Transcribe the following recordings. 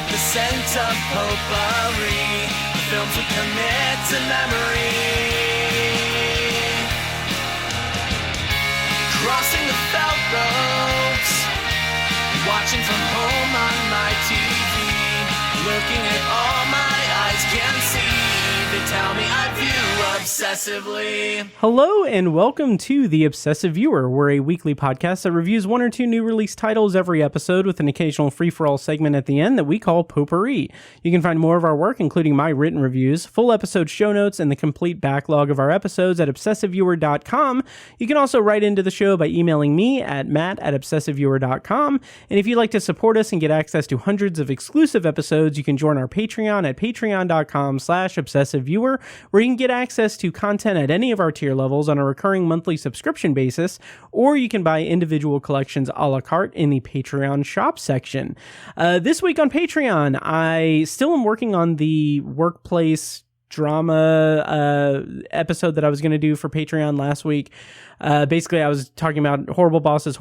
with the scent of potpourri, films we commit to memory. Crossing the felt ropes, watching from home on my TV, looking at all my eyes can see. They tell me I view obsessively. Hello and welcome to The Obsessive Viewer. We're a weekly podcast that reviews one or two new release titles every episode with an occasional free-for-all segment at the end that we call Potpourri. You can find more of our work, including my written reviews, full episode show notes, and the complete backlog of our episodes at obsessiveviewer.com. You can also write into the show by emailing me at matt@obsessiveviewer.com. And if you'd like to support us and get access to hundreds of exclusive episodes, you can join our Patreon at patreon.com/obsessiveviewer, where you can get access to content at any of our tier levels on a recurring monthly subscription basis, or you can buy individual collections a la carte in the Patreon shop section. This week on Patreon, I still am working on the workplace drama episode that I was going to do for Patreon last week. Basically, I was talking about Horrible Bosses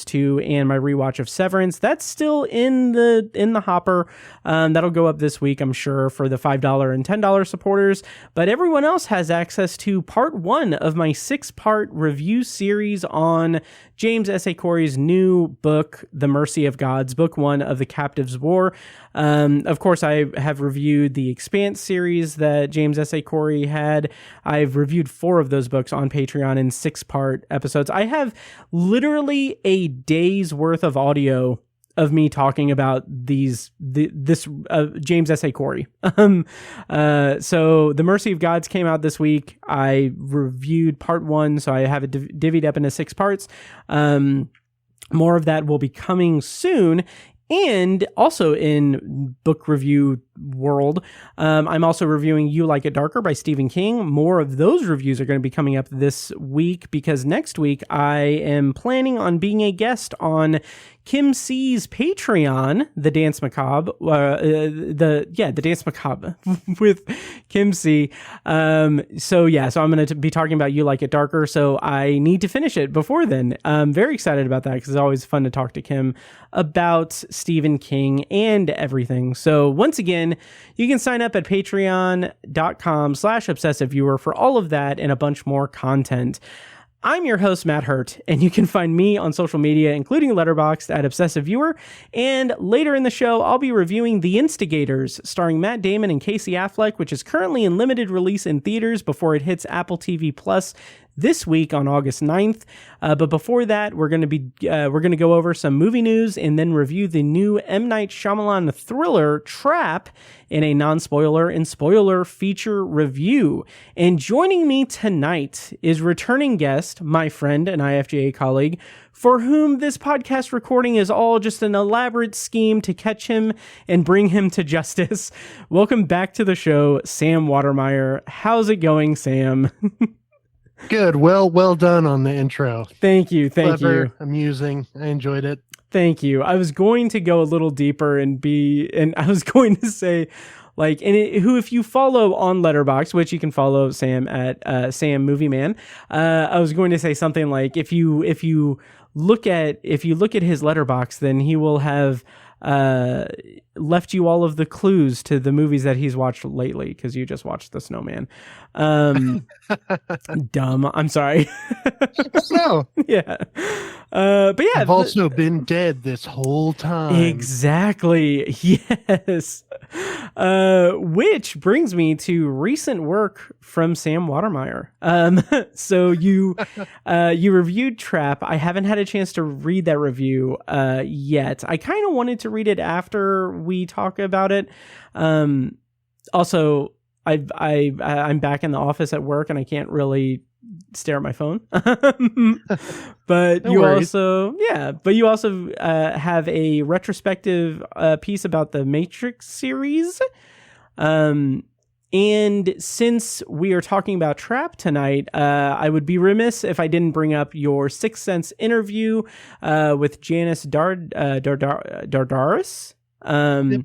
2, and my rewatch of Severance. That's still in the hopper. That'll go up this week, I'm sure, for the $5 and $10 supporters. But everyone else has access to part 1 of my 6-part review series on James S.A. Corey's new book, The Mercy of Gods, Book 1 of The Captive's War. Of course, I have reviewed the Expanse series that James S.A. Corey had. I've reviewed 4 of those books on Patreon in 6-part episodes. I have literally a day's worth of audio of me talking about this James S.A. Corey. So The Mercy of Gods came out this week. I reviewed part 1, so I have it divvied up into 6 parts. More of that will be coming soon. And also in book review world, I'm also reviewing You Like It Darker by Stephen King. More of those reviews are going to be coming up this week, because next week I am planning on being a guest on Kim C's Patreon, The Dance Macabre, the Dance Macabre with Kim C. So I'm going to be talking about You Like It Darker, so I need to finish it before then. I'm very excited about that, because it's always fun to talk to Kim about Stephen King and everything. So once again, you can sign up at patreon.com/obsessiveviewer for all of that and a bunch more content. I'm your host, Matt Hurt, and you can find me on social media, including Letterboxd, at Obsessive Viewer. And later in the show, I'll be reviewing The Instigators, starring Matt Damon and Casey Affleck, which is currently in limited release in theaters before it hits Apple TV Plus this week on August 9th. But before that, we're going to go over some movie news and then review the new M. Night Shyamalan thriller Trap in a non-spoiler and spoiler feature review. And joining me tonight is returning guest, my friend and IFJA colleague, for whom this podcast recording is all just an elaborate scheme to catch him and bring him to justice. Welcome back to the show, Sam Watermeier. How's it going, Sam? Good. Well done on the intro. Thank you. Clever, amusing. I enjoyed it. Thank you. I was going to go a little deeper and I was going to say, like, if you follow on Letterboxd, which you can follow Sam at Sam Movie Man, I was going to say something like, if you look at his Letterboxd, then he will have left you all of the clues to the movies that he's watched lately, because you just watched The Snowman. Dumb. I'm sorry. No. Yeah. But yeah. I've also been dead this whole time. Exactly. Yes. Which brings me to recent work from Sam Watermeier. So you reviewed Trap. I haven't had a chance to read that review yet. I kind of wanted to read it after we talk about it. Also, I'm back in the office at work and I can't really stare at my phone. But No you worries. also have a retrospective piece about the Matrix series. And since we are talking about Trap tonight, I would be remiss if I didn't bring up your Sixth Sense interview with Janice Dardaris. Yep.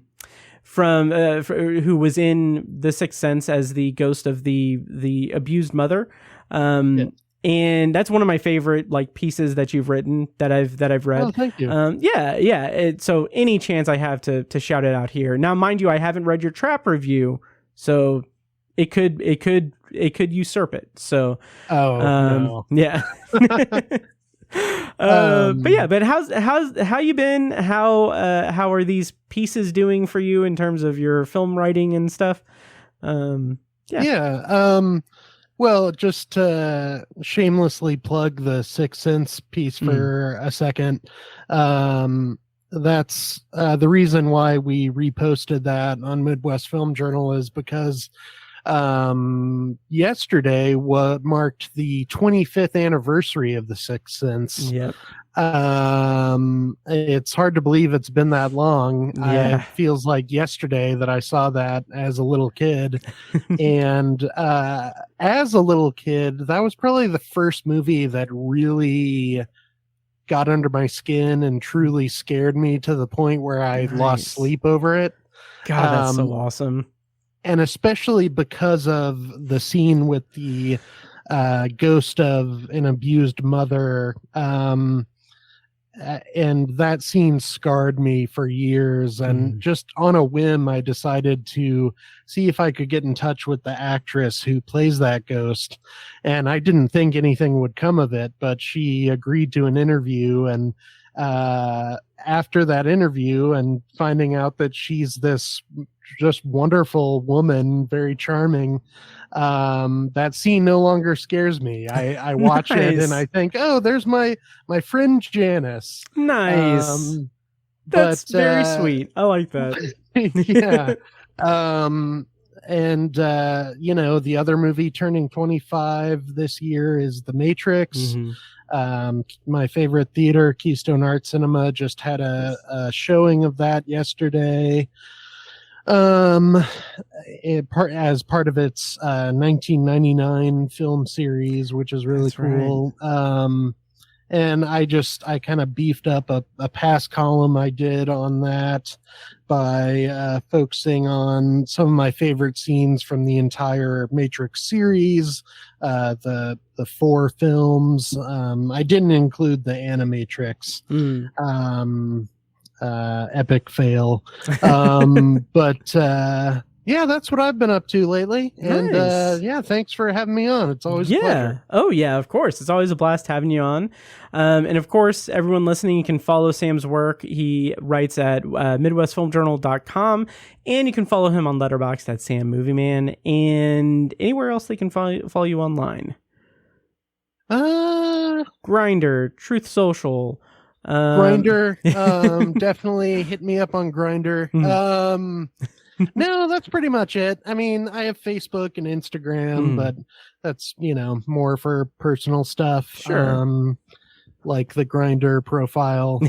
From who was in The Sixth Sense as the ghost of the abused mother. Yeah. and that's one of my favorite like pieces that you've written that I've read. Oh, thank you. So any chance I have to shout it out here. Now, mind you, I haven't read your Trap review, so it could usurp it. So, no. yeah. But how you been? How are these pieces doing for you in terms of your film writing and stuff? Well, just to shamelessly plug the Sixth Sense piece for a second. That's the reason why we reposted that on Midwest Film Journal is because yesterday marked the 25th anniversary of the Sixth Sense. Yep. It's hard to believe it's been that long. Yeah. It feels like yesterday that I saw that as a little kid. And as a little kid, that was probably the first movie that really got under my skin and truly scared me to the point where I lost sleep over it. God, that's so awesome. And especially because of the scene with the ghost of an abused mother. And that scene scarred me for years. And just on a whim, I decided to see if I could get in touch with the actress who plays that ghost. And I didn't think anything would come of it, but she agreed to an interview. And after that interview and finding out that she's this just wonderful woman, very charming, that scene no longer scares me. I watch it and I think, oh, there's my friend Janice. Nice. That's very sweet. I like that. Yeah. And the other movie turning 25 this year is The Matrix. My favorite theater, Keystone Art Cinema, just had a showing of that yesterday. As part of its 1999 film series, which is really cool. Right. And I kind of beefed up a past column I did on that by focusing on some of my favorite scenes from the entire Matrix series, the 4 films. I didn't include the Animatrix. Epic fail. Yeah, that's what I've been up to lately. And Nice. Thanks for having me on. It's always a pleasure. Oh yeah, of course. It's always a blast having you on. And of course, everyone listening, you can follow Sam's work. He writes at MidwestFilmJournal.com, and you can follow him on Letterboxd at Sam Movie Man, and anywhere else they can follow you online. Grindr, Truth Social. Grindr, definitely hit me up on Grindr. No, that's pretty much it. I mean, I have Facebook and Instagram, but that's, more for personal stuff. Sure. Like the Grindr profile,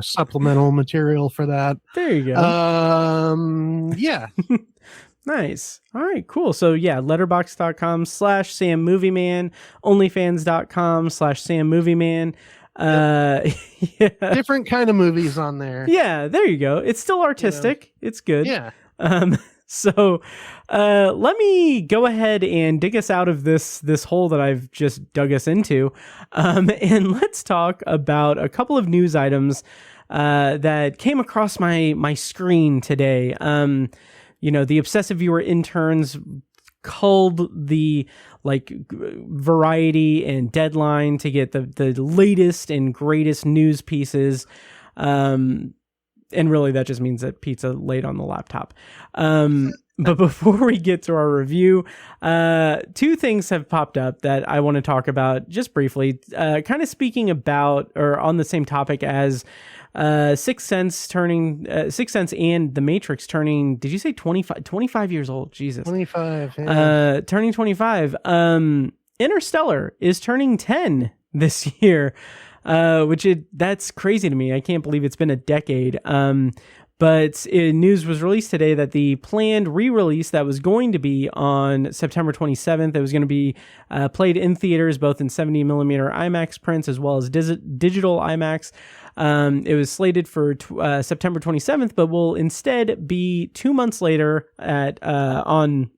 supplemental material for that. There you go. Yeah. Nice. All right, cool. So yeah, letterboxd.com/Sam Movie Man, onlyfans.com/Sam Movie Man. Different kind of movies on there. Yeah, there you go. It's still artistic. It's good. Yeah. So let me go ahead and dig us out of this hole that I've just dug us into. And let's talk about a couple of news items that came across my screen today. The Obsessive Viewer interns culled the Variety and Deadline to get the latest and greatest news pieces. And really that just means that pizza laid on the laptop. But before we get to our review, 2 things have popped up that I want to talk about just briefly, kind of speaking about or on the same topic as Sixth Sense and The Matrix turning, did you say 25 years old? Jesus. 25. Yeah. Turning 25. Interstellar is turning 10 this year. That's crazy to me. I can't believe it's been a decade. But news was released today that the planned re-release that was going to be on September 27th, it was going to be played in theaters, both in 70mm IMAX prints as well as digital IMAX. It was slated for September 27th, but will instead be 2 months later on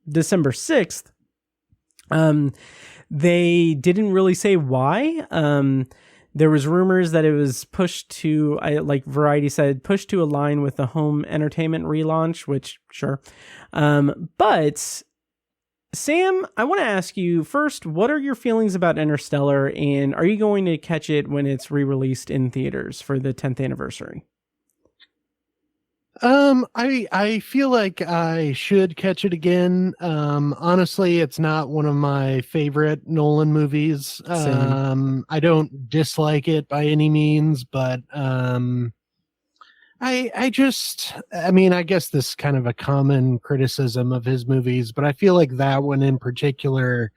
December 6th. They didn't really say why. There was rumors that it was pushed to, like Variety said, pushed to align with the home entertainment relaunch, which sure. But Sam, I want to ask you first, what are your feelings about Interstellar, and are you going to catch it when it's re-released in theaters for the 10th anniversary? I feel like I should catch it again. Honestly, it's not one of my favorite Nolan movies. Same. I don't dislike it by any means, but I guess this is kind of a common criticism of his movies, but I feel like that one in particular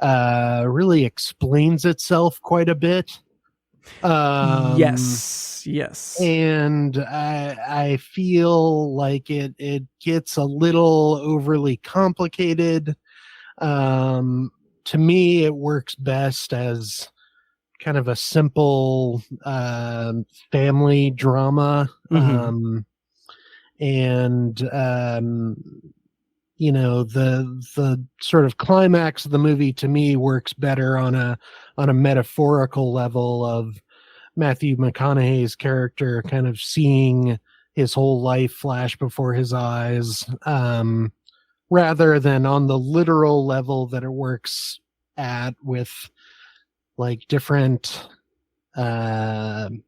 really explains itself quite a bit. Yes. And I feel like it gets a little overly complicated. To me, it works best as kind of a simple family drama. Mm-hmm. The sort of climax of the movie to me works better on a metaphorical level of Matthew McConaughey's character kind of seeing his whole life flash before his eyes, rather than on the literal level that it works at with like different timelines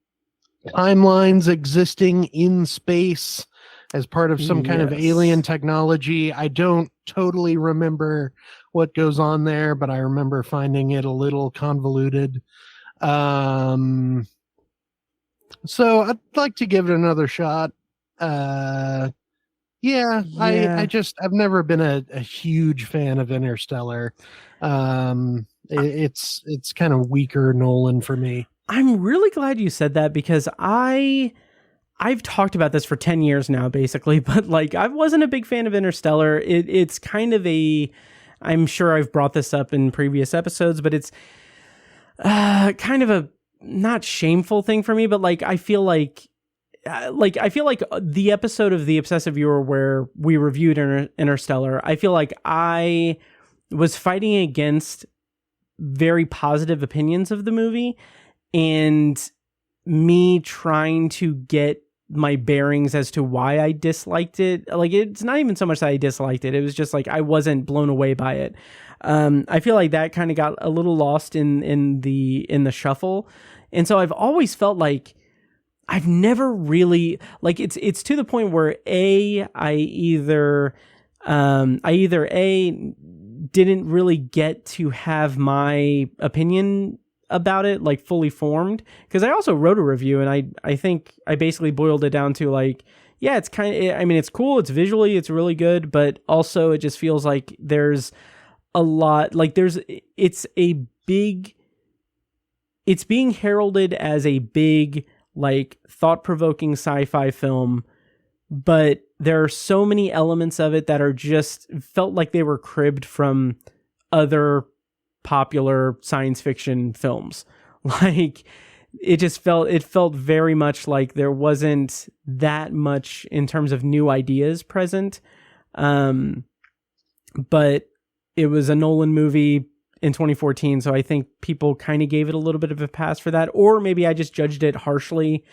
existing in space as part of some kind of alien technology. I don't totally remember what goes on there, but I remember finding it a little convoluted. So I'd like to give it another shot. I've never been a huge fan of Interstellar. It's kind of weaker Nolan for me. I'm really glad you said that, because I've talked about this for 10 years now, basically, but like I wasn't a big fan of Interstellar. It's kind of I'm sure I've brought this up in previous episodes, but it's kind of a not shameful thing for me, but like I feel like the episode of The Obsessive Viewer where we reviewed Interstellar, I feel like I was fighting against very positive opinions of the movie, and me trying to get my bearings as to why I disliked it. Like, it's not even so much that I disliked it. It was just like, I wasn't blown away by it. I feel like that kind of got a little lost in the shuffle. And so I've always felt like I've never really, like, it's to the point where I either didn't really get to have my opinion about it like fully formed, because I also wrote a review, and I think I basically boiled it down to like, yeah, it's kind of, I mean, it's cool, it's visually, it's really good, but also it just feels like there's a lot, like it's being heralded as a big, like, thought-provoking sci-fi film, but there are so many elements of it that are just felt like they were cribbed from other popular science fiction films. Like, it felt very much like there wasn't that much in terms of new ideas present. But it was a Nolan movie in 2014, so I think people kind of gave it a little bit of a pass for that, or maybe I just judged it harshly,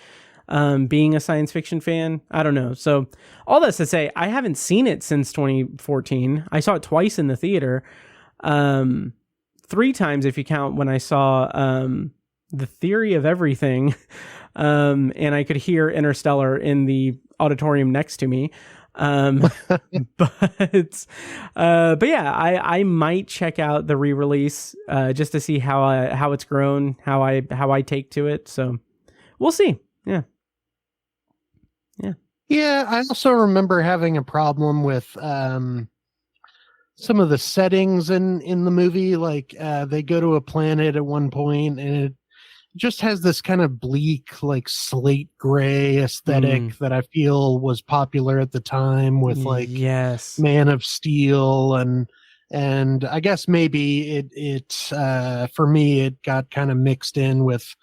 being a science fiction fan. I don't know. So all that's to say, I haven't seen it since 2014. I saw it twice in the theater, 3 times if you count when I saw The Theory of Everything, and I could hear Interstellar in the auditorium next to me. But yeah, I might check out the re-release just to see how it's grown, how I take to it. So we'll see. Yeah. I also remember having a problem with some of the settings in the movie. Like they go to a planet at one point, and it just has this kind of bleak, like slate gray aesthetic that I feel was popular at the time with like Man of Steel, and I guess maybe it for me it got kind of mixed in with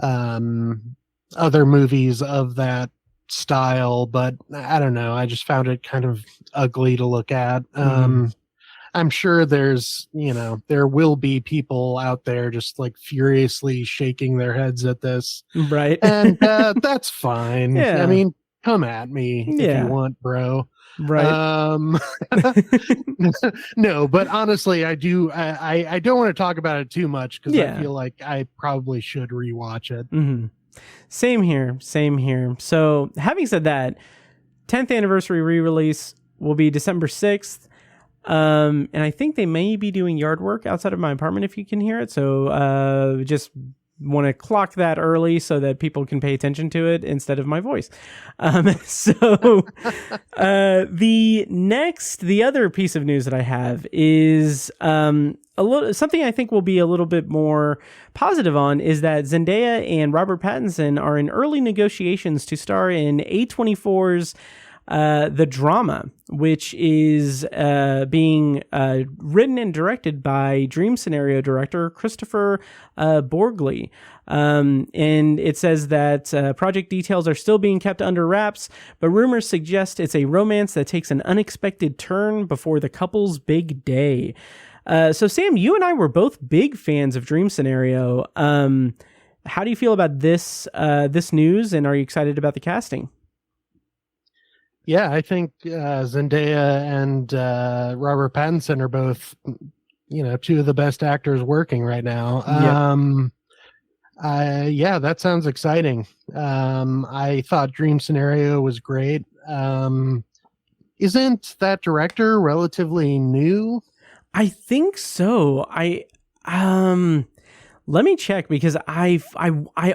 other movies of that style, but I don't know, I just found it kind of ugly to look at. I'm sure there's, there will be people out there just like furiously shaking their heads at this. Right. And that's fine. Yeah. I mean, come at me if you want, bro. Right. No, but honestly, I don't want to talk about it too much because Yeah. I feel like I probably should rewatch it. Mm-hmm. Same here. So having said that, 10th anniversary re-release will be December 6th. And I think they may be doing yard work outside of my apartment if you can hear it. So just want to clock that early so that people can pay attention to it instead of my voice. The other piece of news that I have is something I think will be a little bit more positive on is that Zendaya and Robert Pattinson are in early negotiations to star in A24's The Drama, which is being written and directed by Dream Scenario director Christopher Borgli. And it says that project details are still being kept under wraps, but rumors suggest it's a romance that takes an unexpected turn before the couple's big day. So Sam, you and I were both big fans of Dream Scenario. How do you feel about this news, and are you excited about the casting? Yeah, I think Zendaya and Robert Pattinson are both, two of the best actors working right now. Yeah, that sounds exciting. I thought Dream Scenario was great. Isn't that director relatively new? I think so. Let me check, because I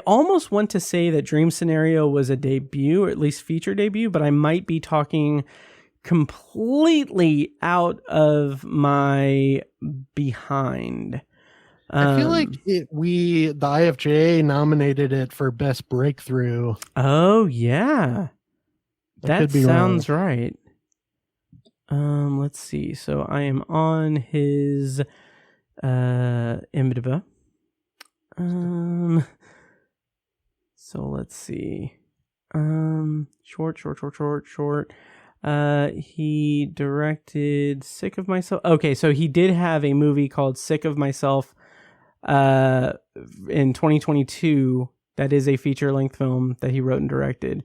almost want to say that Dream Scenario was a debut, or at least feature debut, but I might be talking completely out of my behind. I feel like the IFJ nominated it for Best Breakthrough. Oh yeah, that sounds wrong. right. Let's see. So I am on his IMDb. So let's see. Short. He directed Sick of Myself. Okay, so he did have a movie called Sick of Myself in 2022. That is a feature-length film that he wrote and directed.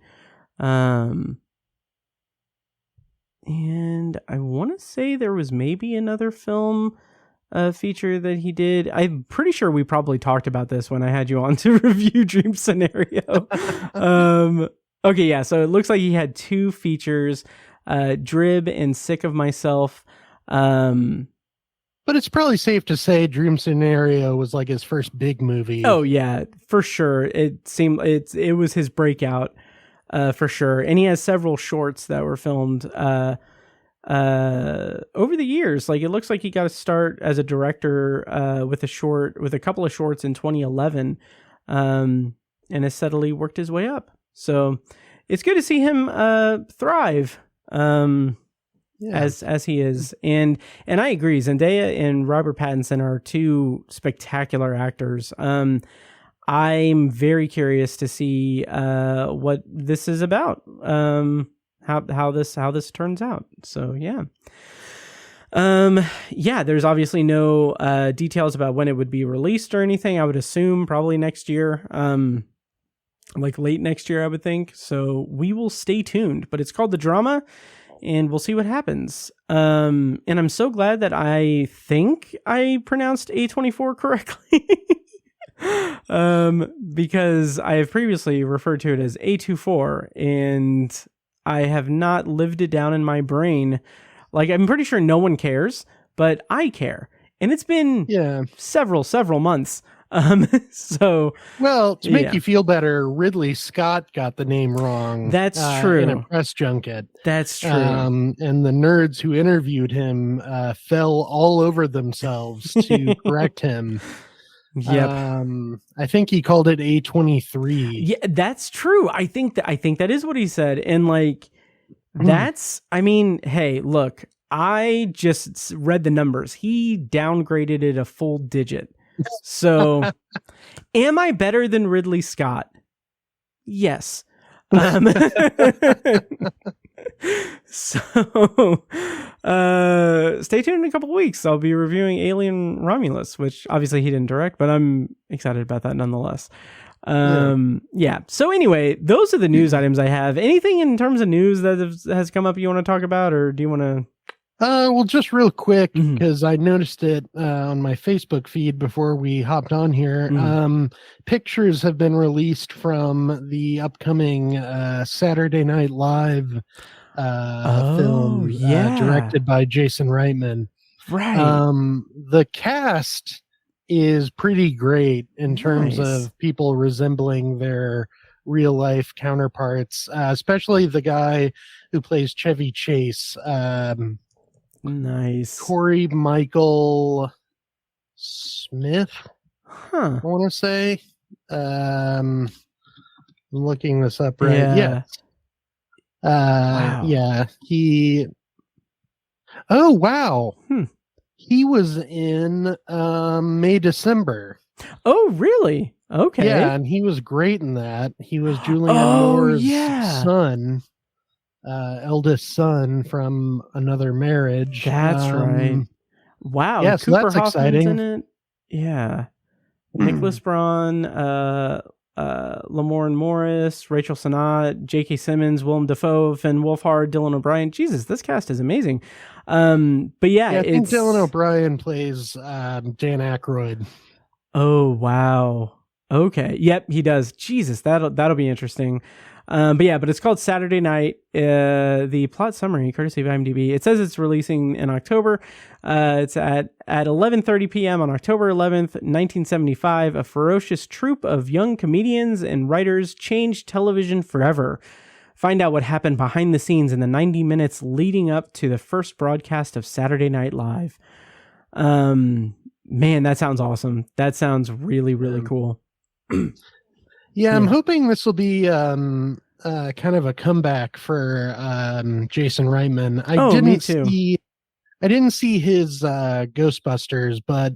And I want to say there was maybe another film feature that he did. I'm pretty sure we probably talked about this when I had you on to review Dream Scenario. Okay, yeah, so it looks like he had two features, Drib and Sick of Myself. But it's probably safe to say Dream Scenario was like his first big movie. Oh yeah, for sure. It was his breakout, for sure. And he has several shorts that were filmed over the years. Like, it looks like he got a start as a director with a couple of shorts in 2011, and has steadily worked his way up. So it's good to see him thrive. As he is, and I agree. Zendaya and Robert Pattinson are two spectacular actors. I'm very curious to see what this is about. How this turns out. So yeah. There's obviously no details about when it would be released or anything. I would assume probably next year. Like late next year, I would think. So we will stay tuned. But it's called The Drama, and we'll see what happens. And I'm so glad that I think I pronounced A24 correctly. Because I have previously referred to it as A24, and I have not lived it down in my brain. Like, I'm pretty sure no one cares, but I care. And it's been several months. To make you feel better, Ridley Scott got the name wrong. That's true. In a press junket. That's true. And the nerds who interviewed him fell all over themselves to correct him. Yep. I think he called it A23. Yeah, that's true. I think that is what he said. And like, I mean, hey, look, I just read the numbers. He downgraded it a full digit. So, am I better than Ridley Scott? Yes. So, stay tuned in a couple of weeks. I'll be reviewing Alien Romulus, which obviously he didn't direct, but I'm excited about that nonetheless. Yeah. So anyway, those are the news items I have. Anything in terms of news that has come up you want to talk about, or do you want to? Well, just real quick, because I noticed it on my Facebook feed before we hopped on here. Pictures have been released from the upcoming Saturday Night Live film directed by Jason Reitman. Right. The cast is pretty great in terms of people resembling their real life counterparts, especially the guy who plays Chevy Chase. Nice. Corey Michael Smith, I want to say. I'm looking this up right. Yeah. Wow. Yeah. Oh, wow. He was in May December. Oh, really? Okay. Yeah, and he was great in that. He was Julianne Moore's son. Eldest son from another marriage. That's right. Wow. Yeah, so Cooper that's Hoffman's exciting. in it. Yeah. Nicholas Braun, Lamorne Morris, Rachel Sennott, J.K. Simmons, Willem Dafoe, Finn Wolfhard, Dylan O'Brien. Jesus, this cast is amazing. But yeah, I think Dylan O'Brien plays Dan Aykroyd. Oh, wow. Okay. Yep, he does. Jesus, that'll be interesting. But it's called Saturday Night. The plot summary, courtesy of IMDb, it says it's releasing in October. It's at 11:30 p.m. on October 11th, 1975. A ferocious troupe of young comedians and writers changed television forever. Find out what happened behind the scenes in the 90 minutes leading up to the first broadcast of Saturday Night Live. Man, that sounds awesome. That sounds really, really cool. Yeah, I'm hoping this will be kind of a comeback for Jason Reitman. I didn't see his Ghostbusters, but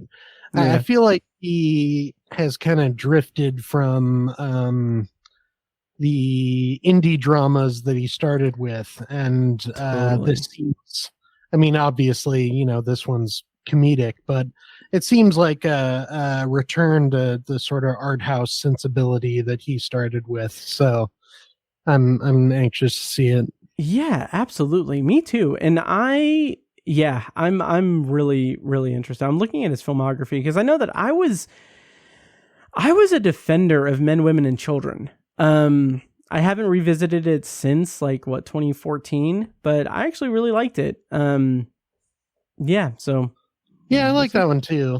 I feel like he has kind of drifted from the indie dramas that he started with, and this seems, I mean, obviously, this one's comedic, but it seems like a return to the sort of art house sensibility that he started with. So I'm anxious to see it. Yeah, absolutely. Me too. And I'm really, really interested. I'm looking at his filmography because I know that I was a defender of Men, Women, and Children. I haven't revisited it since 2014, but I actually really liked it. Yeah, so yeah, I like that one too.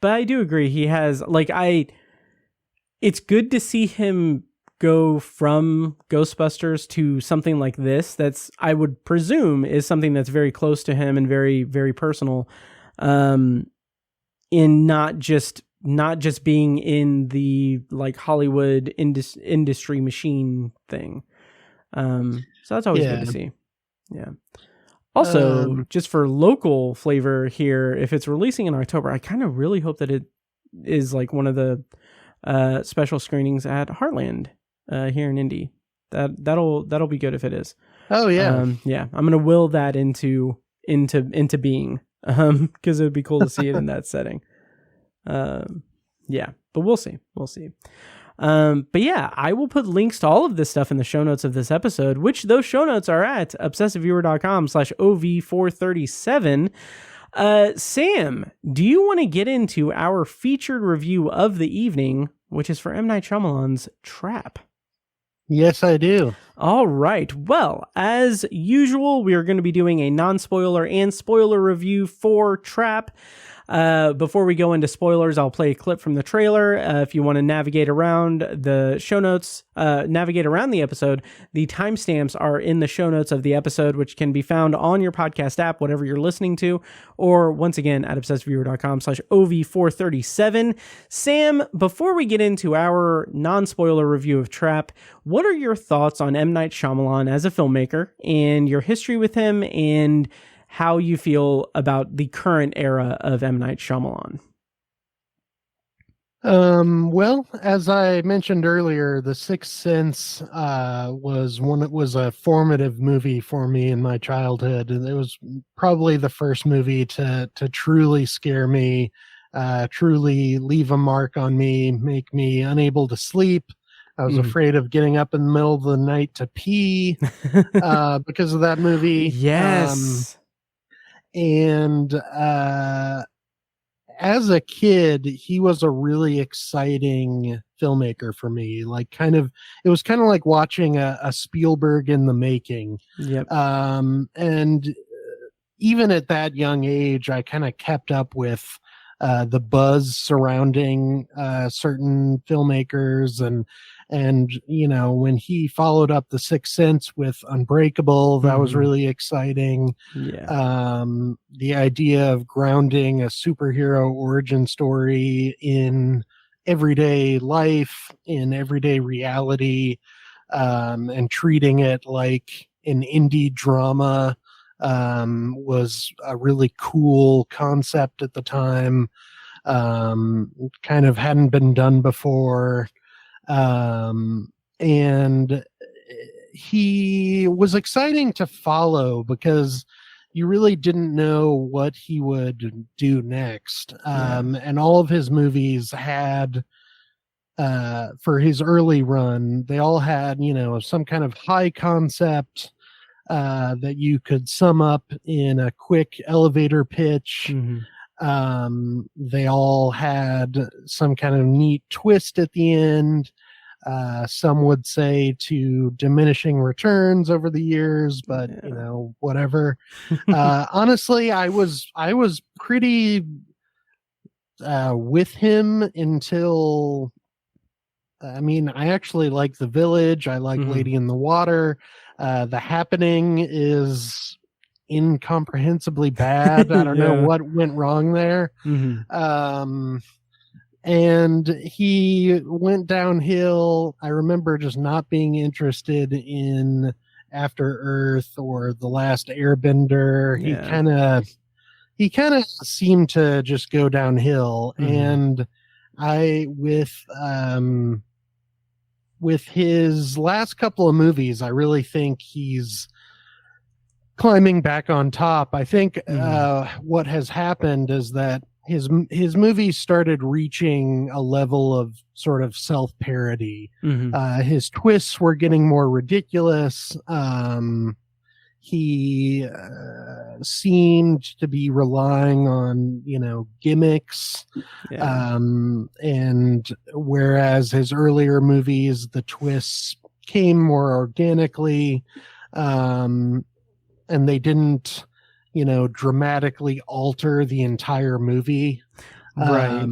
But I do agree. He has it's good to see him go from Ghostbusters to something like this. That's, I would presume, is something that's very close to him and very, very personal. In not just being in the Hollywood industry machine thing. So that's always good to see. Yeah. Also, just for local flavor here, if it's releasing in October, I kind of really hope that it is one of the special screenings at Heartland here in Indy. That'll be good if it is. Oh yeah. Yeah. I'm gonna will that into being because it would be cool to see it in that setting. Yeah, but we'll see. But yeah, I will put links to all of this stuff in the show notes of this episode, which those show notes are at obsessiveviewer.com/OV437. Sam, do you want to get into our featured review of the evening, which is for M. Night Shyamalan's Trap? Yes, I do. All right. Well, as usual, we are going to be doing a non-spoiler and spoiler review for Trap. Before we go into spoilers, I'll play a clip from the trailer. If you want to navigate around the show notes, navigate around the episode, the timestamps are in the show notes of the episode, which can be found on your podcast app, whatever you're listening to, or once again at obsessiveviewer.com/OV437. Sam, before we get into our non-spoiler review of Trap, what are your thoughts on M. Night Shyamalan as a filmmaker and your history with him and how you feel about the current era of M. Night Shyamalan? Well, as I mentioned earlier, The Sixth Sense was a formative movie for me in my childhood. And it was probably the first movie to truly scare me, truly leave a mark on me, make me unable to sleep. I was afraid of getting up in the middle of the night to pee because of that movie. Yes. And as a kid, he was a really exciting filmmaker for me. It was kind of like watching a Spielberg in the making. Yep. And even at that young age, I kind of kept up with the buzz surrounding certain filmmakers, and when he followed up The Sixth Sense with Unbreakable, that was really exciting. Yeah. The idea of grounding a superhero origin story in everyday life, in everyday reality, and treating it like an indie drama was a really cool concept at the time. Kind of hadn't been done before. And he was exciting to follow because you really didn't know what he would do next. And all of his movies had, for his early run, they all had, some kind of high concept that you could sum up in a quick elevator pitch. They all had some kind of neat twist at the end. Some would say to diminishing returns over the years, but whatever. Honestly, I was pretty with him until. I actually like The Village. I like Lady in the Water. The Happening is incomprehensibly bad. I don't know what went wrong there. And he went downhill. I remember just not being interested in After Earth or The Last Airbender. He kind of seemed to just go downhill. And with his last couple of movies, I really think he's climbing back on top. I think what has happened is that his movies started reaching a level of sort of self-parody. His twists were getting more ridiculous. He seemed to be relying on, gimmicks. And whereas his earlier movies, the twists came more organically, and they didn't, dramatically alter the entire movie. Right.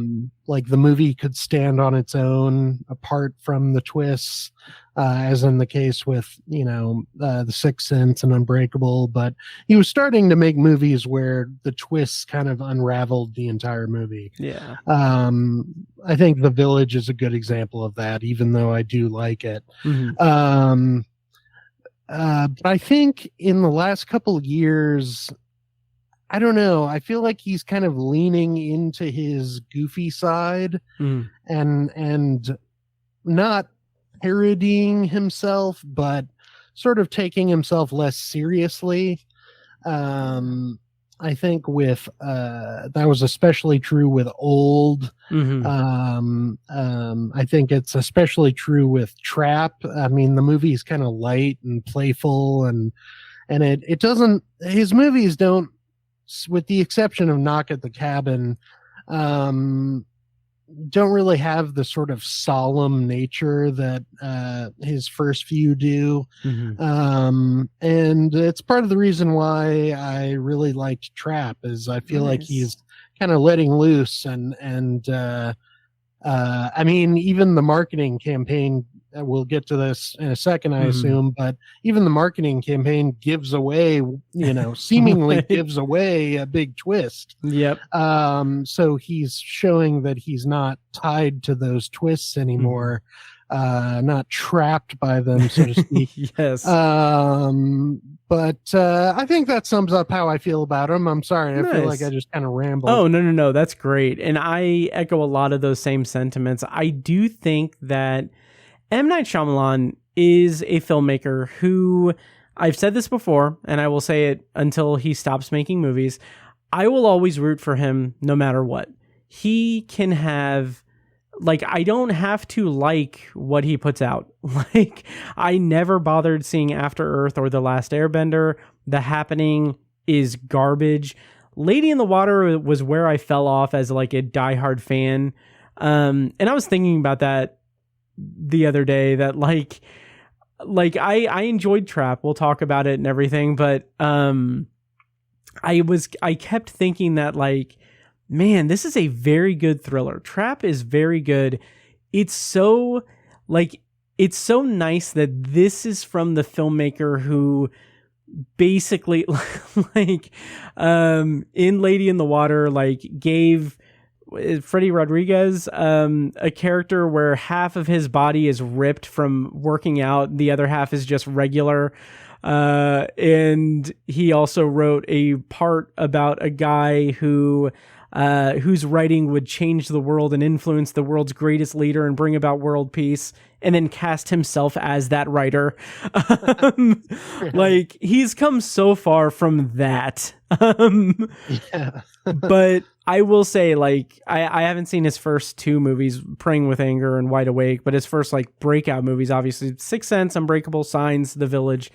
Like the movie could stand on its own apart from the twists, as in the case with, The Sixth Sense and Unbreakable. But he was starting to make movies where the twists kind of unraveled the entire movie. Yeah. I think The Village is a good example of that, even though I do like it. But I think in the last couple of years, I don't know, I feel like he's kind of leaning into his goofy side and not parodying himself, but sort of taking himself less seriously. I think with that was especially true with Old. I think it's especially true with Trap. I mean, the movie is kind of light and playful, and it doesn't. His movies don't, with the exception of Knock at the Cabin, don't really have the sort of solemn nature that his first few do. And it's part of the reason why I really liked Trap, is I feel like he's kind of letting loose, and I mean, even the marketing campaign, we'll get to this in a second, I assume, but even the marketing campaign gives away, seemingly gives away a big twist. So he's showing that he's not tied to those twists anymore. not trapped by them, so to speak. Yes. But I think that sums up how I feel about him. I'm sorry. I feel like I just kind of rambled. Oh, no. That's great. And I echo a lot of those same sentiments. I do think that M. Night Shyamalan is a filmmaker who, I've said this before, and I will say it until he stops making movies, I will always root for him no matter what. He can have... Like, I don't have to like what he puts out. Like, I never bothered seeing After Earth or The Last Airbender. The Happening is garbage. Lady in the Water was where I fell off as like a diehard fan. And I was thinking about that the other day, that like I enjoyed Trap. We'll talk about it and everything, but I kept thinking that like, man, this is a very good thriller. Trap is very good. It's so nice that this is from the filmmaker who basically like in Lady in the Water like gave Freddy Rodriguez a character where half of his body is ripped from working out, the other half is just regular. And he also wrote a part about a guy whose writing would change the world and influence the world's greatest leader and bring about world peace, and then cast himself as that writer. Like, he's come so far from that. Yeah. But I will say, like, I haven't seen his first two movies, Praying with Anger and Wide Awake, but his first, like, breakout movies, obviously, Sixth Sense, Unbreakable, Signs, The Village.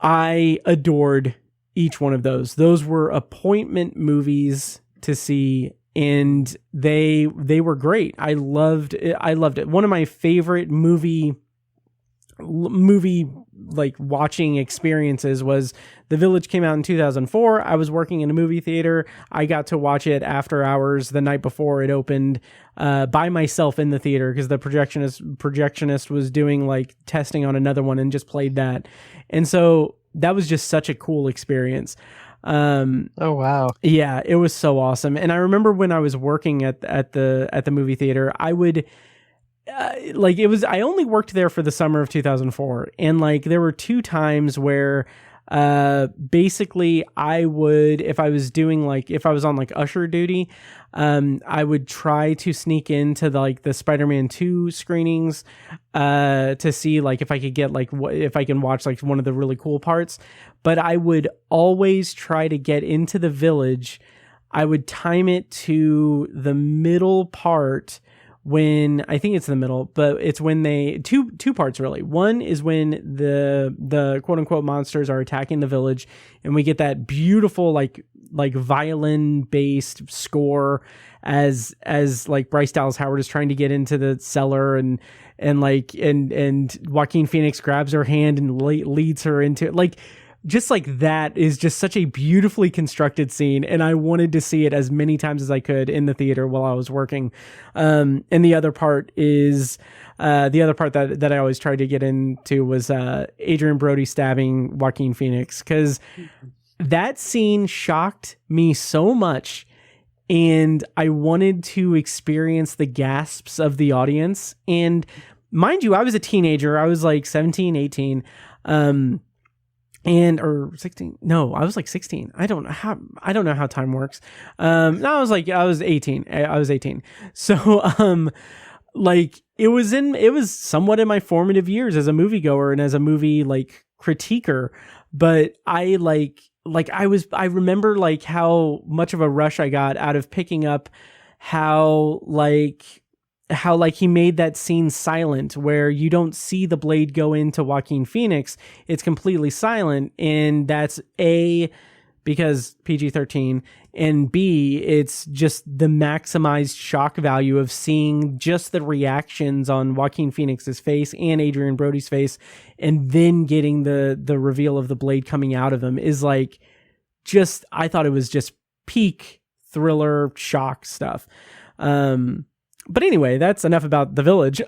I adored each one of those. Those were appointment movies to see, and they were great. I loved it. One of my favorite movie like watching experiences was The Village. Came out in 2004. I was working in a movie theater. I got to watch it after hours the night before it opened by myself in the theater, because the projectionist was doing like testing on another one and just played that. And so that was just such a cool experience. Oh wow. Yeah, it was so awesome. And I remember when I was working at the movie theater, I would I only worked there for the summer of 2004, and like there were two times where basically I would, if I was on like usher duty, I would try to sneak into the Spider-Man 2 screenings to see like if I could get if I can watch like one of the really cool parts. But I would always try to get into the Village. I would time it to the middle part, when I think it's the middle, but it's when they two parts really. One is when the quote unquote monsters are attacking the village, and we get that beautiful like violin based score as like Bryce Dallas Howard is trying to get into the cellar, and Joaquin Phoenix grabs her hand and leads her into it. Like, just like that is just such a beautifully constructed scene, and I wanted to see it as many times as I could in the theater while I was working. And the other part is that I always tried to get into was Adrian Brody stabbing Joaquin Phoenix, because that scene shocked me so much, and I wanted to experience the gasps of the audience. And mind you, I was a teenager. I was like 17, 18. Or 16. No, I was like 16. I don't know how time works. No, I was 18. I was 18. So, it was somewhat in my formative years as a moviegoer and as a movie like critiquer. But I remember like how much of a rush I got out of picking up how he made that scene silent, where you don't see the blade go into Joaquin Phoenix. It's completely silent. And that's A, because PG-13, and B, it's just the maximized shock value of seeing just the reactions on Joaquin Phoenix's face and Adrian Brody's face, and then getting the reveal of the blade coming out of him is like, I thought it was just peak thriller shock stuff. But anyway, that's enough about The Village.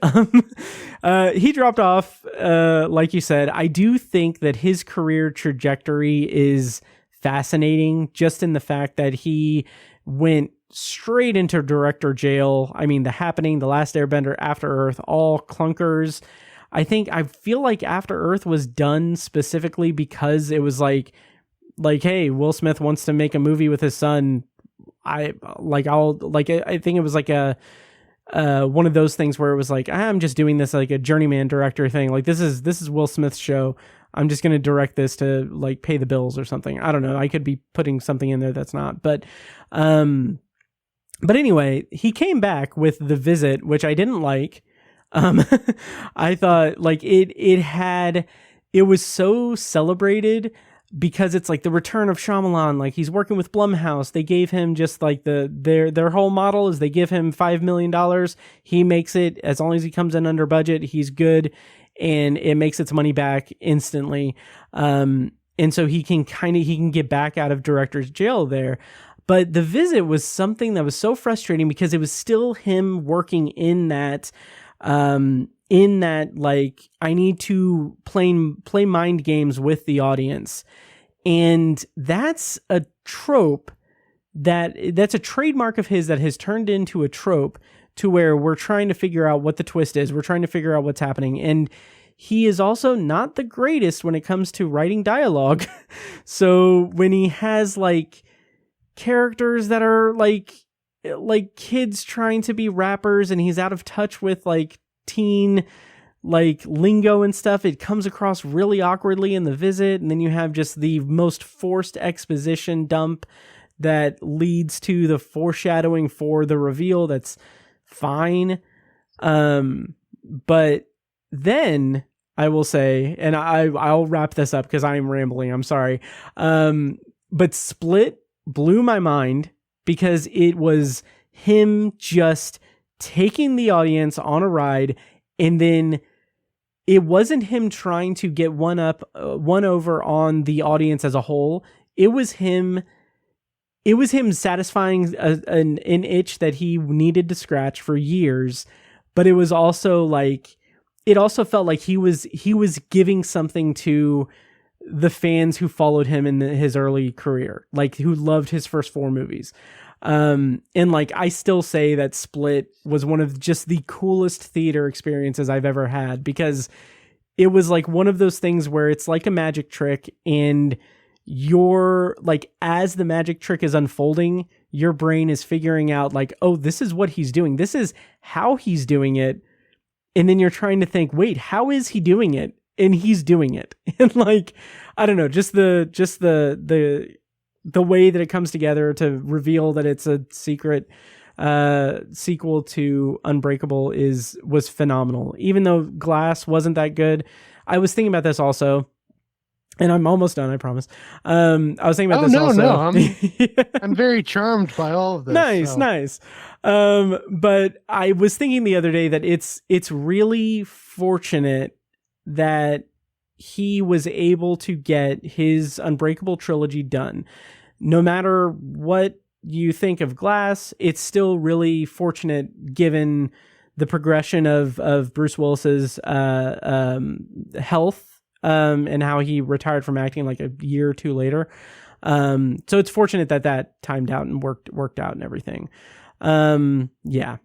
He dropped off, like you said. I do think that his career trajectory is fascinating, just in the fact that he went straight into director jail. I mean, The Happening, The Last Airbender, After Earth, all clunkers. I feel like After Earth was done specifically because it was like, hey, Will Smith wants to make a movie with his son. I think it was like a one of those things where it was like, I'm just doing this like a journeyman director thing. Like this is Will Smith's show. I'm just going to direct this to like pay the bills or something. I don't know. I could be putting something in there that's not, but anyway, he came back with The Visit, which I didn't like. I thought like it was so celebrated because it's like the return of Shyamalan. Like he's working with Blumhouse. They gave him just like their whole model is they give him $5 million. He makes it as long as he comes in under budget. He's good. And it makes its money back instantly. And so he can get back out of director's jail there. But The Visit was something that was so frustrating because it was still him working in that like I need to play mind games with the audience. And that's a trope that's a trademark of his that has turned into a trope to where we're trying to figure out what the twist is. We're trying to figure out what's happening. And he is also not the greatest when it comes to writing dialogue. So when he has like characters that are like kids trying to be rappers and he's out of touch with like teen like lingo and stuff, it comes across really awkwardly in The Visit. And then you have just the most forced exposition dump that leads to the foreshadowing for the reveal. That's fine. But then I will say, and I'll wrap this up because I'm rambling, I'm sorry. But Split blew my mind because it was him just taking the audience on a ride, and then it wasn't him trying to get one over on the audience as a whole. It was him satisfying an itch that he needed to scratch for years, but it was also like, it also felt like he was giving something to the fans who followed him in his early career, like who loved his first 4 movies. And like, I still say that Split was one of just the coolest theater experiences I've ever had, because it was like one of those things where it's like a magic trick, and you're like, as the magic trick is unfolding, your brain is figuring out like, oh, this is what he's doing. This is how he's doing it. And then you're trying to think, wait, how is he doing it? And he's doing it. And like, I don't know, just the way that it comes together to reveal that it's a secret sequel to Unbreakable was phenomenal. Even though Glass wasn't that good. I was thinking about this also, and I'm almost done, I promise. I was thinking about this also. I'm very charmed by all of this. Nice. But I was thinking the other day that it's really fortunate that he was able to get his Unbreakable trilogy done. No matter what you think of Glass, it's still really fortunate given the progression of Bruce Willis's health, and how he retired from acting like a year or 2 later. So it's fortunate that timed out and worked out and everything. Yeah.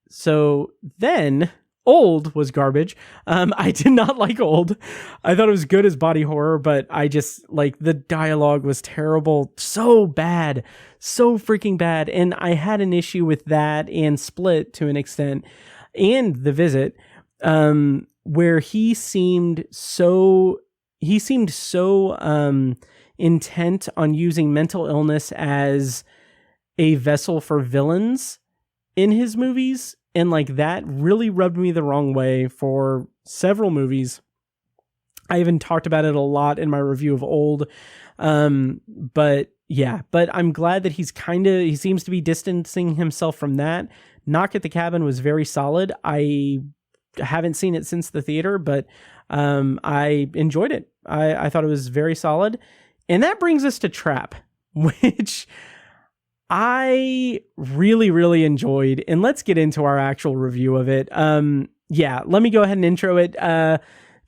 So then Old was garbage. I did not like Old. I thought it was good as body horror, but I just like the dialogue was terrible. So bad, so freaking bad. And I had an issue with that and Split to an extent, and The Visit, where he seemed so intent on using mental illness as a vessel for villains in his movies. And like that really rubbed me the wrong way for several movies. I even talked about it a lot in my review of Old. But I'm glad that he seems to be distancing himself from that. Knock at the Cabin was very solid. I haven't seen it since the theater, but I enjoyed it. I thought it was very solid. And that brings us to Trap, which I really, really enjoyed. And let's get into our actual review of it. Let me go ahead and intro it.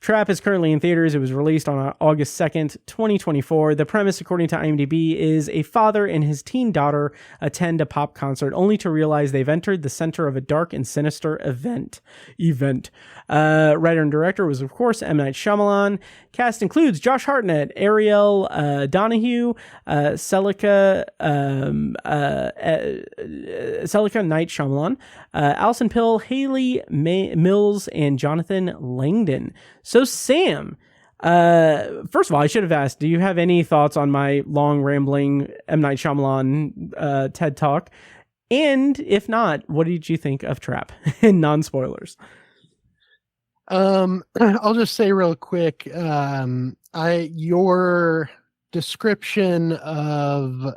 Trap is currently in theaters. It was released on August 2nd, 2024. The premise, according to IMDb, is a father and his teen daughter attend a pop concert only to realize they've entered the center of a dark and sinister event. Writer and director was, of course, M. Night Shyamalan. Cast includes Josh Hartnett, Ariel Donahue, Celica Night Shyamalan, Alison Pill, Haley Mills, and Jonathan Langdon. So, Sam, first of all, I should have asked, do you have any thoughts on my long, rambling M. Night Shyamalan TED Talk? And if not, what did you think of Trap? Non-spoilers. I'll just say real quick, your description of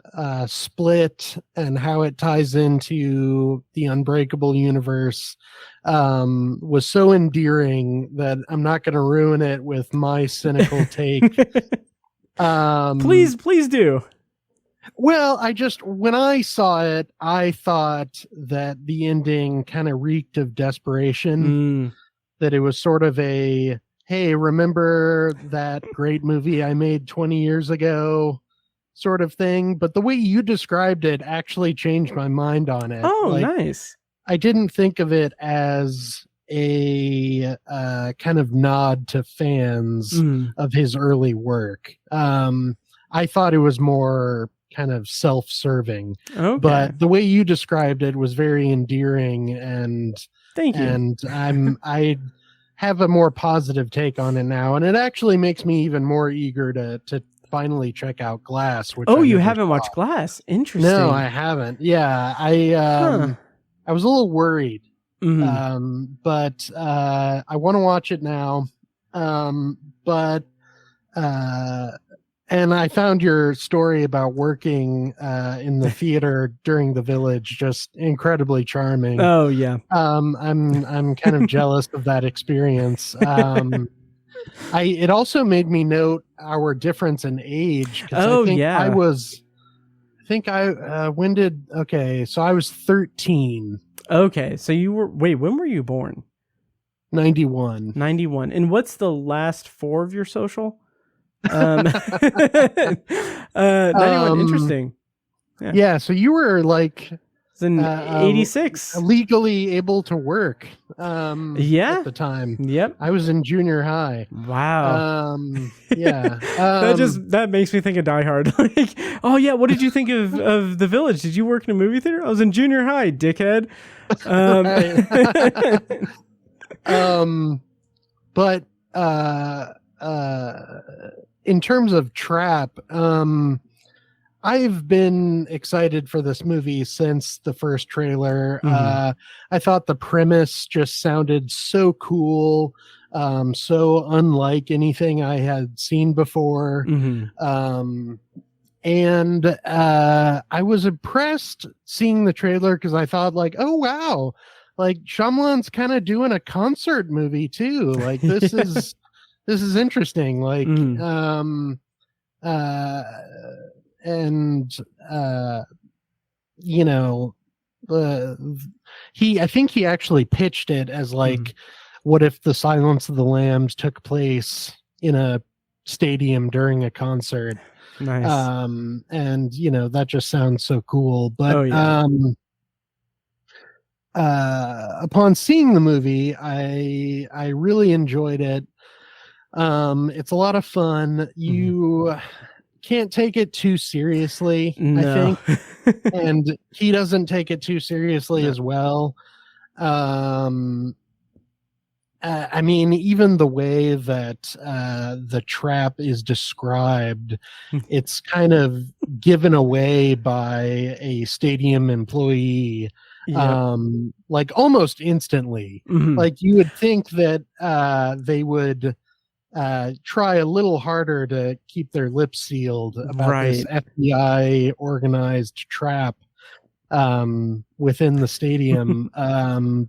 Split and how it ties into the Unbreakable universe was so endearing that I'm not going to ruin it with my cynical take. Please do. Well, when I saw it, I thought that the ending kind of reeked of desperation. That it was sort of a, hey, remember that great movie I made 20 years ago sort of thing. But the way you described it actually changed my mind on it. Oh, nice. I didn't think of it as a kind of nod to fans of his early work. I thought it was more kind of self-serving. Okay. But the way you described it was very endearing, and thank you. And I have a more positive take on it now, and it actually makes me even more eager to finally check out Glass. Which you haven't watched Glass? Interesting. No, I haven't. Yeah, I was a little worried, but I want to watch it now. And I found your story about working in the theater during The Village just incredibly charming. Oh yeah. I'm kind of jealous of that experience. It also made me note our difference in age. Oh, I think yeah. So I was 13. Okay, so when were you born? 91. 91. And what's the last four of your social? 91. Interesting. Yeah, so you were like in 86, legally able to work. At the time. Yep, I was in junior high. Wow. Yeah. That makes me think of Die Hard. Like, oh yeah, what did you think of The Village? Did you work in a movie theater? I was in junior high, dickhead. But in terms of Trap, I've been excited for this movie since the first trailer. I thought the premise just sounded so cool, so unlike anything I had seen before. And I was impressed seeing the trailer because I thought, like, oh wow, like Shyamalan's kind of doing a concert movie too. Like this is interesting. Like I think he actually pitched it as like, what if the Silence of the Lambs took place in a stadium during a concert? Nice. And that just sounds so cool. But upon seeing the movie, I really enjoyed it. It's a lot of fun. You can't take it too seriously, I think. And he doesn't take it too seriously as well. I mean, even the way that the trap is described, it's kind of given away by a stadium employee, like almost instantly. Like you would think that they would try a little harder to keep their lips sealed about this FBI organized trap within the stadium.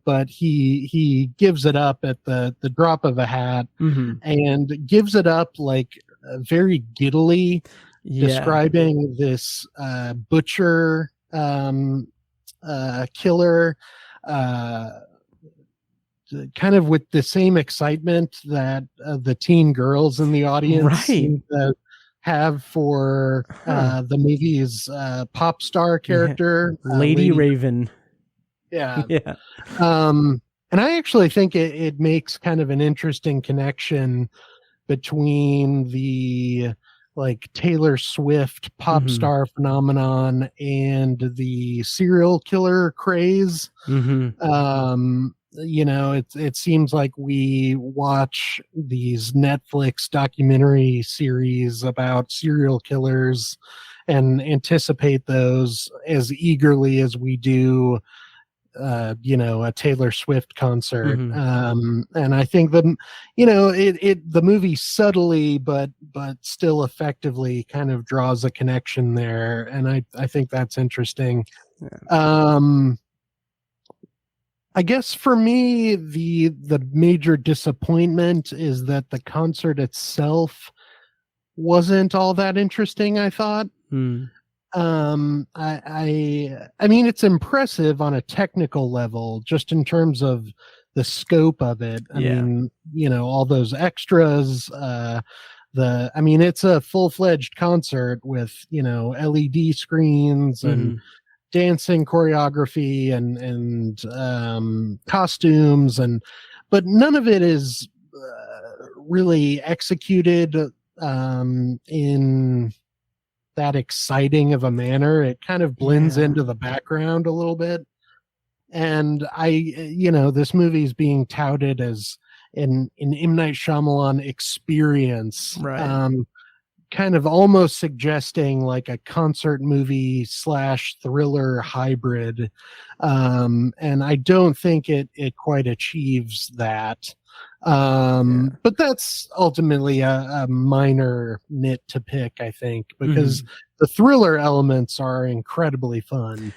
But he gives it up at the drop of a hat, and gives it up like very giddily, describing this butcher killer kind of with the same excitement that the teen girls in the audience seem to have for the movie's pop star character, Lady Raven. Yeah. And I actually think it makes kind of an interesting connection between the like Taylor Swift pop star phenomenon and the serial killer craze. You know, it seems like we watch these Netflix documentary series about serial killers and anticipate those as eagerly as we do you know, a Taylor Swift concert. And I think the movie subtly but still effectively kind of draws a connection there, and I think that's interesting. I guess for me, the major disappointment is that the concert itself wasn't all that interesting, I thought. I mean, it's impressive on a technical level, just in terms of the scope of it. I mean, you know, all those extras, I mean, it's a full-fledged concert with, you know, LED screens and dancing choreography and costumes, but none of it is really executed in that exciting of a manner. It kind of blends into the background a little bit. And you know, this movie is being touted as an M. Night Shyamalan experience, kind of almost suggesting like a concert movie / thriller hybrid. And I don't think it quite achieves that. But that's ultimately a minor nit to pick, I think, because the thriller elements are incredibly fun.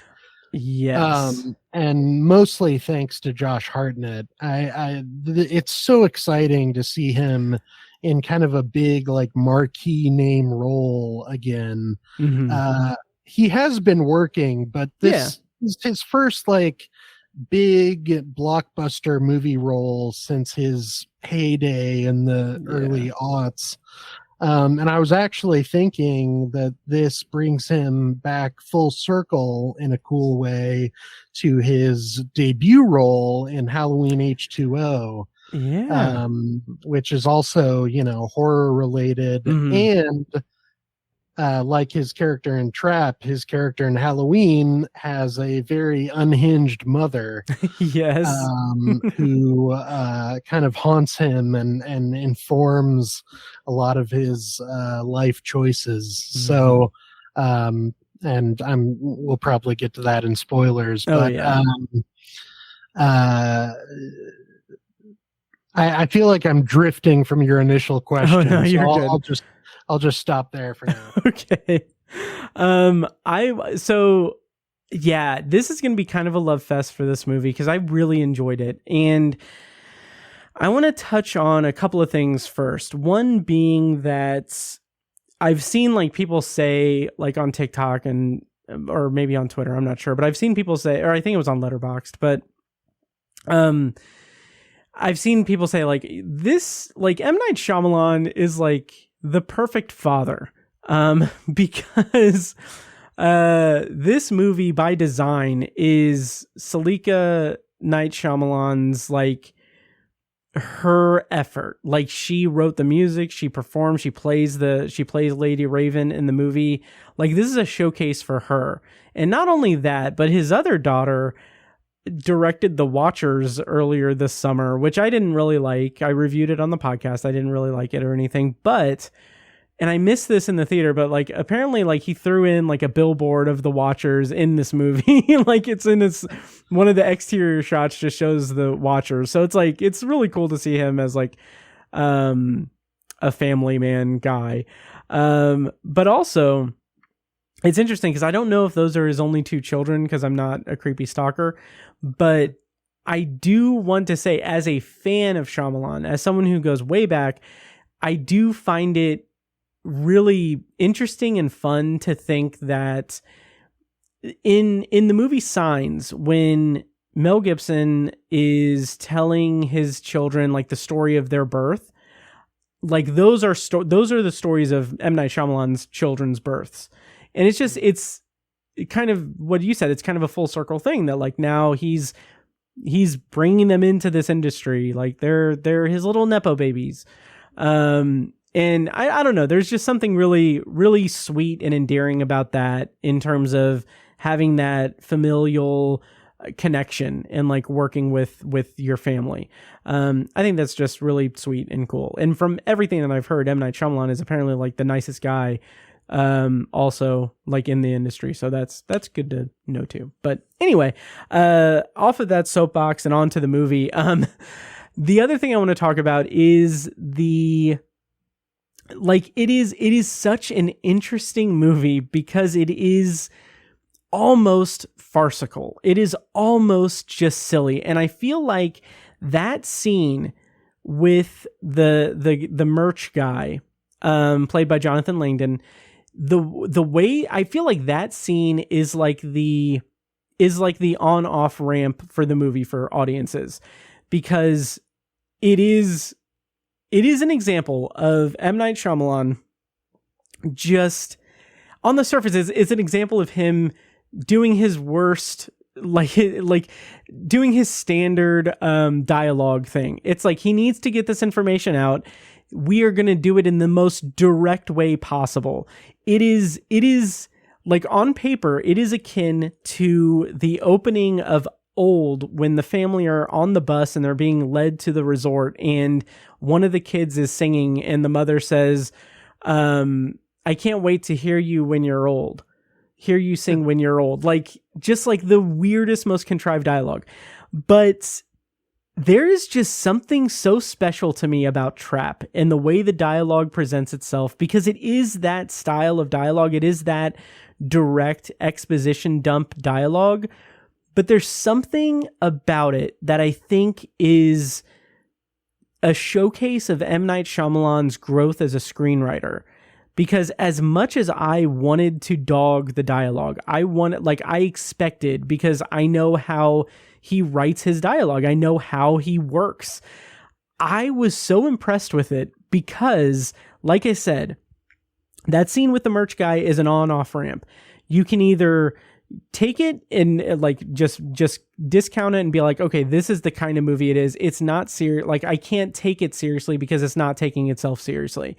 And mostly thanks to Josh Hartnett. It's so exciting to see him in kind of a big, like, marquee name role again. He has been working, but this is his first, like, big blockbuster movie role since his heyday in the early aughts. And I was actually thinking that this brings him back full circle in a cool way to his debut role in Halloween H2O. Which is also, you know, horror related, and like his character in Trap, his character in Halloween has a very unhinged mother, who kind of haunts him and informs a lot of his life choices. So, and we'll probably get to that in spoilers, I feel like I'm drifting from your initial question. Oh, no, you're good. I'll just stop there for now. Okay. This is going to be kind of a love fest for this movie because I really enjoyed it. And I want to touch on a couple of things first. One being that I've seen like people say, like on TikTok or maybe on Twitter, I'm not sure, but I've seen people say, or I think it was on Letterboxd, but I've seen people say like this, like M. Night Shyamalan is like the perfect father, because this movie by design is Salika Night Shyamalan's, like, her effort. Like, she wrote the music, she performed, she plays Lady Raven in the movie. Like, this is a showcase for her. And not only that, but his other daughter directed The Watchers earlier this summer, which I didn't really like. I reviewed it on the podcast. I didn't really like it or anything, and I missed this in the theater, but like apparently like he threw in like a billboard of The Watchers in this movie. Like it's in one of the exterior shots just shows The Watchers. So it's like, it's really cool to see him as like a family man guy. But also it's interesting because I don't know if those are his only two children because I'm not a creepy stalker, but I do want to say, as a fan of Shyamalan, as someone who goes way back, I do find it really interesting and fun to think that in the movie Signs, when Mel Gibson is telling his children like the story of their birth. Like those are the stories of M. Night Shyamalan's children's births. And it's kind of what you said. It's kind of a full circle thing that like now he's bringing them into this industry. Like they're his little Nepo babies. And I don't know, there's just something really, really sweet and endearing about that in terms of having that familial connection and like working with your family. I think that's just really sweet and cool. And from everything that I've heard, M. Night Shyamalan is apparently like the nicest guy, also like in the industry. So that's good to know too. But anyway, off of that soapbox and on to the movie. The other thing I want to talk about is it is such an interesting movie because it is almost farcical. It is almost just silly. And I feel like that scene with the merch guy, played by Jonathan Langdon, the way I feel like that scene is like the on-off ramp for the movie for audiences, because it is an example of M. Night Shyamalan. Just on the surface, it's an example of him doing his worst, like doing his standard dialogue thing. It's like he needs to get this information out. We are going to do it in the most direct way possible. It is like on paper, it is akin to the opening of Old when the family are on the bus and they're being led to the resort and one of the kids is singing and the mother says, I can't wait to hear you when you're old. Hear you sing when you're old. Like, just like the weirdest, most contrived dialogue. But there is just something so special to me about Trap and the way the dialogue presents itself, because it is that style of dialogue. It is that direct exposition dump dialogue. But there's something about it that I think is a showcase of M. Night Shyamalan's growth as a screenwriter. Because as much as I wanted to dog the dialogue, I expected, because I know how he writes his dialogue, I know how he works. I was so impressed with it because, like I said, that scene with the merch guy is an on-off ramp. You can either take it and like just discount it and be like, okay, this is the kind of movie it is. It's not serious. Like, I can't take it seriously because it's not taking itself seriously.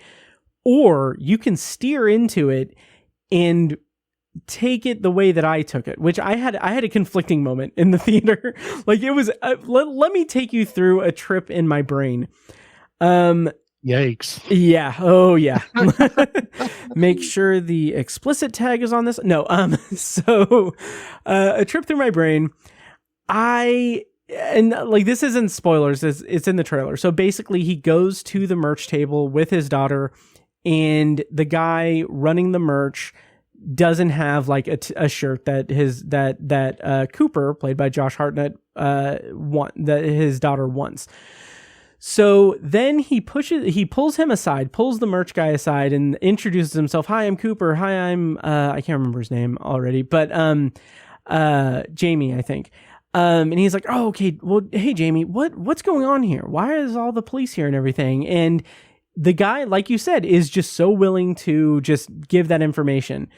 Or you can steer into it and take it the way that I took it, which I had a conflicting moment in the theater. Like, it was, let me take you through a trip in my brain. Yikes. Yeah. Oh yeah. Make sure the explicit tag is on this. No. So a trip through my brain. And like, this isn't spoilers. It's in the trailer. So basically he goes to the merch table with his daughter, and the guy running the merch doesn't have like a shirt that Cooper, played by Josh Hartnett, that his daughter wants. So then he pulls him aside, pulls the merch guy aside, and introduces himself. Hi, I'm Cooper. Hi, I'm I can't remember his name already, but Jamie, I think. And he's like, oh, okay. Well, hey, Jamie, what's going on here? Why is all the police here and everything? And the guy, like you said, is just so willing to just give that information.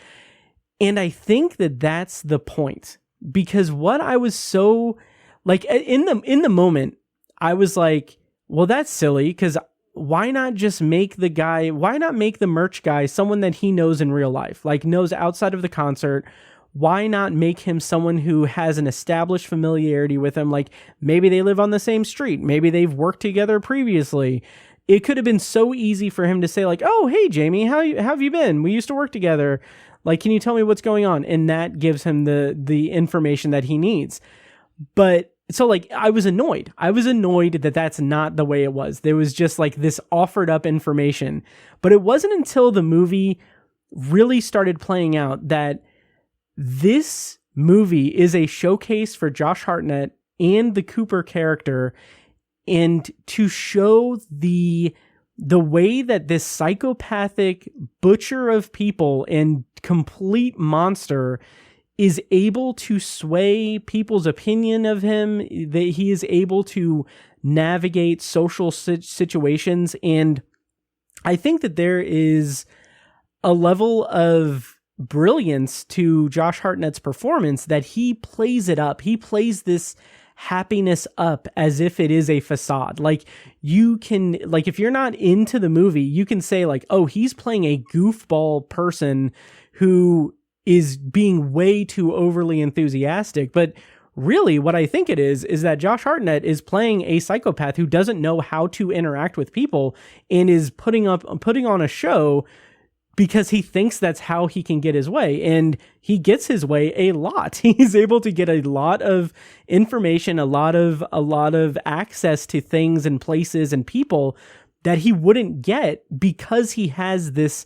And I think that that's the point, because what I was so like in the moment, I was like, well, that's silly, because why not make the merch guy someone that he knows in real life, like knows outside of the concert? Why not make him someone who has an established familiarity with him? Like, maybe they live on the same street. Maybe they've worked together previously. It could have been so easy for him to say like, oh, hey, Jamie, how have you been? We used to work together. Like, can you tell me what's going on? And that gives him the information that he needs. But so like, I was annoyed that that's not the way it was. There was just like this offered up information, but it wasn't until the movie really started playing out that this movie is a showcase for Josh Hartnett and the Cooper character, and to show the way that this psychopathic butcher of people and complete monster is able to sway people's opinion of him, that he is able to navigate social situations. And I think that there is a level of brilliance to Josh Hartnett's performance that he plays it up. He plays this happiness up as if it is a facade. Like, you can, like, if you're not into the movie, you can say like, oh, he's playing a goofball person who is being way too overly enthusiastic. But really what I think it is that Josh Hartnett is playing a psychopath who doesn't know how to interact with people and is putting on a show because he thinks that's how he can get his way. And he gets his way a lot. He's able to get a lot of information, a lot of access to things and places and people that he wouldn't get because he has this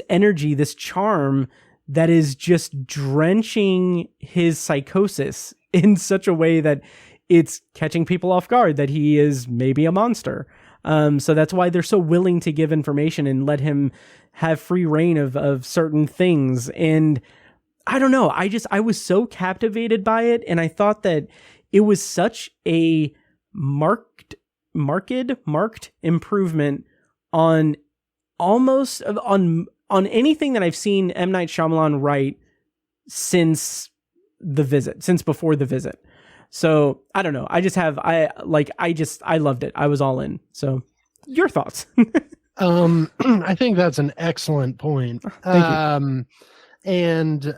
energy, this charm that is just drenching his psychosis in such a way that it's catching people off guard that he is maybe a monster. So that's why they're so willing to give information and let him have free reign of certain things. And I don't know, I was so captivated by it. And I thought that it was such a marked improvement on anything that I've seen M. Night Shyamalan write since before The Visit. So I don't know. I loved it. I was all in. So your thoughts? I think that's an excellent point. Thank you. And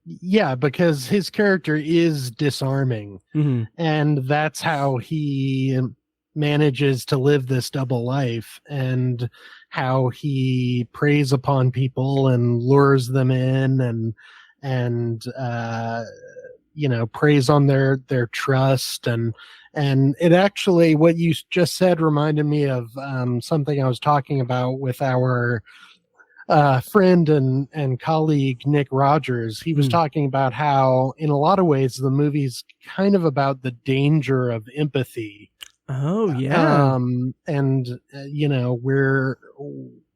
yeah, because his character is disarming, Mm-hmm. and that's how he manages to live this double life, and how he preys upon people and lures them in, and preys on their trust. And it actually, what you just said reminded me of something I was talking about with our friend and colleague Nick Rogers. He was talking about how in a lot of ways the movie's kind of about the danger of empathy. Oh yeah.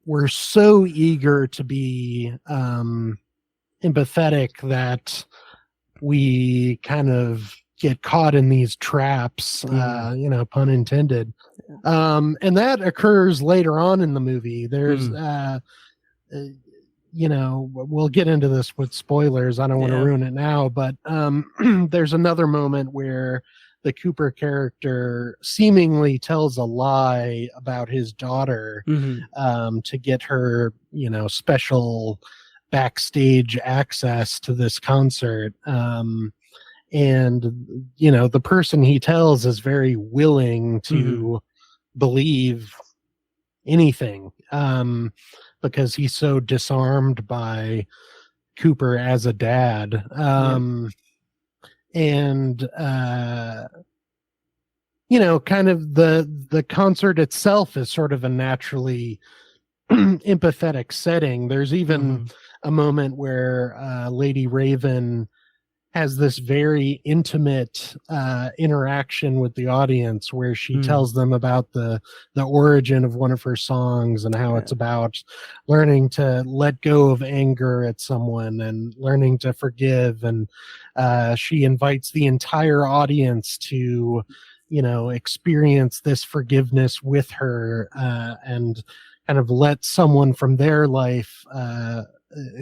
We're so eager to be empathetic that we kind of get caught in these traps, pun intended. And that occurs later on in the movie. There's we'll get into this with spoilers. I don't want to ruin it now, but there's another moment where the Cooper character seemingly tells a lie about his daughter to get her, special backstage access to this concert. And, the person he tells is very willing to believe anything because he's so disarmed by Cooper as a dad. And kind of the concert itself is sort of a naturally empathetic setting. There's even a moment where Lady Raven has this very intimate interaction with the audience where she tells them about the origin of one of her songs and how it's about learning to let go of anger at someone and learning to forgive. And she invites the entire audience to, experience this forgiveness with her and kind of let someone from their life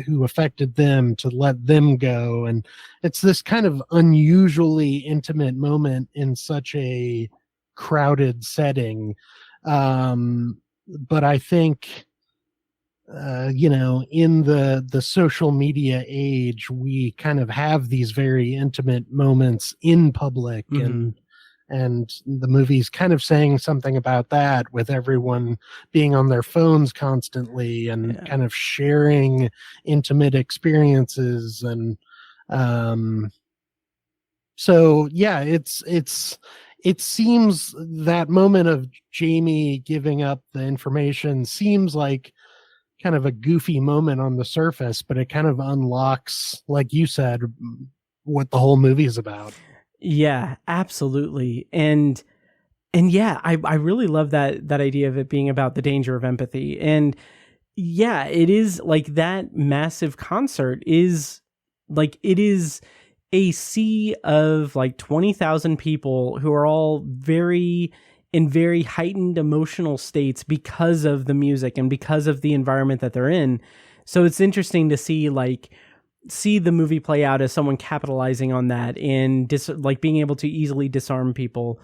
who affected them to let them go. And it's this kind of unusually intimate moment in such a crowded setting. But I think, in the social media age, we kind of have these very intimate moments in public, and the movie's kind of saying something about that, with everyone being on their phones constantly and kind of sharing intimate experiences. And so yeah, it seems that moment of Jamie giving up the information seems like kind of a goofy moment on the surface, but it kind of unlocks, like you said, what the whole movie is about. Yeah, absolutely. And yeah, I really love that idea of it being about the danger of empathy. And yeah, it is like that massive concert is like it is a sea of like 20,000 people who are all in very heightened emotional states because of the music and because of the environment that they're in. So it's interesting to see the movie play out as someone capitalizing on that and like being able to easily disarm people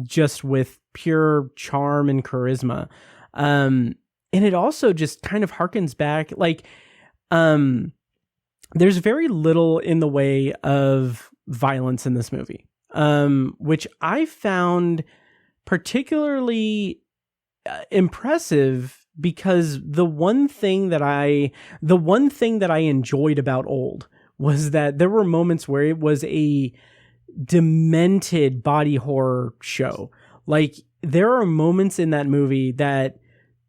just with pure charm and charisma. And it also just kind of harkens back, like there's very little in the way of violence in this movie, which I found particularly impressive, because the one thing that I enjoyed about Old was that there were moments where it was a demented body horror show. Like there are moments in that movie that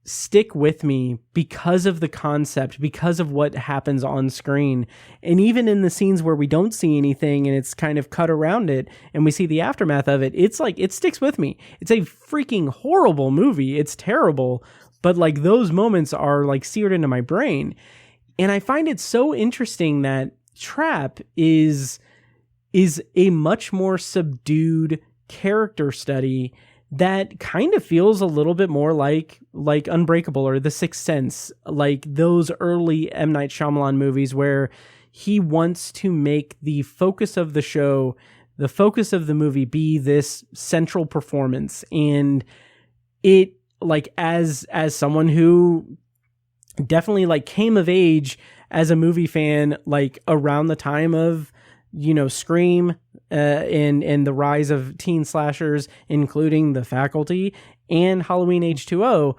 stick with me because of the concept, because of what happens on screen. And even in the scenes where we don't see anything and it's kind of cut around it and we see the aftermath of it, it's like, it sticks with me. It's a freaking horrible movie. It's terrible. But like those moments are like seared into my brain. And I find it so interesting that Trap is a much more subdued character study that kind of feels a little bit more like Unbreakable or The Sixth Sense, like those early M. Night Shyamalan movies where he wants to make the focus of the show, the focus of the movie, be this central performance. And it, like, as someone who definitely like came of age as a movie fan, like around the time of, you know, Scream, and the rise of teen slashers, including The Faculty and Halloween H2O,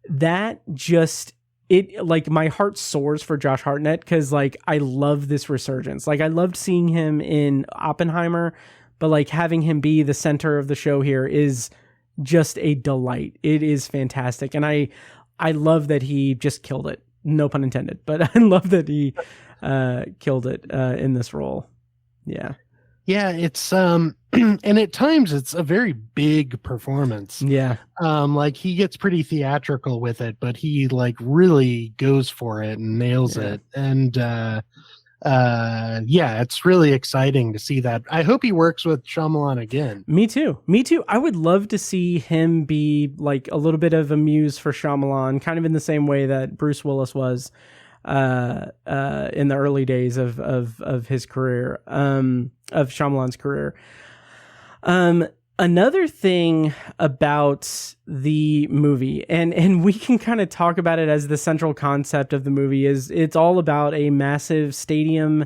that just, it, like, my heart soars for Josh Hartnett, because like I love this resurgence. Like I loved seeing him in Oppenheimer, but like having him be the center of the show here is just a delight. It is fantastic, and I love that he just killed it. No pun intended, but I love that he killed it in this role. Yeah. Yeah, it's and at times it's a very big performance. Yeah. Like he gets pretty theatrical with it, but he like really goes for it and nails it. And yeah, it's really exciting to see that. I hope he works with Shyamalan again. Me too. I would love to see him be like a little bit of a muse for Shyamalan, kind of in the same way that Bruce Willis was in the early days of his career, of Shyamalan's career. Another thing about the movie, and we can kind of talk about it as the central concept of the movie, is it's all about a massive stadium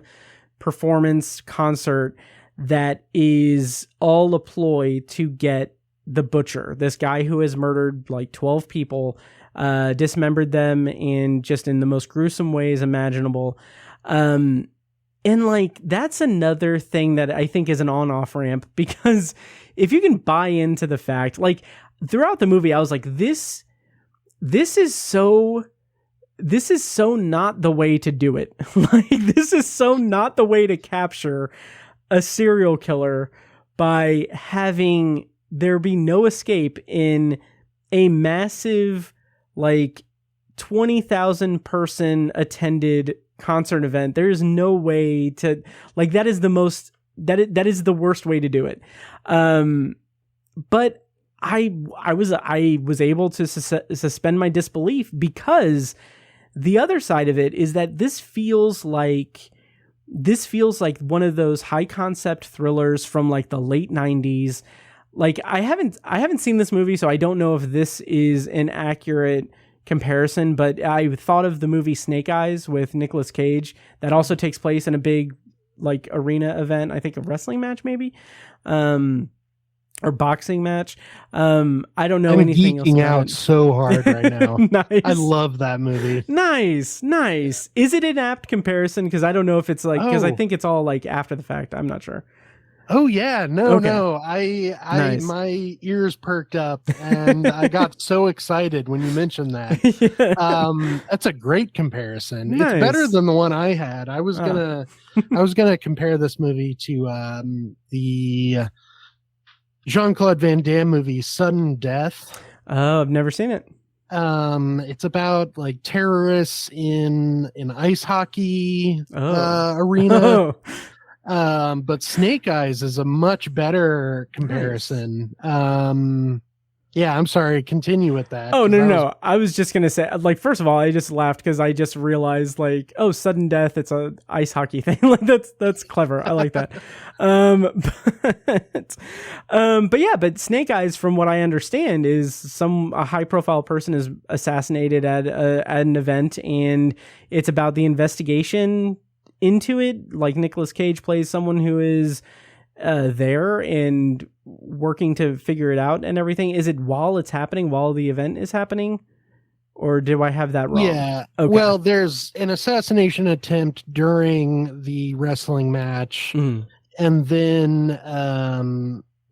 performance concert that is all a ploy to get the Butcher, this guy who has murdered like 12 people, dismembered them in the most gruesome ways imaginable. And like, that's another thing that I think is an on-off ramp, because if you can buy into the fact, like throughout the movie, I was like, this is so not the way to do it. Like, this is so not the way to capture a serial killer, by having there be no escape in a massive, like 20,000 person attended concert event. There is no way to, like, that is the worst way to do it. But I was able to suspend my disbelief, because the other side of it is that this feels like one of those high concept thrillers from like the late 90s. Like I haven't seen this movie, so I don't know if this is an accurate comparison, but I thought of the movie Snake Eyes with Nicolas Cage, that also takes place in a big like arena event, I think a wrestling match maybe, or boxing match. I don't know I'm anything geeking else out so hard right now. Nice. I love that movie. Nice. Is it an apt comparison? Because I don't know if it's like, because I Oh. think it's all like after the fact. I'm not sure. Oh yeah, no, Okay. no. I Nice. my ears perked up and I got so excited when you mentioned that. Yeah. That's a great comparison. Nice. It's better than the one I had. I was gonna compare this movie to the Jean-Claude Van Damme movie Sudden Death. Oh, I've never seen it. It's about like terrorists in an ice hockey Oh. arena. Oh. But Snake Eyes is a much better comparison. Yeah, I'm sorry. Continue with that. Oh, no. I was just going to say, like, first of all, I just laughed because I just realized, like, oh, sudden death, it's a ice hockey thing. Like, that's clever. I like that. But Snake Eyes, from what I understand, is a high profile person is assassinated at an event, and it's about the investigation into it. Like, Nicolas Cage plays someone who is there and working to figure it out and everything. Is it while it's happening, while the event is happening, or do I have that wrong? Yeah. Okay. Well, there's an assassination attempt during the wrestling match, and then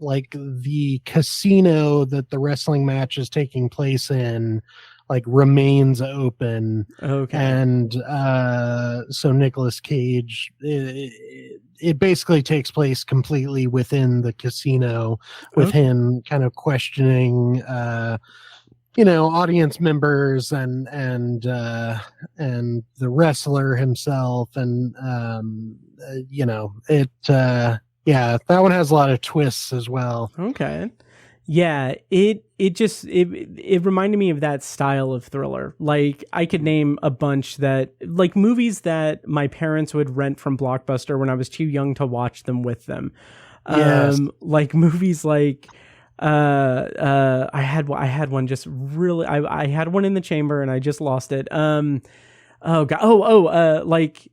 like the casino that the wrestling match is taking place in like remains open. Okay. And so Nicolas Cage, it basically takes place completely within the casino, with him kind of questioning audience members and the wrestler himself, and that one has a lot of twists as well. Okay. Yeah, it reminded me of that style of thriller. Like, I could name a bunch that, like, movies that my parents would rent from Blockbuster when I was too young to watch them with them. Yes. Like movies like I had one just really, I had one in the chamber and I just lost it. Oh god. Like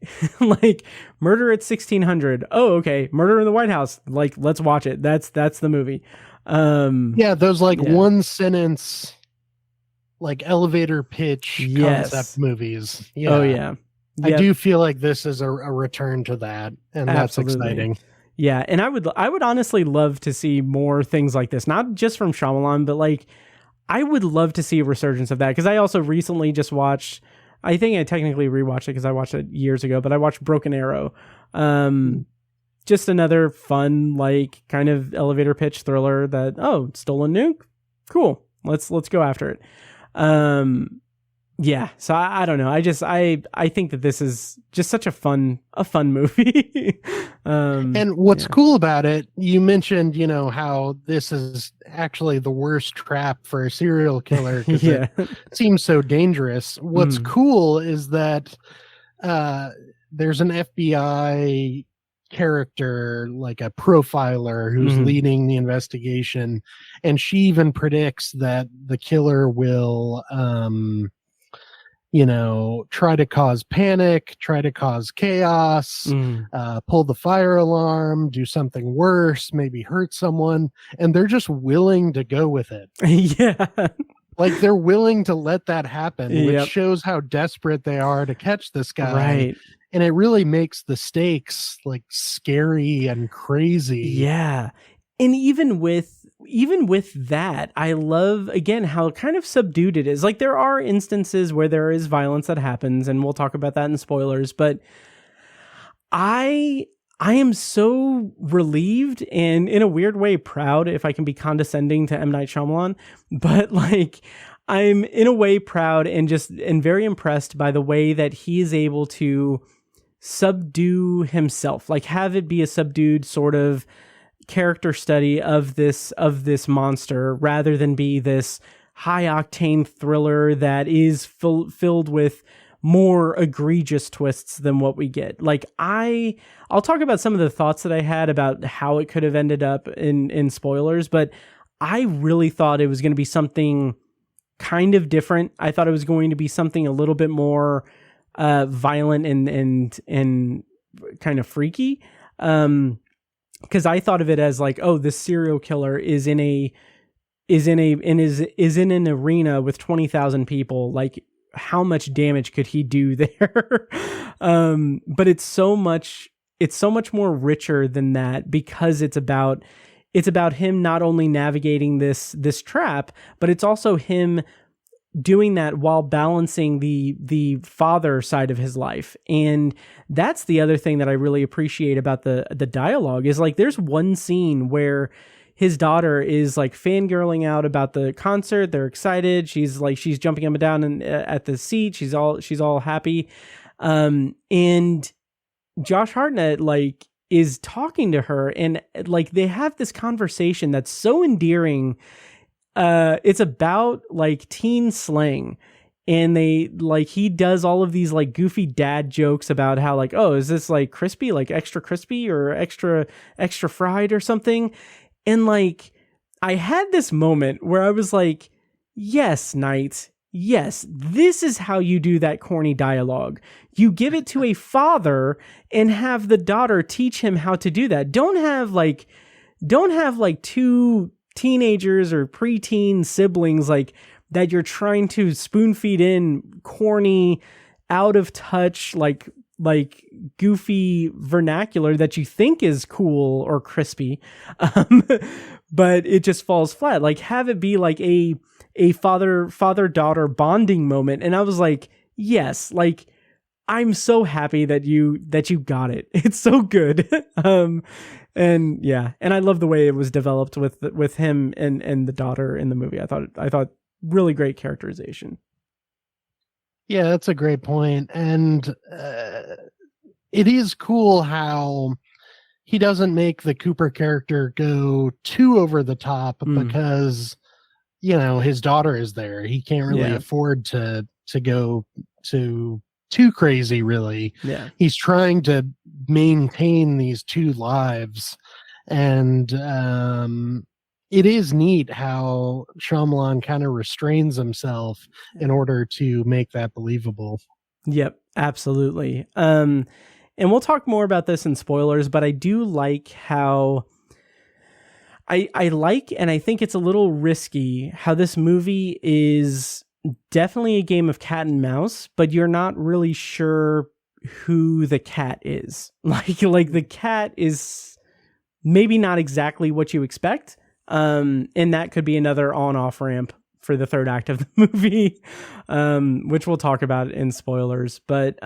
Murder at 1600. Oh, okay. Murder in the White House. Like, let's watch it. That's the movie. Those one sentence, like elevator pitch concept movies. Yeah. Oh yeah. Yep. I do feel like this is a return to that, and that's exciting. Yeah, and I would honestly love to see more things like this, not just from Shyamalan, but like I would love to see a resurgence of that, because I also recently just watched, I think I technically rewatched it because I watched it years ago, but I watched Broken Arrow. Just another fun, like, kind of elevator pitch thriller that, stolen nuke? Cool. Let's go after it. Yeah, so I don't know. I think that this is just such a fun movie. And what's cool about it, you mentioned, how this is actually the worst trap for a serial killer, because it seems so dangerous. What's cool is that there's an FBI character, like a profiler, who's leading the investigation, and she even predicts that the killer will try to cause panic, try to cause chaos, pull the fire alarm, do something worse, maybe hurt someone, and they're just willing to go with it. Yeah. Like, they're willing to let that happen, which shows how desperate they are to catch this guy. Right. And it really makes the stakes like scary and crazy. Yeah. And even with that, I love, again, how kind of subdued it is. Like, there are instances where there is violence that happens, and we'll talk about that in spoilers, but I am so relieved and, in a weird way, proud, if I can be condescending to M. Night Shyamalan, but like, I'm in a way proud and very impressed by the way that he is able to subdue himself, like have it be a subdued sort of character study of this monster, rather than be this high octane thriller that is filled with more egregious twists than what we get. Like, I'll talk about some of the thoughts that I had about how it could have ended up in spoilers, but I really thought it was going to be something kind of different. I thought it was going to be something a little bit more violent and kind of freaky. Because I thought of it as like, oh, this serial killer is in an arena with 20,000 people. Like, how much damage could he do there? But it's so much more richer than that, because it's about him not only navigating this trap, but it's also him doing that while balancing the father side of his life. And that's the other thing that I really appreciate about the dialogue, is like, there's one scene where his daughter is like fangirling out about the concert. They're excited. She's jumping up and down at the seat. She's all happy. And Josh Hartnett like is talking to her, and like they have this conversation that's so endearing. It's about like teen slang, and he does all of these like goofy dad jokes about how like, oh, is this like crispy, like extra crispy or extra fried or something? And like, I had this moment where I was like, yes, Knight, yes, this is how you do that corny dialogue. You give it to a father and have the daughter teach him how to do that. Don't have like two teenagers or preteen siblings like that you're trying to spoon feed in corny, out of touch, like goofy vernacular that you think is cool or crispy, but it just falls flat. Like, have it be like a father-daughter bonding moment. And I was like, yes, like, I'm so happy that you got it. It's so good. And yeah, and I love the way it was developed with him and the daughter in the movie. I thought really great characterization. Yeah, that's a great point. And it is cool how he doesn't make the Cooper character go too over the top because, you know, his daughter is there. He can't really afford to go too crazy, really. Yeah. He's trying to maintain these two lives. And it is neat how Shyamalan kind of restrains himself in order to make that believable. Yep, absolutely. And we'll talk more about this in spoilers, but I do like how I like, and I think it's a little risky, how this movie is definitely a game of cat and mouse, but you're not really sure who the cat is. Like the cat is maybe not exactly what you expect. And that could be another on-off ramp for the third act of the movie, which we'll talk about in spoilers. But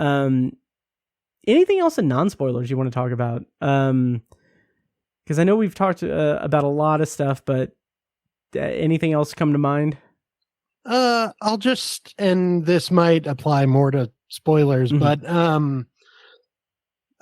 anything else in non-spoilers you want to talk about? Because I know we've talked about a lot of stuff, but anything else come to mind? I'll just, and this might apply more to spoilers, but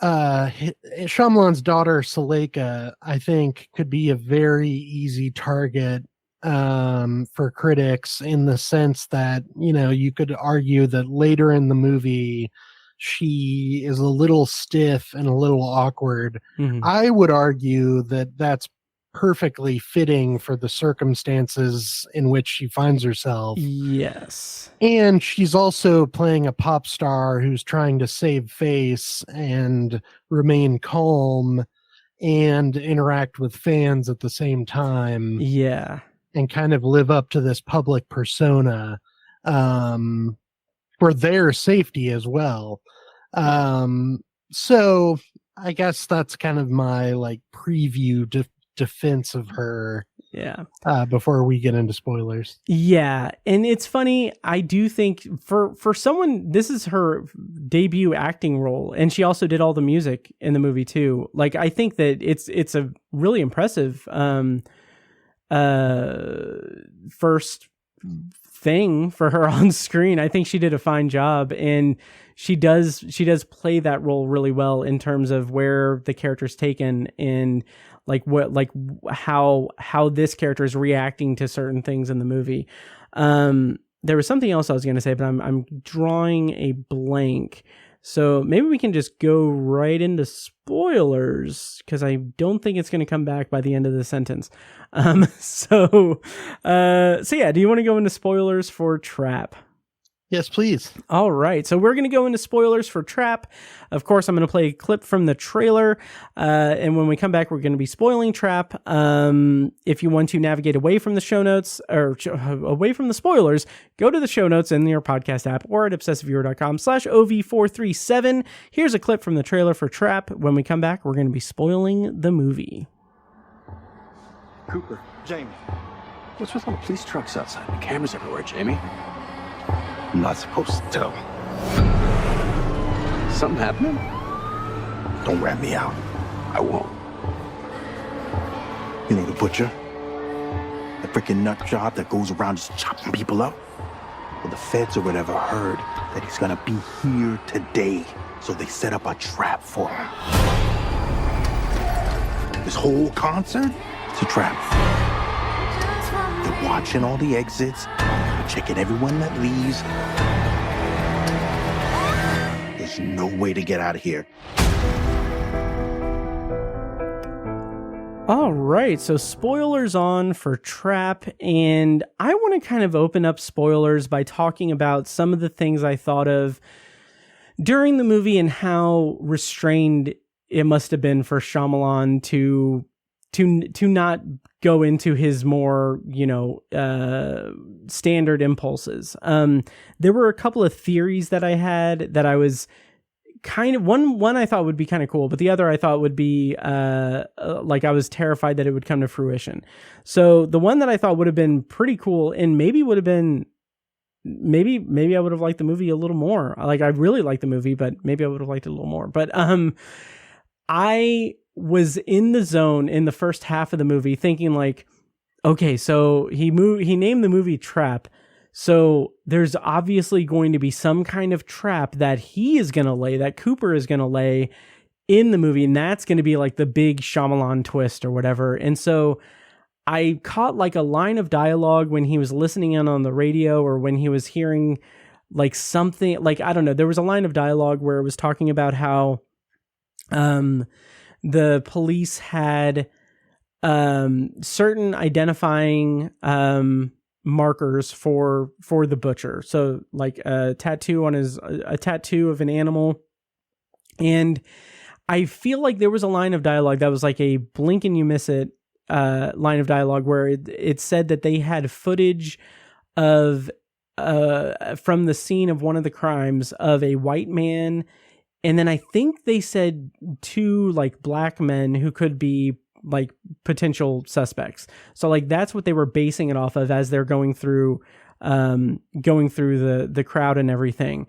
Shyamalan's daughter Suleika, I think, could be a very easy target for critics, in the sense that, you know, you could argue that later in the movie she is a little stiff and a little awkward. I would argue that that's perfectly fitting for the circumstances in which she finds herself. Yes. And she's also playing a pop star who's trying to save face and remain calm and interact with fans at the same time. Yeah. And kind of live up to this public persona for their safety as well. So I guess that's kind of my like preview defense of her before we get into spoilers. Yeah, and it's funny, I do think for someone, this is her debut acting role, and she also did all the music in the movie too. Like, I think that it's a really impressive first thing for her on screen. I think she did a fine job, and she does play that role really well in terms of where the character's taken and how this character is reacting to certain things in the movie. There was something else I was going to say, but I'm drawing a blank. So maybe we can just go right into spoilers, because I don't think it's going to come back by the end of the sentence. So yeah, do you want to go into spoilers for Trap? Yes, please. All right. So we're going to go into spoilers for Trap. Of course, I'm going to play a clip from the trailer. And when we come back, we're going to be spoiling Trap. If you want to navigate away from the show notes or away from the spoilers, go to the show notes in your podcast app or at obsessiveviewer.com/OV437. Here's a clip from the trailer for Trap. When we come back, we're going to be spoiling the movie. Cooper. Jamie. What's with all the police trucks outside? The cameras everywhere, Jamie. I'm not supposed to tell. Something happening? Don't rat me out. I won't. You know the butcher? The freaking nut job that goes around just chopping people up? Well, the feds or whatever heard that he's gonna be here today, so they set up a trap for him. This whole concert, it's a trap. They're watching all the exits, checking everyone that leaves. There's no way to get out of here. All right, so spoilers on for Trap, and I want to kind of open up spoilers by talking about some of the things I thought of during the movie and how restrained it must have been for Shyamalan to not go into his more, standard impulses. There were a couple of theories that I had that I was kind of one I thought would be kind of cool, but the other I thought would be like I was terrified that it would come to fruition. So the one that I thought would have been pretty cool and maybe would have been maybe I would have liked the movie a little more. Like I really liked the movie, but maybe I would have liked it a little more. But I was in the zone in the first half of the movie thinking like, okay, so he named the movie Trap. So there's obviously going to be some kind of trap that he is going to lay, that Cooper is going to lay in the movie. And that's going to be like the big Shyamalan twist or whatever. And so I caught like a line of dialogue when he was listening in on the radio or when he was hearing like something like, I don't know, there was a line of dialogue where it was talking about how the police had certain identifying markers for the butcher. So like a tattoo of an animal. And I feel like there was a line of dialogue that was like a blink and you miss it line of dialogue where it said that they had footage of from the scene of one of the crimes of a white man. And then I think they said two like black men who could be like potential suspects. So like that's what they were basing it off of as they're going through the crowd and everything.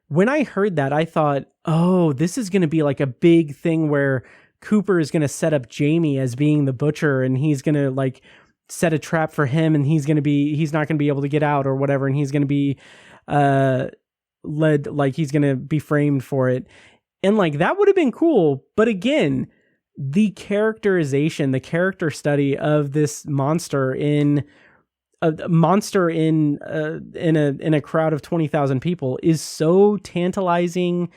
When I heard that, I thought, oh, this is going to be like a big thing where Cooper is going to set up Jamie as being the butcher and he's going to like set a trap for him and he's not going to be able to get out or whatever. And he's going to be led, like he's going to be framed for it. And like, that would have been cool. But again, the characterization, the character study of this monster in a crowd of 20,000 people is so tantalizing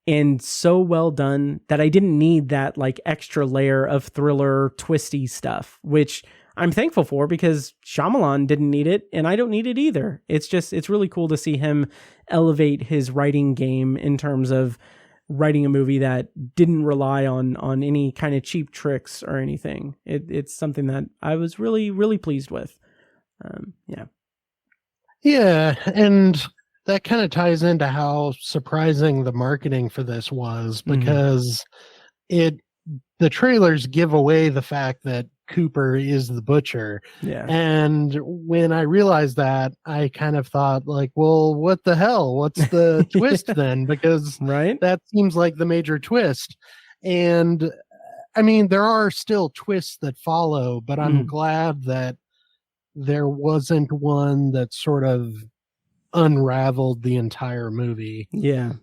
and so well done that I didn't need that like extra layer of thriller twisty stuff, which I'm thankful for because Shyamalan didn't need it and I don't need it either. It's really cool to see him elevate his writing game in terms of writing a movie that didn't rely on any kind of cheap tricks or anything. It's something that I was really, really pleased with. Yeah. And that kind of ties into how surprising the marketing for this was because the trailers give away the fact that Cooper is the butcher. Yeah. And when I realized that, I kind of thought like, well, what the hell? What's the twist then? Because that seems like the major twist. And I mean, there are still twists that follow, but I'm glad that there wasn't one that sort of unraveled the entire movie. Yeah.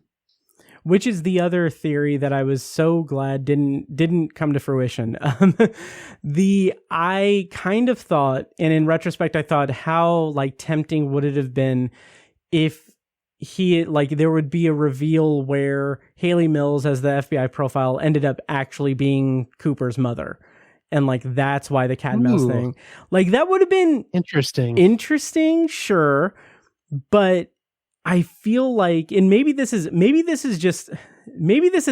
Which is the other theory that I was so glad didn't come to fruition. I kind of thought, and in retrospect, I thought how like tempting would it have been if there would be a reveal where Haley Mills as the FBI profile ended up actually being Cooper's mother. And like, that's why the cat and mouse thing, like that would have been interesting. Sure. But I feel like, and maybe this is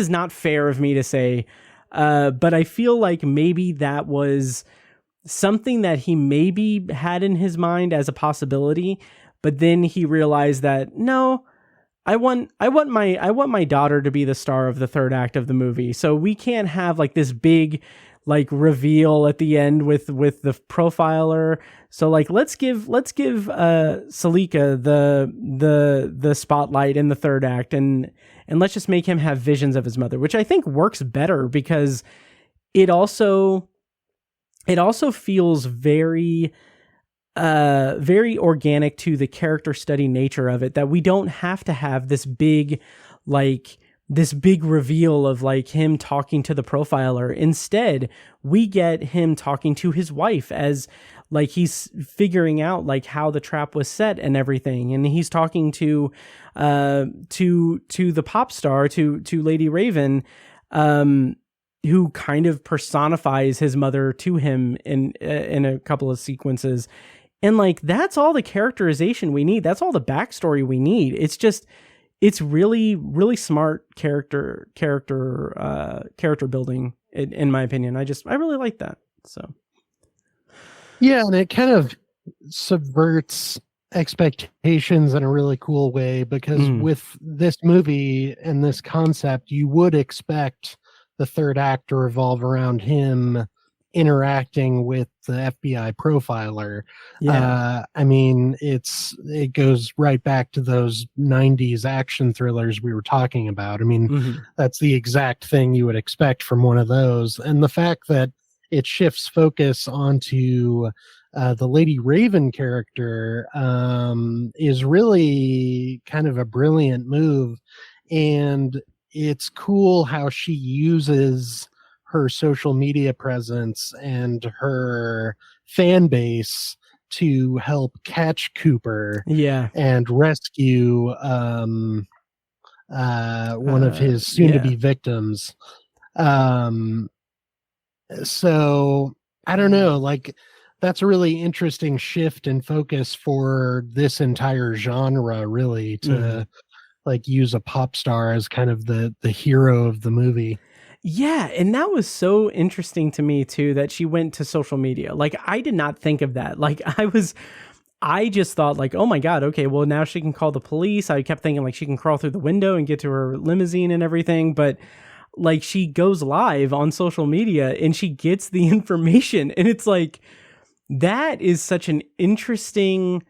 not fair of me to say, but I feel like maybe that was something that he maybe had in his mind as a possibility, but then he realized that no, I want my daughter to be the star of the third act of the movie. So we can't have like this big like reveal at the end with the profiler. So like let's give Salika the spotlight in the third act and let's just make him have visions of his mother, which I think works better because it also feels very very organic to the character study nature of it, that we don't have to have this big reveal of like him talking to the profiler. Instead, we get him talking to his wife as like he's figuring out like how the trap was set and everything. And he's talking to the pop star, to Lady Raven, who kind of personifies his mother to him in a couple of sequences. And like, that's all the characterization we need. That's all the backstory we need. It's really, really smart character building, in my opinion. I really like that. So, yeah, and it kind of subverts expectations in a really cool way, because with this movie and this concept, you would expect the third act to revolve around him interacting with the FBI profiler. yeah. I mean, it goes right back to those 90s action thrillers we were talking about. I mean, that's the exact thing you would expect from one of those. And the fact that it shifts focus onto the Lady Raven character is really kind of a brilliant move. And it's cool how she uses her social media presence and her fan base to help catch Cooper and rescue one of his soon-to-be victims. So I don't know, like, that's a really interesting shift in focus for this entire genre, really, to like use a pop star as kind of the hero of the movie. Yeah, and that was so interesting to me too, that she went to social media. Like, I did not think of that. Like, I just thought like, oh my God, okay, well now she can call the police. I kept thinking like she can crawl through the window and get to her limousine and everything, but like she goes live on social media and she gets the information, and it's like, that is such an interesting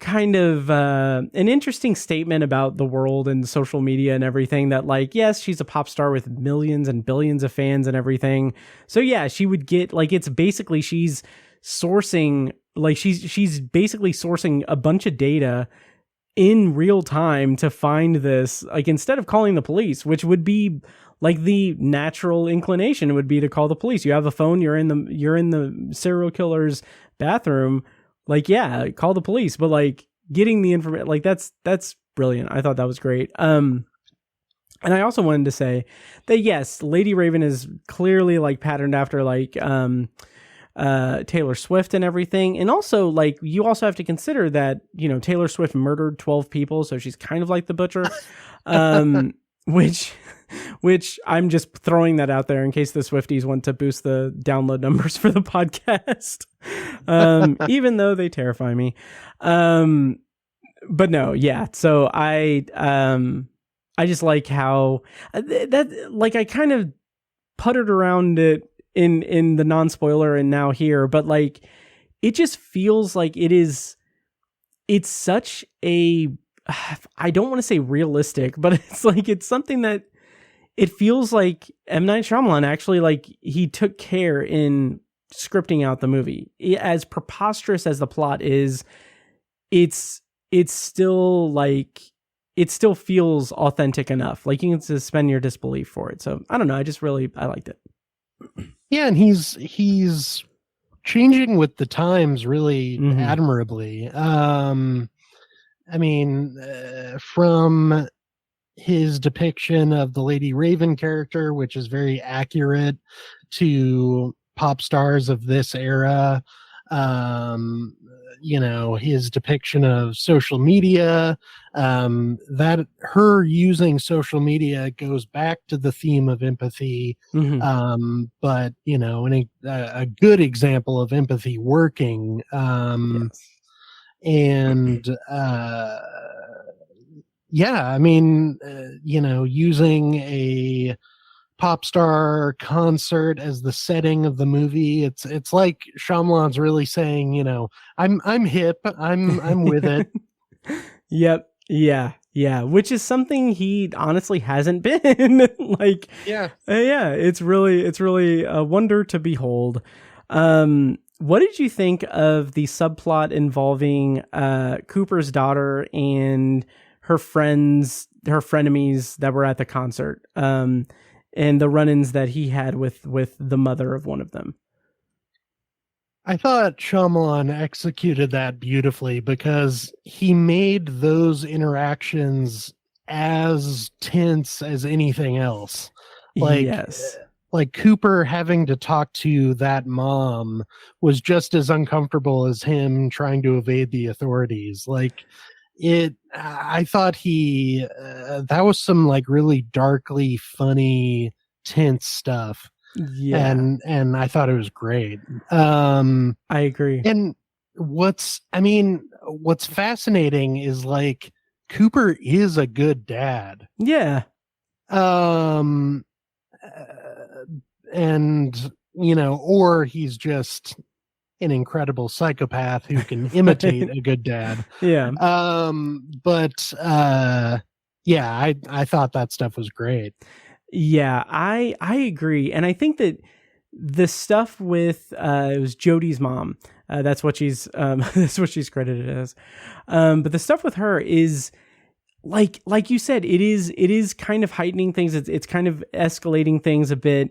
kind of an interesting statement about the world and social media and everything, that like, yes, she's a pop star with millions and billions of fans and everything. So yeah, she would get like, it's basically she's sourcing, like she's basically sourcing a bunch of data in real time to find this, like, instead of calling the police, which would be like the natural inclination would be to call the police. You have a phone, you're in the serial killer's bathroom. Like, yeah, call the police, but like getting the information, like that's brilliant. I thought that was great. And I also wanted to say that yes, Lady Raven is clearly like patterned after like Taylor Swift and everything. And also like, you also have to consider that, you know, Taylor Swift murdered 12 people. So she's kind of like the butcher, which I'm just throwing that out there in case the Swifties want to boost the download numbers for the podcast. Even though they terrify me. But no, yeah. So I just like how that, like, I kind of puttered around it in the non-spoiler and now here, but like, it just feels like it's such a, I don't want to say realistic, but it's like, it's something that it feels like M. Night Shyamalan actually, like, he took care in scripting out the movie. As preposterous as the plot is, it's still like, it still feels authentic enough. Like, you can suspend your disbelief for it. So I don't know. I liked it. Yeah. And he's changing with the times really admirably. I mean, from his depiction of the Lady Raven character, which is very accurate to pop stars of this era, you know, his depiction of social media, that her using social media goes back to the theme of empathy, but, you know, a good example of empathy working. Yes. And yeah, I mean, you know, using a pop star concert as the setting of the movie, it's like Shyamalan's really saying, you know, I'm hip, I'm with it. Yep. Yeah, which is something he honestly hasn't been. Like, yeah, it's really a wonder to behold. what did you think of the subplot involving Cooper's daughter and her frenemies that were at the concert, and the run-ins that he had with the mother of one of them? I thought Shyamalan executed that beautifully because he made those interactions as tense as anything else. Yes. Like Cooper having to talk to that mom was just as uncomfortable as him trying to evade the authorities. Like I thought that was some like really darkly funny, tense stuff. Yeah. And I thought it was great. I agree. And what's fascinating is like Cooper is a good dad. Yeah. And or he's just an incredible psychopath who can imitate a good dad. Yeah. Yeah, I thought that stuff was great. Yeah, I agree. And I think that the stuff with it was Jodie's mom. That's what she's credited as. But the stuff with her is like you said, it is kind of heightening things. It's kind of escalating things a bit.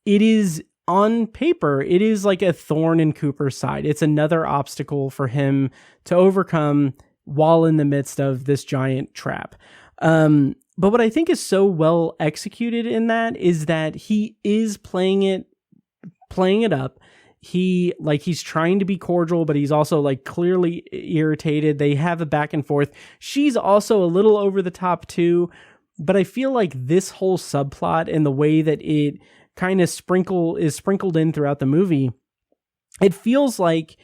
It is, on paper, it is like a thorn in Cooper's side. It's another obstacle for him to overcome while in the midst of this giant trap. But what I think is so well executed in that is that he is playing it up. He's trying to be cordial, but he's also like clearly irritated. They have a back and forth. She's also a little over the top too, but I feel like this whole subplot and the way that it kind of is sprinkled in throughout the movie, it feels like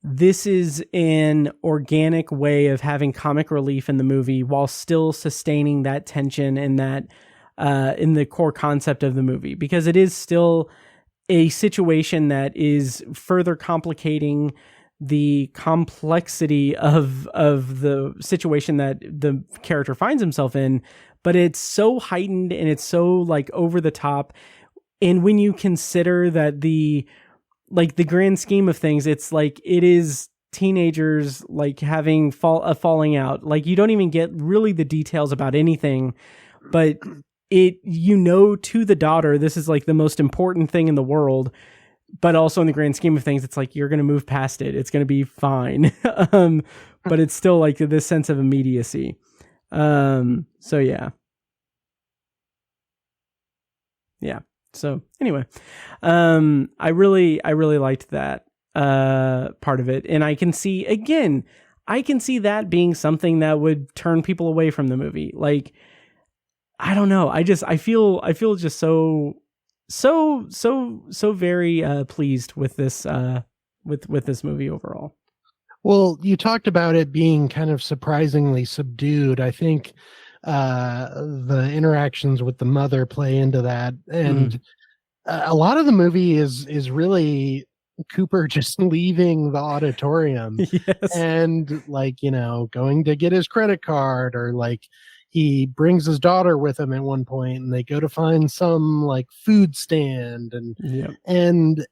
this is an organic way of having comic relief in the movie while still sustaining that tension and that in the core concept of the movie, because it is still a situation that is further complicating the complexity of the situation that the character finds himself in, but it's so heightened and it's so like over the top. And when you consider that the grand scheme of things, it's like it is teenagers like having a falling out. Like you don't even get really the details about anything, but to the daughter, this is like the most important thing in the world. But also in the grand scheme of things, it's like you're going to move past it. It's going to be fine. But it's still like this sense of immediacy. So yeah. Yeah. So anyway, I really liked that part of it, and I can see that being something that would turn people away from the movie. Like, I don't know, I feel just so very pleased with this with this movie overall. Well, you talked about it being kind of surprisingly subdued. I think the interactions with the mother play into that, and a lot of the movie is really Cooper just leaving the auditorium. Yes. And going to get his credit card, or like he brings his daughter with him at one point and they go to find some like food stand, and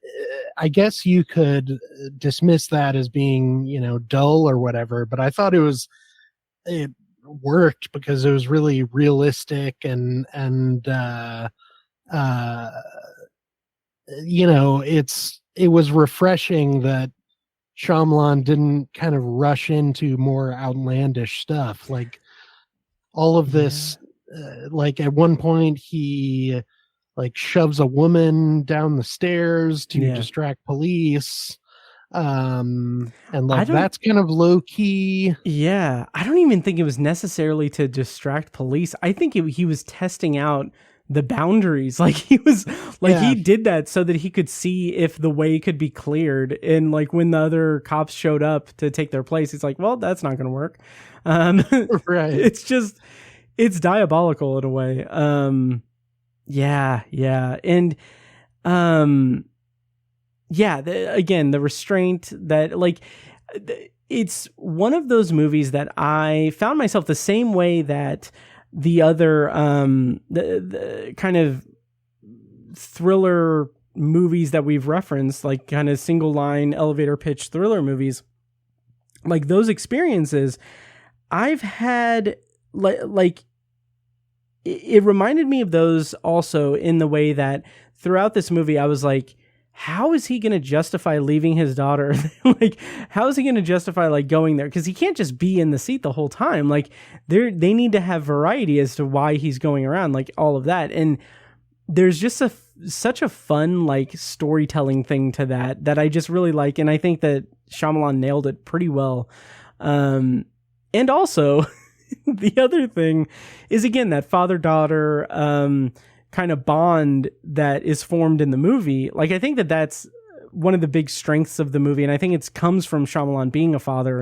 I guess you could dismiss that as being dull or whatever, but I thought it worked because it was really realistic and it was refreshing that Shyamalan didn't kind of rush into more outlandish stuff. Like all of this, like at one point he like shoves a woman down the stairs to distract police. And like that's kind of low key. Yeah. I don't even think it was necessarily to distract police. I think he was testing out the boundaries. Like he was like, he did that so that he could see if the way could be cleared. And like when the other cops showed up to take their place, he's like, well, that's not going to work. Right. It's diabolical in a way. Yeah. And, again, the restraint that like, it's one of those movies that I found myself the same way that the other, the kind of thriller movies that we've referenced, like kind of single line elevator pitch thriller movies, like those experiences I've had, like it reminded me of those also in the way that throughout this movie I was like, how is he going to justify leaving his daughter? Like, how is he going to justify like going there? Because he can't just be in the seat the whole time. Like, they need to have variety as to why he's going around, like all of that. And there's just such a fun like storytelling thing to that I just really like, and I think that Shyamalan nailed it pretty well. And also, the other thing is again that father-daughter kind of bond that is formed in the movie. Like, I think that that's one of the big strengths of the movie, and I think it comes from Shyamalan being a father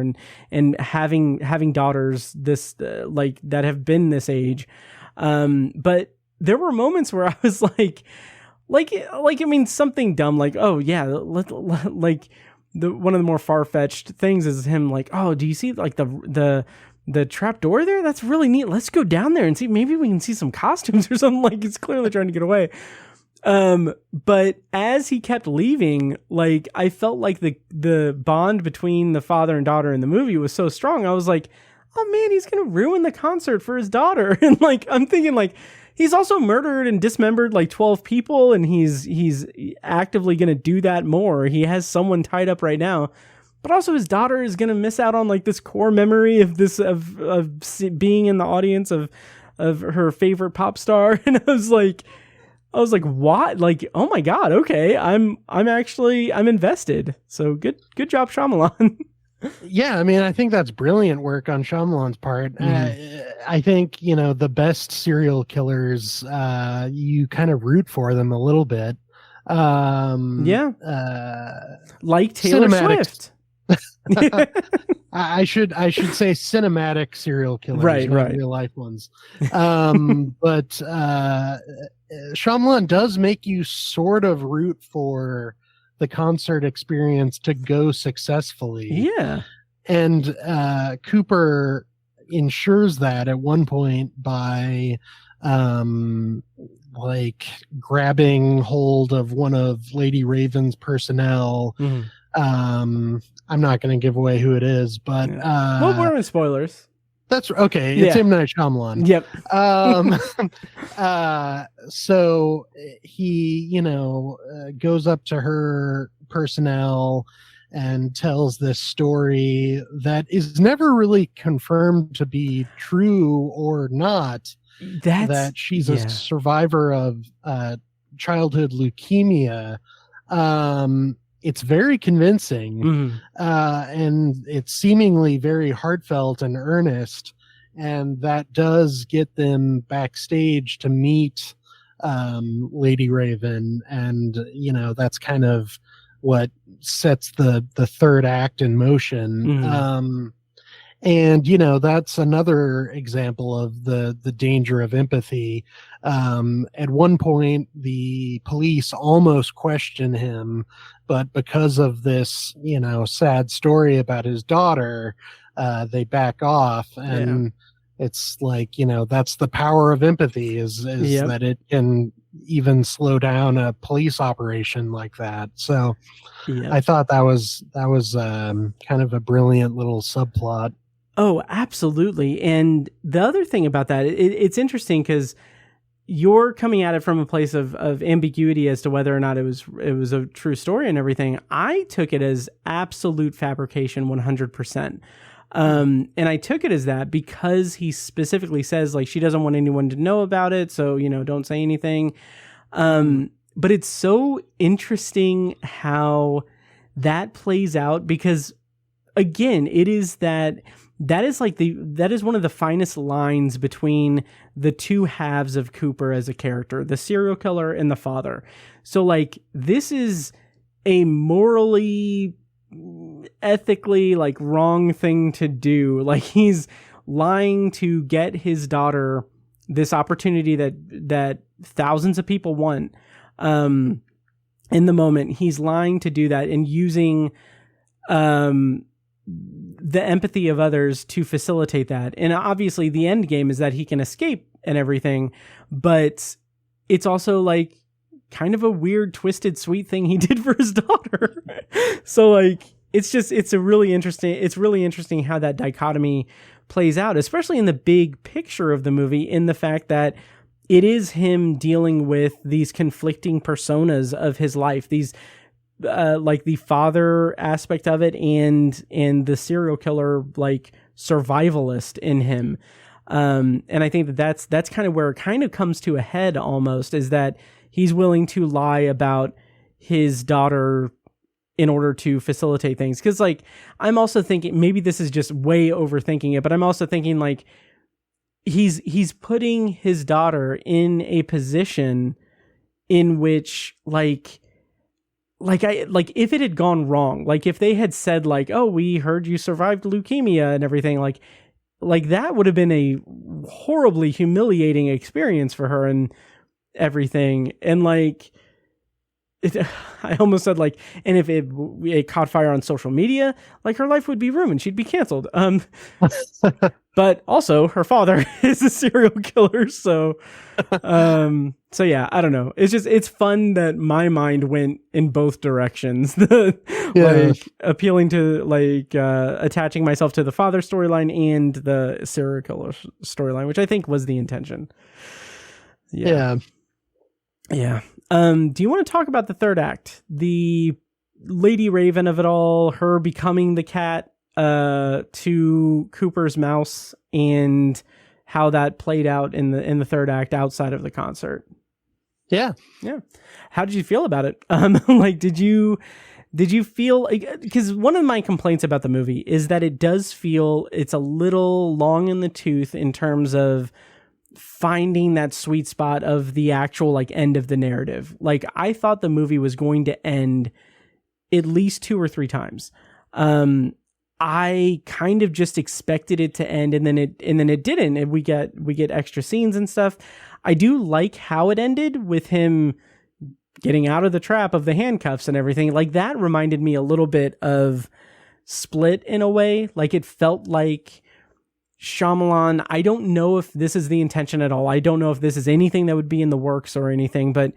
and having daughters this like that have been this age. But there were moments where I was like I mean, something dumb like, oh yeah, like one of the more far-fetched things is him like, oh, do you see like the trap door there? That's really neat. Let's go down there and see. Maybe we can see some costumes or something. Like, it's clearly trying to get away. But as he kept leaving, like, I felt like the bond between the father and daughter in the movie was so strong. I was like, oh man, he's going to ruin the concert for his daughter. And like, I'm thinking like, he's also murdered and dismembered like 12 people. And he's actively going to do that more. He has someone tied up right now. But also his daughter is going to miss out on like this core memory of this, of being in the audience of her favorite pop star. And I was like, what? Like, oh my God. Okay. I'm invested. So good job, Shyamalan. Yeah. I mean, I think that's brilliant work on Shyamalan's part. I think, the best serial killers, you kind of root for them a little bit. Like Taylor Swift. I should say cinematic serial killers, not real life ones. But Shyamalan does make you sort of root for the concert experience to go successfully. Yeah. And Cooper ensures that at one point by like grabbing hold of one of Lady Raven's personnel. I'm not going to give away who it is, but well, we're in spoilers. That's okay. It's M. Night Shyamalan. Yep. So he, goes up to her personnel and tells this story that is never really confirmed to be true or not. That she's a survivor of childhood leukemia. It's very convincing, and it's seemingly very heartfelt and earnest, and that does get them backstage to meet Lady Raven, and that's kind of what sets the third act in motion. And that's another example of the danger of empathy. At one point, the police almost question him, but because of this, sad story about his daughter, they back off. And it's like, that's the power of empathy is that it can even slow down a police operation like that. So I thought that was kind of a brilliant little subplot. Oh, absolutely. And the other thing about that, it's interesting because you're coming at it from a place of ambiguity as to whether or not it was a true story and everything. I took it as absolute fabrication 100%. And I took it as that because he specifically says like she doesn't want anyone to know about it, so don't say anything. But it's so interesting how that plays out because again, it is that is one of the finest lines between the two halves of Cooper as a character, the serial killer and the father. So like this is a morally, ethically like wrong thing to do. Like he's lying to get his daughter this opportunity that thousands of people want. In the moment, he's lying to do that and using the empathy of others to facilitate that. And obviously the end game is that he can escape and everything, but it's also like kind of a weird, twisted, sweet thing he did for his daughter. So like, it's really interesting how that dichotomy plays out, especially in the big picture of the movie, in the fact that it is him dealing with these conflicting personas of his life, these like the father aspect of it and the serial killer like survivalist in him. And I think that's kind of where it kind of comes to a head almost, is that he's willing to lie about his daughter in order to facilitate things. Cause like, I'm also thinking, maybe this is just way overthinking it, but I'm also thinking like, he's putting his daughter in a position in which like if it had gone wrong, like if they had said like, oh, we heard you survived leukemia and everything, like that would have been a horribly humiliating experience for her and everything. And like, I almost said like, and if it caught fire on social media, like her life would be ruined. She'd be canceled. But also her father is a serial killer. So yeah, I don't know. It's fun that my mind went in both directions. Like appealing to like, attaching myself to the father storyline and the serial killer storyline, which I think was the intention. Yeah. Do you want to talk about the third act, the Lady Raven of it all, her becoming the cat to Cooper's mouse, and how that played out in the third act outside of the concert? Yeah. How did you feel about it? Like, did you feel like, because one of my complaints about the movie is that it does feel it's a little long in the tooth in terms of finding that sweet spot of the actual like end of the narrative. Like, I thought the movie was going to end at least 2 or 3 times. I kind of just expected it to end, and then it didn't, and we get extra scenes and stuff. I do like how it ended with him getting out of the trap of the handcuffs and everything. Like, that reminded me a little bit of Split in a way. Like, it felt like Shyamalan, I don't know if this is the intention at all. I don't know if this is anything that would be in the works or anything, but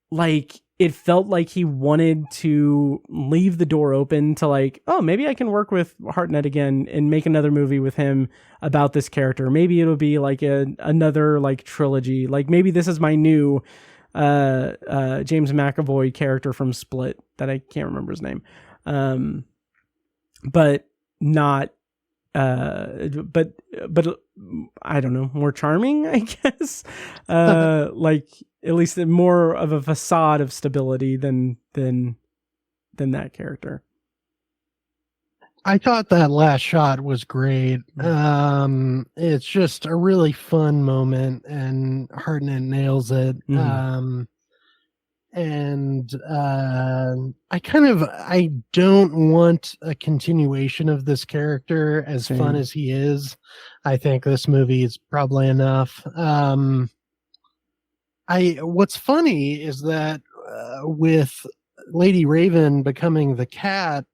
like, it felt like he wanted to leave the door open to like, oh, maybe I can work with Hartnett again and make another movie with him about this character. Maybe it'll be like another like trilogy. Like, maybe this is my new James McAvoy character from Split that I can't remember his name. But not but I don't know, more charming, I guess. Like, at least more of a facade of stability than that character. I thought that last shot was great. It's just a really fun moment, and Hartnett nails it. I don't want a continuation of this character, as fun as he is. I think this movie is probably enough. What's funny is that with Lady Raven becoming the cat,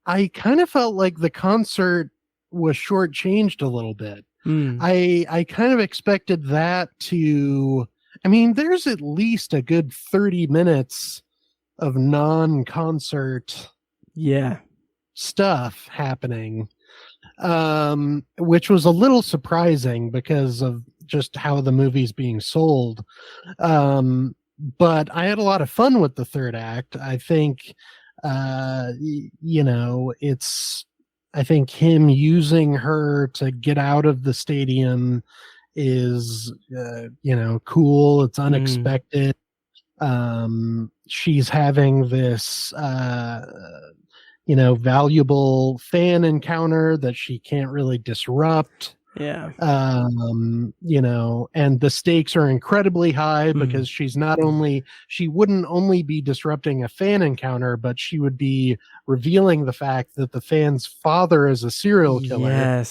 I kind of felt like the concert was shortchanged a little bit. I kind of expected that to... I mean, there's at least a good 30 minutes of non-concert stuff happening, which was a little surprising because of just how the movie's being sold. But I had a lot of fun with the third act. I think, I think him using her to get out of the stadium is cool. It's unexpected. She's having this valuable fan encounter that she can't really disrupt. And the stakes are incredibly high because she wouldn't only be disrupting a fan encounter, but she would be revealing the fact that the fan's father is a serial killer.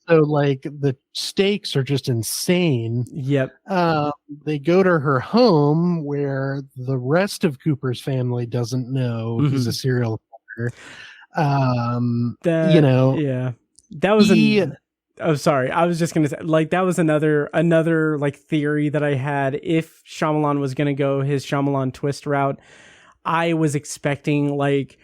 So, like, the stakes are just insane. They go to her home where the rest of Cooper's family doesn't know he's a serial killer. That was Oh, sorry. I was just gonna say, like, that was another like theory that I had. If Shyamalan was gonna go his Shyamalan twist route, I was expecting, like,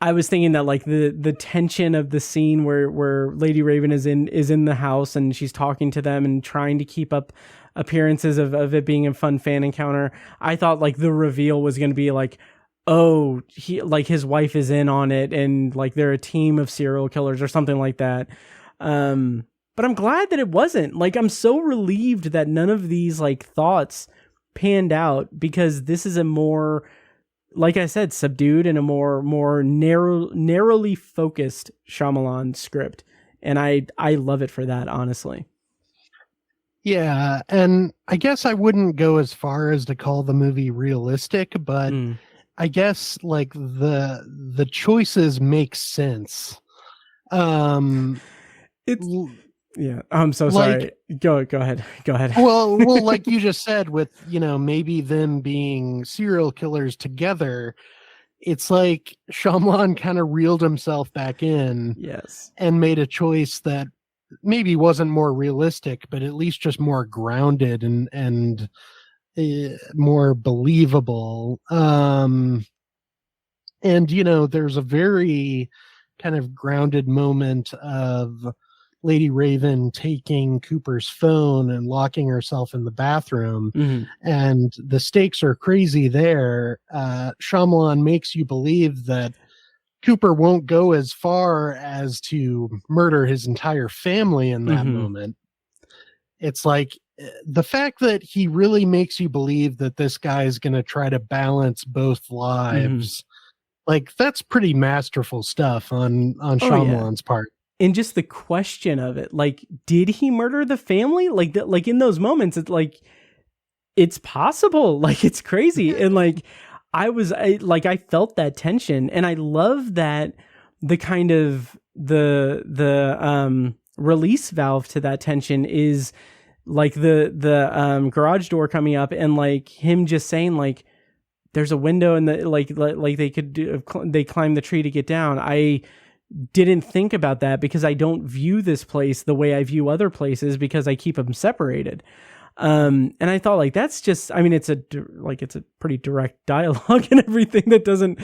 I was thinking that, like, the tension of the scene where Lady Raven is in the house and she's talking to them and trying to keep up appearances of it being a fun fan encounter. I thought, like, the reveal was gonna be like, oh, he, like, his wife is in on it and, like, they're a team of serial killers or something like that. But I'm glad that it wasn't. Like, I'm so relieved that none of these, like, thoughts panned out, because this is a more, like I said, subdued and a more narrowly focused Shyamalan script. And I love it for that, honestly. Yeah, and I guess I wouldn't go as far as to call the movie realistic, but I guess, like, the choices make sense. It's, yeah, I'm so sorry. Like, go ahead. well, like you just said, with, you know, maybe them being serial killers together, it's like Shyamalan kind of reeled himself back in, yes, and made a choice that maybe wasn't more realistic, but at least just more grounded and more believable. And, you know, there's a very kind of grounded moment of Lady Raven taking Cooper's phone and locking herself in the bathroom, and the stakes are crazy there. Shyamalan makes you believe that Cooper won't go as far as to murder his entire family in that moment. It's like, the fact that he really makes you believe that this guy is going to try to balance both lives, like, that's pretty masterful stuff on Shyamalan's part. And just the question of it, like, did he murder the family? Like, like, in those moments, it's like, it's possible. Like, it's crazy. And, like, I felt that tension, and I love that the kind of the release valve to that tension is, like, the garage door coming up, and, like, him just saying, like, there's a window, and like they could they climb the tree to get down. I didn't think about that, because I don't view this place the way I view other places, because I keep them separated. And I thought, like, that's just, I mean, it's a pretty direct dialogue and everything that doesn't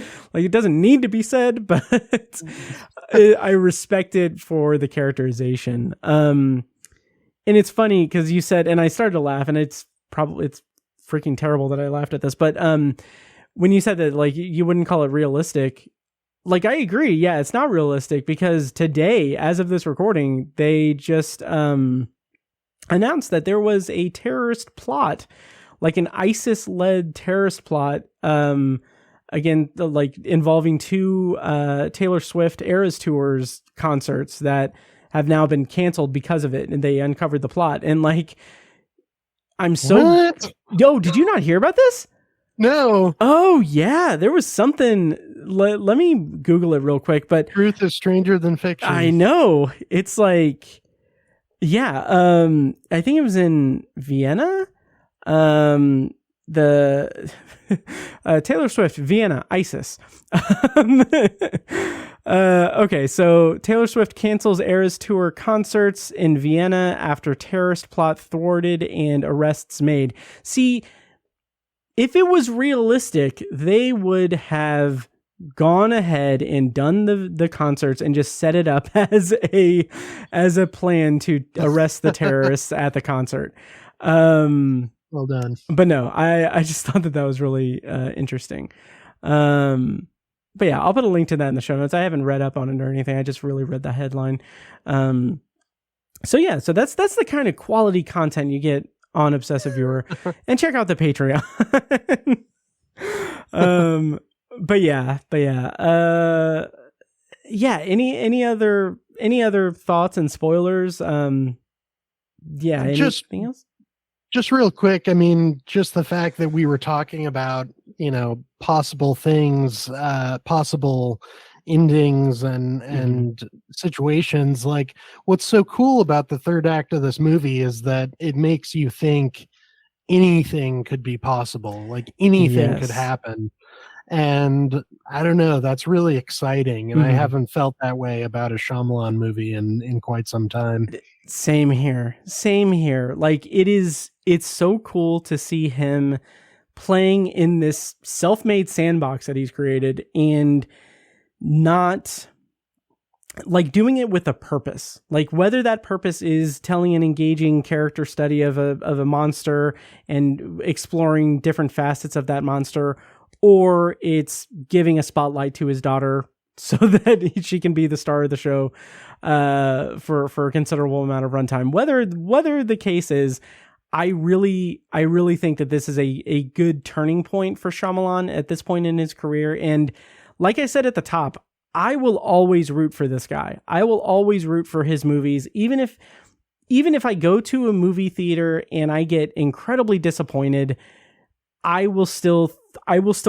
need to be said, but I respect it for the characterization. And it's funny because you said, and I started to laugh, and it's freaking terrible that I laughed at this, but when you said that, like, you wouldn't call it realistic, like, I agree. Yeah, it's not realistic, because today, as of this recording, they just announced that there was a terrorist plot, like an ISIS-led terrorist plot, again, like, involving two Taylor Swift Eras Tours concerts that have now been canceled because of it, and they uncovered the plot. And, like, I'm so... What? Yo, did you not hear about this? No. Oh, yeah, there was something... Let me Google it real quick, but... Truth is stranger than fiction. I know. It's like... Yeah, I think it was in Vienna. The Taylor Swift, Vienna, ISIS. Okay, so Taylor Swift cancels Eras Tour concerts in Vienna after terrorist plot thwarted and arrests made. See, if it was realistic, they would have gone ahead and done the concerts and just set it up as a plan to arrest the terrorists at the concert. Well done. But no, I just thought that was really interesting. But yeah, I'll put a link to that in the show notes. I haven't read up on it or anything. I just really read the headline. So yeah, so that's the kind of quality content you get on Obsessive Viewer. And check out the Patreon. But yeah. Yeah. Any other thoughts and spoilers? Yeah. Anything else? Just real quick. I mean, just the fact that we were talking about, you know, possible things, possible endings and situations. Like, what's so cool about the third act of this movie is that it makes you think anything could be possible. Like, anything could happen. And I don't know, that's really exciting. And I Mhm. haven't felt that way about a Shyamalan movie in quite some time. Same here. Same here. Like it's so cool to see him playing in this self-made sandbox that he's created and not like doing it with a purpose. Like whether that purpose is telling an engaging character study of a monster and exploring different facets of that monster, or it's giving a spotlight to his daughter so that she can be the star of the show for a considerable amount of runtime. Whether the case is, I really think that this is a good turning point for Shyamalan at this point in his career. And like I said at the top, I will always root for this guy. I will always root for his movies, even if I go to a movie theater and I get incredibly disappointed. I will still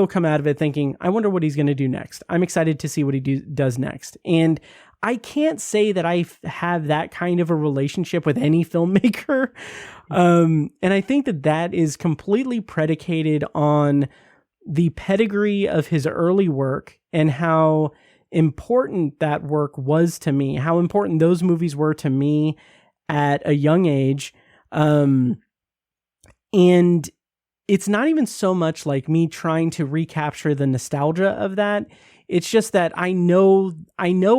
come out of it thinking, I wonder what he's going to do next. I'm excited to see what he does next. And I can't say that I have that kind of a relationship with any filmmaker. And I think that is completely predicated on the pedigree of his early work and how important that work was to me, how important those movies were to me at a young age. And it's not even so much like me trying to recapture the nostalgia of that. It's just that I know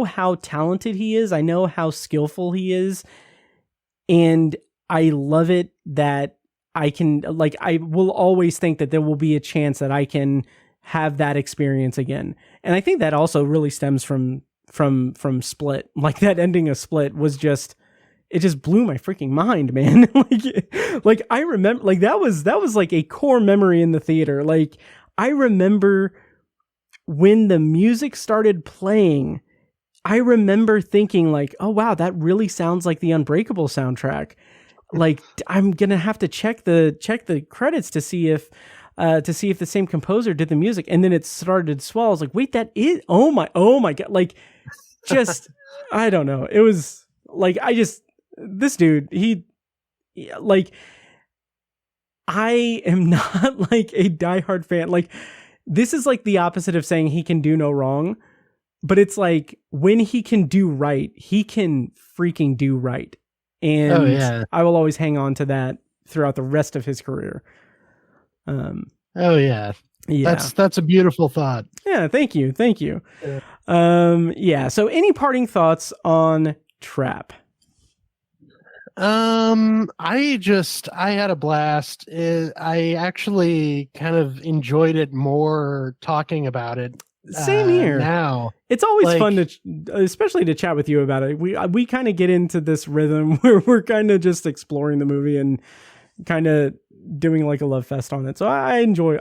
how talented he is. I know how skillful he is. And I love it that I will always think that there will be a chance that I can have that experience again. And I think that also really stems from Split. Like that ending of Split was it just blew my freaking mind, man. like I remember, like that was like a core memory in the theater. Like I remember when the music started playing, I remember thinking like, oh wow, that really sounds like the Unbreakable soundtrack. Like I'm going to have to check the credits to see if the same composer did the music. And then it started to swell. I was like, wait, that is, oh my God. Like just, I don't know. It was like, this dude, I am not like a diehard fan. Like this is like the opposite of saying he can do no wrong, but it's like when he can do right, he can freaking do right. And I will always hang on to that throughout the rest of his career. That's a beautiful thought. Yeah. Thank you. Yeah. So any parting thoughts on Trap? I had a blast. I actually kind of enjoyed it more talking about it. Same here. Now it's always fun especially to chat with you about it. We kind of get into this rhythm where we're kind of just exploring the movie and kind of doing like a love fest on it. So I enjoy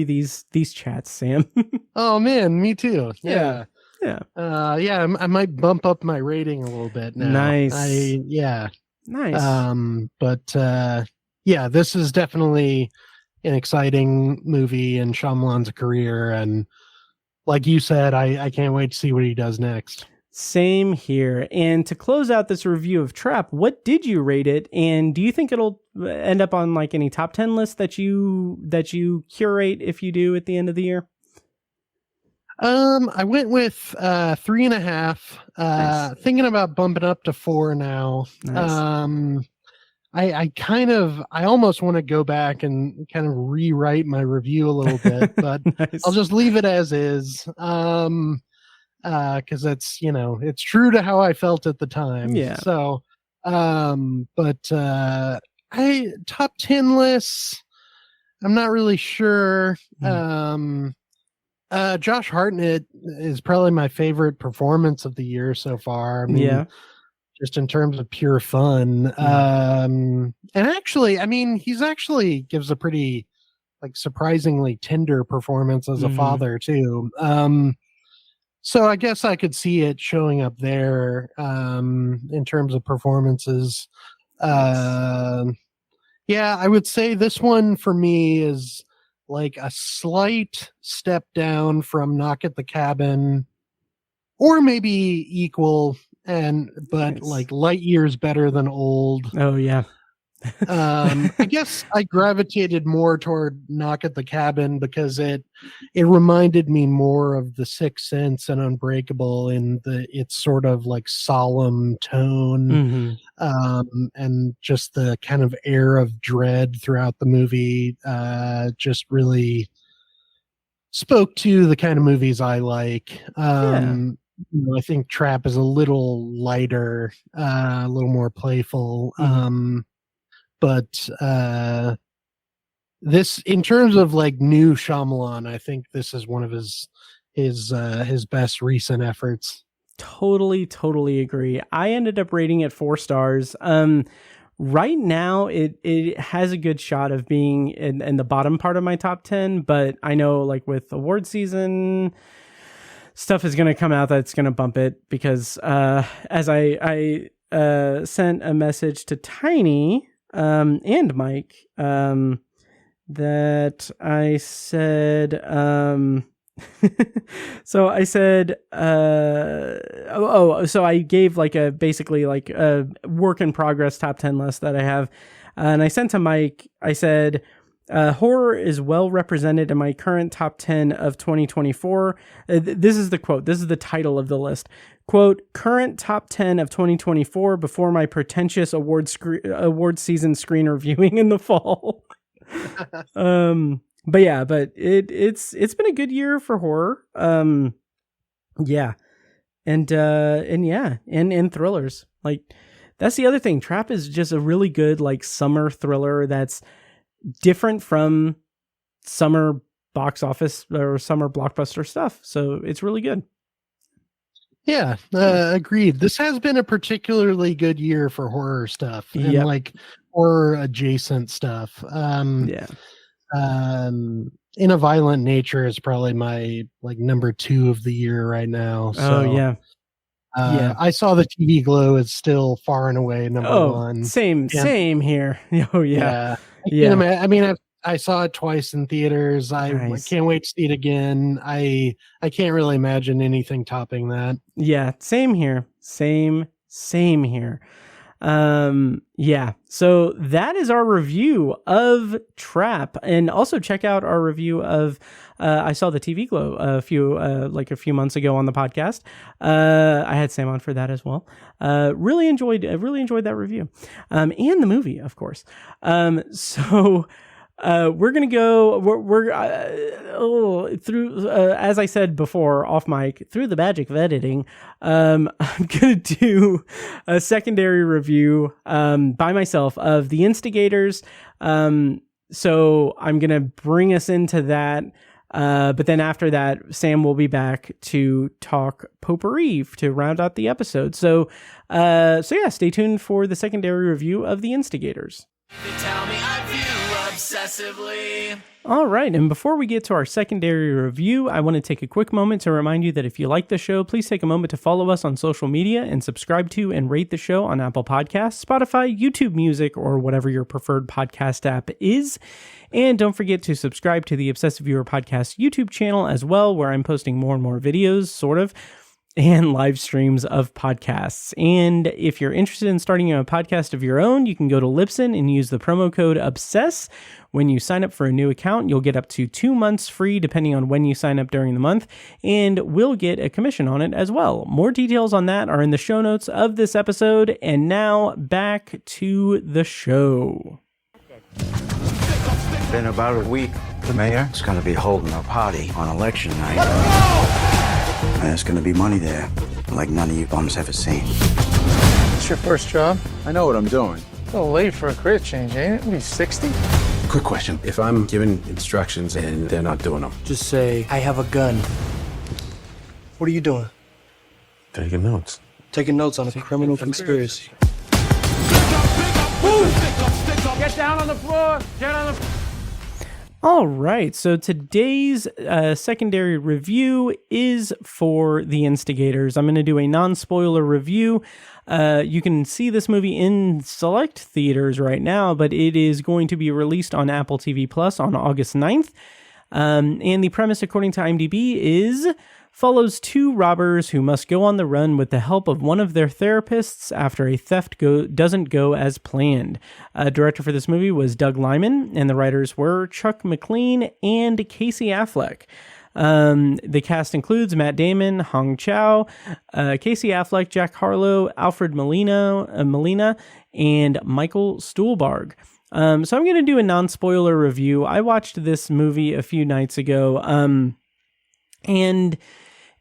these chats, Sam. Oh man, me too. Yeah. I might bump up my rating a little bit now. Nice. Nice. This is definitely an exciting movie in Shyamalan's career, and like you said, I can't wait to see what he does next. Same here. And to close out this review of Trap, what did you rate it? And do you think it'll end up on like any top 10 lists that you curate if you do at the end of the year? I went with 3.5. Nice. Thinking about bumping up to 4 now. Nice. I almost want to go back and kind of rewrite my review a little bit, but Nice. I'll just leave it as is. Because it's true to how I felt at the time. Yeah. So, top 10 lists, I'm not really sure. Josh Hartnett is probably my favorite performance of the year so far. I mean, just in terms of pure fun. And actually, I mean, he's actually gives a pretty like surprisingly tender performance as a father too. So I guess I could see it showing up there in terms of performances. I would say this one for me is like a slight step down from Knock at the Cabin, or maybe equal, but like light years better than Old. Oh yeah. I guess I gravitated more toward Knock at the Cabin because it reminded me more of The Sixth Sense and Unbreakable in its sort of like solemn tone, and just the kind of air of dread throughout the movie. Just really spoke to the kind of movies I like. I think Trap is a little lighter, a little more playful. But this, in terms of like new Shyamalan, I think this is one of his best recent efforts. Totally agree. I ended up rating it 4 stars. Right now, it has a good shot of being in the bottom part of my top 10, but I know like with award season, stuff is going to come out that's going to bump it because as I sent a message to Tiny and Mike that I said so I said so I gave like a basically like a work in progress top 10 list that I have, and I sent to Mike. I said horror is well represented in my current top 10 of 2024. This is the quote. This is the title of the list. Quote, current top 10 of 2024 before my pretentious award season screen reviewing in the fall. But it's been a good year for horror. And thrillers. Like, that's the other thing. Trap is just a really good like summer thriller that's different from summer box office or summer blockbuster stuff. So it's really good. Yeah, agreed. This has been a particularly good year for horror stuff and like horror adjacent stuff. In a Violent Nature is probably my like number 2 of the year right now. So, I Saw the TV Glow is still far and away number 1. Same here. I saw it twice in theaters. I can't wait to see it again. I can't really imagine anything topping that. Yeah, same here. Same here. So that is our review of Trap, and also check out our review of I Saw the TV Glow a few months ago on the podcast. I had Sam on for that as well. Really enjoyed that review, and the movie, of course. We're gonna go. We're through, as I said before off mic, through the magic of editing. I'm gonna do a secondary review by myself of The Instigators. So I'm gonna bring us into that. But then after that, Sam will be back to talk Potpourri to round out the episode. So stay tuned for the secondary review of The Instigators. They tell me I view obsessively. All right, and before we get to our secondary review, I want to take a quick moment to remind you that if you like the show, please take a moment to follow us on social media and subscribe to and rate the show on Apple Podcasts, Spotify, YouTube Music, or whatever your preferred podcast app is. And don't forget to subscribe to the Obsessive Viewer Podcast YouTube channel as well, where I'm posting more and more videos, sort of, and live streams of podcasts. And if you're interested in starting a podcast of your own, you can go to Libsyn and use the promo code OBSESS. When you sign up for a new account, you'll get up to 2 months free, depending on when you sign up during the month, and we'll get a commission on it as well. More details on that are in the show notes of this episode. And now back to the show. Been about a week. The mayor's gonna be holding a party on election night. There's gonna be money there, like none of you bums ever seen. It's your first job? I know what I'm doing. A little late for a career change, ain't it? Maybe 60? Quick question. If I'm giving instructions and they're not doing them, Just say, I have a gun. What are you doing? taking notes. Taking notes on a criminal conspiracy. Get down on the floor! Get on the All right, so today's secondary review is for The Instigators. I'm going to do a non-spoiler review. You can see this movie in select theaters right now, but it is going to be released on Apple TV Plus on August 9th. And the premise, according to IMDb, is follows two robbers who must go on the run with the help of one of their therapists after a theft doesn't go as planned. Director for this movie was Doug Liman, and the writers were Chuck McLean and Casey Affleck. The cast includes Matt Damon, Hong Chow, Casey Affleck, Jack Harlow, Alfred Molina, and Michael Stuhlbarg. So I'm going to do a non-spoiler review. I watched this movie a few nights ago, and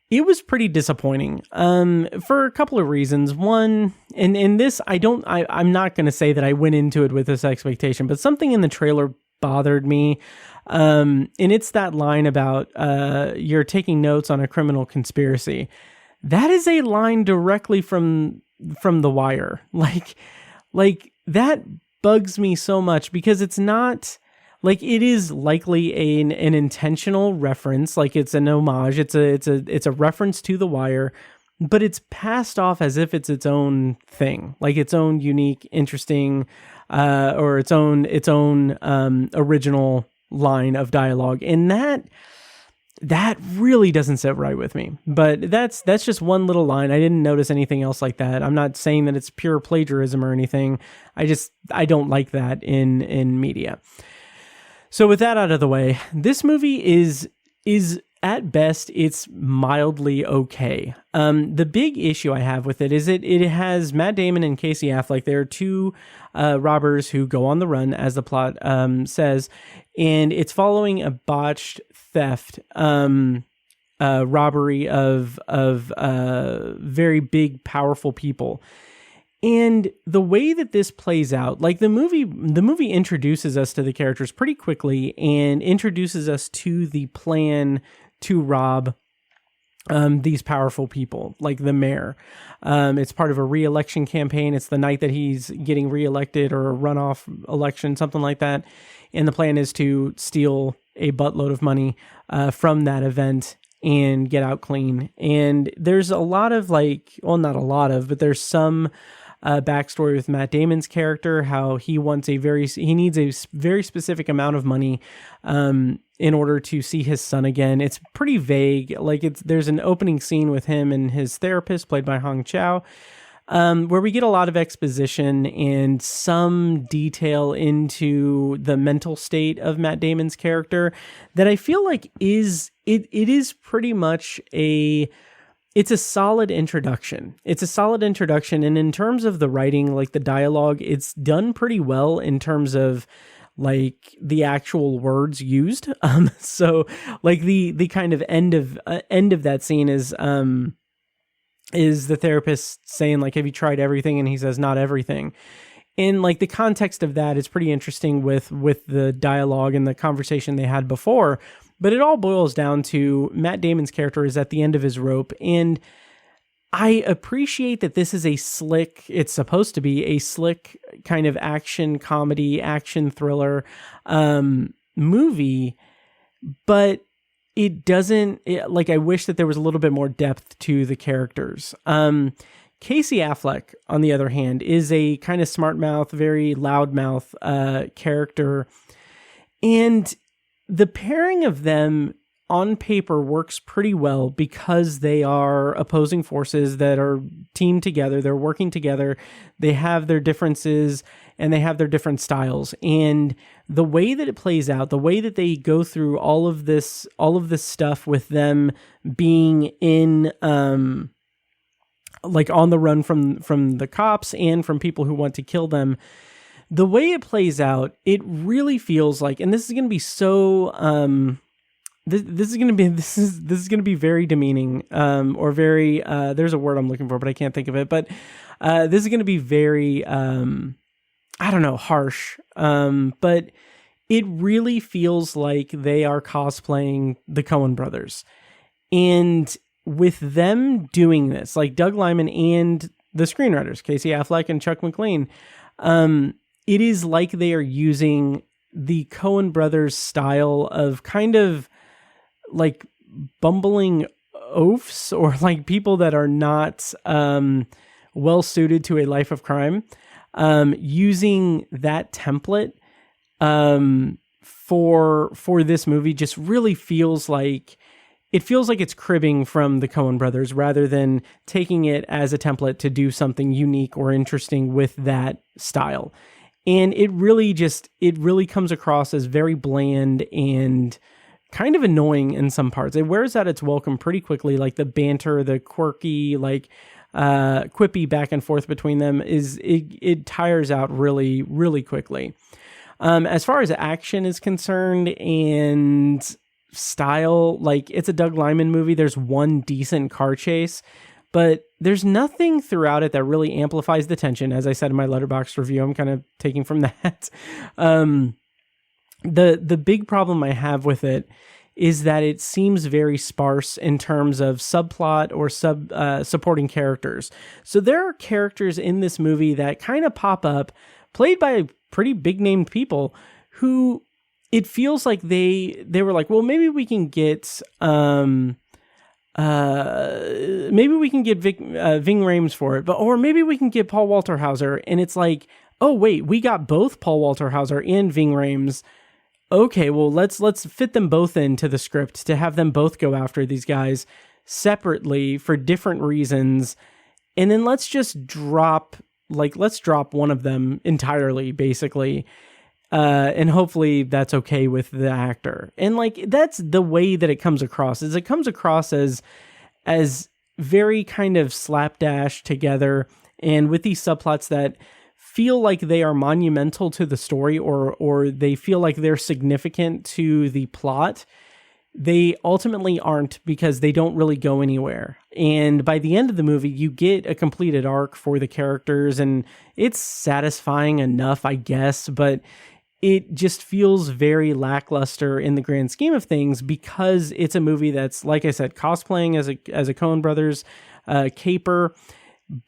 it was pretty disappointing for a couple of reasons. One, and this, I'm not going to say that I went into it with this expectation, but something in the trailer bothered me. And it's that line about you're taking notes on a criminal conspiracy. That is a line directly from The Wire. Like that bugs me so much because it's not like, it is likely an intentional reference, like it's an homage, it's a reference to The Wire, but it's passed off as if it's its own thing, like its own unique, interesting, or its own original line of dialogue, and that really doesn't sit right with me. But that's just one little line. I didn't notice anything else like that. I'm not saying that it's pure plagiarism or anything. I don't like that in media. So with that out of the way, this movie is at best, it's mildly okay. The big issue I have with it is it has Matt Damon and Casey Affleck. There are two robbers who go on the run, as the plot says, and it's following a botched theft, robbery of very big, powerful people. And the way that this plays out, like the movie introduces us to the characters pretty quickly and introduces us to the plan to rob these powerful people, like the mayor. It's part of a re-election campaign. It's the night that he's getting re-elected, or a runoff election, something like that. And the plan is to steal a buttload of money from that event and get out clean. And there's a lot of not a lot of, but there's some backstory with Matt Damon's character, how he needs a very specific amount of money in order to see his son again. It's pretty vague. There's an opening scene with him and his therapist, played by Hong Chow, where we get a lot of exposition and some detail into the mental state of Matt Damon's character that I feel like it is pretty much it's a solid introduction. It's a solid introduction. And in terms of the writing, like the dialogue, it's done pretty well in terms of like the actual words used. So like the kind of end of that scene is the therapist saying like, have you tried everything? And he says, not everything. And like the context of that is pretty interesting with the dialogue and the conversation they had before. But it all boils down to Matt Damon's character is at the end of his rope. And I appreciate that this is it's supposed to be a slick kind of action comedy, action thriller movie, but it doesn't, I wish that there was a little bit more depth to the characters. Casey Affleck, on the other hand, is a kind of smart mouth, very loud mouth character. And the pairing of them on paper works pretty well because they are opposing forces that are teamed together. They're working together. They have their differences and they have their different styles. And the way that it plays out, the way that they go through all of this stuff with them being in, on the run from the cops and from people who want to kill them, the way it plays out, it really feels like, and this is going to be so, this is going to be very demeaning, or very, there's a word I'm looking for, but I can't think of it, but, this is going to be very, harsh. But it really feels like they are cosplaying the Coen brothers. And with them doing this, like Doug Liman and the screenwriters, Casey Affleck and Chuck McLean, it is like they are using the Coen brothers style of kind of like bumbling oafs, or like people that are not well suited to a life of crime, using that template for this movie just really feels like it feels like it's cribbing from the Coen brothers rather than taking it as a template to do something unique or interesting with that style. And it really comes across as very bland and kind of annoying in some parts. It wears out its welcome pretty quickly, like the banter, the quirky, like quippy back and forth between them it tires out really, really quickly. As far as action is concerned and style, like it's a Doug Liman movie. There's one decent car chase, but there's nothing throughout it that really amplifies the tension. As I said in my Letterboxd review, I'm kind of taking from that. The big problem I have with it is that it seems very sparse in terms of subplot or supporting characters. So there are characters in this movie that kind of pop up, played by pretty big named people, who it feels like they were like, well, maybe we can get Ving Rhames for it, or maybe we can get Paul Walter Hauser, and it's like, oh wait, we got both Paul Walter Hauser and Ving Rhames. Okay, well, let's fit them both into the script to have them both go after these guys separately for different reasons. And then let's drop one of them entirely, basically. And hopefully that's okay with the actor. And like, that's the way that it comes across, is it comes across as very kind of slapdash together, and with these subplots that feel like they are monumental to the story, or they feel like they're significant to the plot. They ultimately aren't, because they don't really go anywhere. And by the end of the movie, you get a completed arc for the characters, and it's satisfying enough, I guess, but it just feels very lackluster in the grand scheme of things, because it's a movie that's, like I said, cosplaying as a Coen Brothers caper,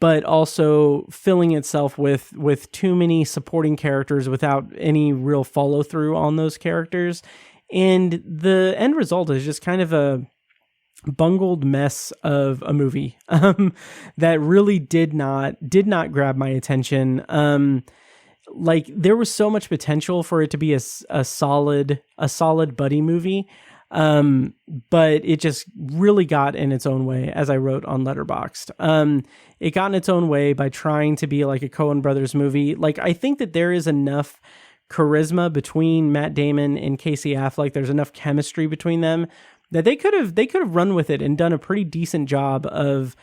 but also filling itself with too many supporting characters without any real follow through on those characters. And the end result is just kind of a bungled mess of a movie that really did not grab my attention. Like, there was so much potential for it to be a solid buddy movie. But it just really got in its own way, as I wrote on Letterboxd. It got in its own way by trying to be like a Coen Brothers movie. Like, I think that there is enough charisma between Matt Damon and Casey Affleck. There's enough chemistry between them that they could have run with it and done a pretty decent job of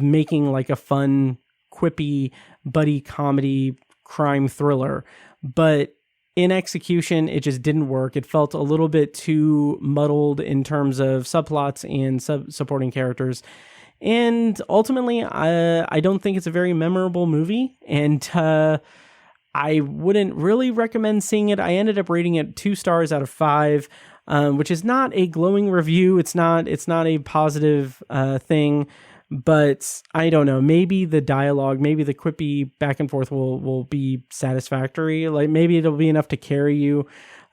making like a fun, quippy buddy comedy crime thriller. But in execution, it just didn't work. It felt a little bit too muddled in terms of subplots and supporting characters. And ultimately, I don't think it's a very memorable movie. And I wouldn't really recommend seeing it. I ended up rating it 2 stars out of 5, which is not a glowing review. It's not a positive thing. But I don't know, maybe the dialogue, maybe the quippy back and forth will be satisfactory. Like, maybe it'll be enough to carry you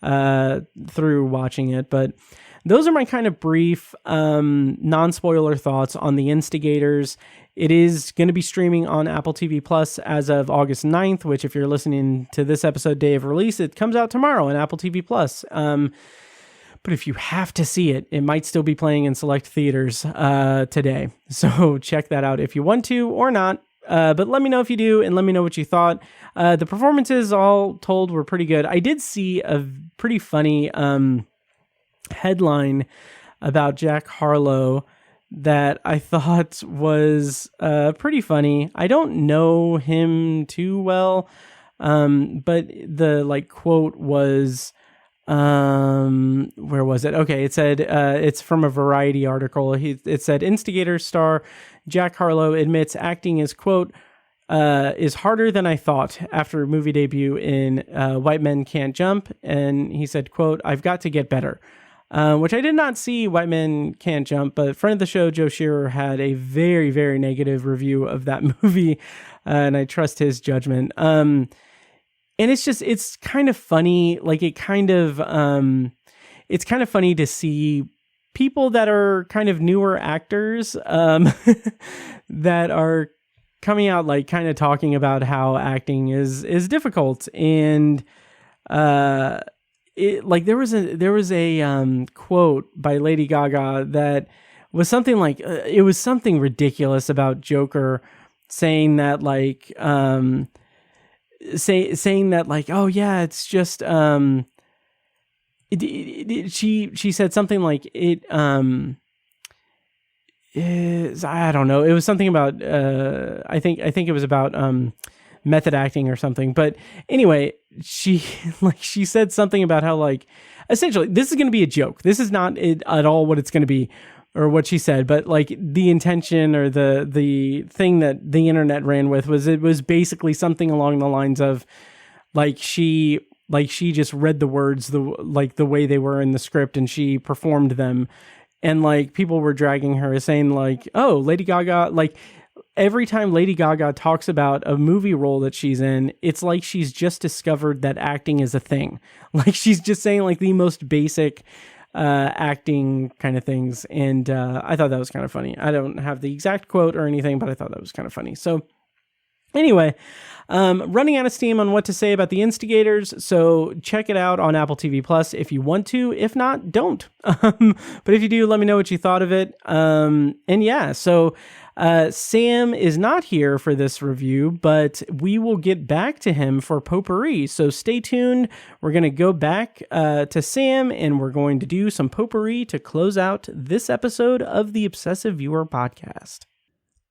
through watching it. But those are my kind of brief, non-spoiler thoughts on the Instigators. It is going to be streaming on Apple TV Plus as of August 9th, which, if you're listening to this episode day of release, it comes out tomorrow on Apple TV Plus. But if you have to see it, it might still be playing in select theaters today. So check that out if you want to or not. But let me know if you do, and let me know what you thought. The performances, all told, were pretty good. I did see a pretty funny headline about Jack Harlow that I thought was pretty funny. I don't know him too well, but the quote was, where was it? Okay, it said, it's from a Variety article. It said, Instigators star Jack Harlow admits acting is, quote, is harder than I thought after movie debut in White Men Can't Jump. And he said, quote, I've got to get better. Which I did not see White Men Can't Jump, but friend of the show, Joe Shearer, had a very, very negative review of that movie, and I trust his judgment. And it's kind of funny. Like, it's kind of funny to see people that are kind of newer actors, that are coming out, like, kind of talking about how acting is difficult. And, there was a quote by Lady Gaga that was something like it was something ridiculous about Joker saying that like saying that like, oh yeah, it's just she said something like it is, I don't know, it was something about I think it was about method acting or something. But anyway, she said something about how like essentially this is going to be a joke. This is not at all what it's going to be or what she said, but like the intention or the thing that the internet ran with was it was basically something along the lines of like she just read the words the way they were in the script and she performed them, and like people were dragging her saying like, oh, Lady Gaga, like every time Lady Gaga talks about a movie role that she's in, it's like she's just discovered that acting is a thing. Like she's just saying like the most basic acting kind of things. And I thought that was kind of funny. I don't have the exact quote or anything, but I thought that was kind of funny. So anyway, running out of steam on what to say about the Instigators, so check it out on Apple TV Plus if you want to. If not, don't. But if you do, let me know what you thought of it. And yeah, so Sam is not here for this review, but we will get back to him for Potpourri. So stay tuned. We're going to go back to Sam, and we're going to do some Potpourri to close out this episode of the Obsessive Viewer Podcast.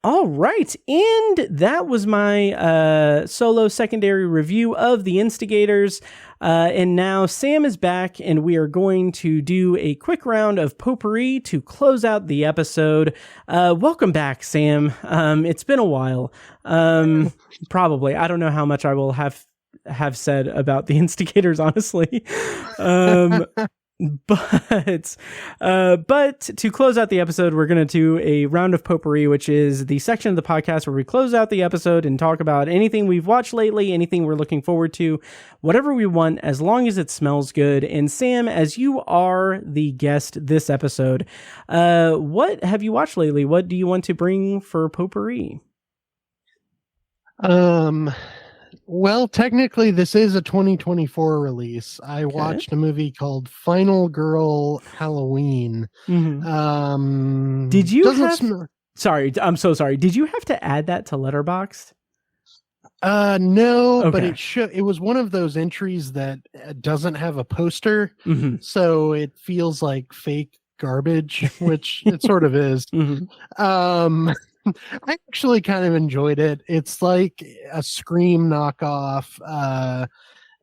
All right, and that was my solo secondary review of The Instigators, and now Sam is back, and we are going to do a quick round of Potpourri to close out the episode. Welcome back, Sam. It's been a while. Probably. I don't know how much I will have said about The Instigators, honestly. But to close out the episode, we're going to do a round of Potpourri, which is the section of the podcast where we close out the episode and talk about anything we've watched lately, anything we're looking forward to, whatever we want, as long as it smells good. And Sam, as you are the guest this episode, what have you watched lately? What do you want to bring for Potpourri? Well, technically, this is a 2024 release. I watched a movie called Final Girl Halloween. Mm-hmm. Did you sorry, I'm so sorry. Did you have to add that to Letterboxd? No, but it was one of those entries that doesn't have a poster, so it feels like fake garbage, which it sort of is. I actually kind of enjoyed it. It's like a Scream knockoff,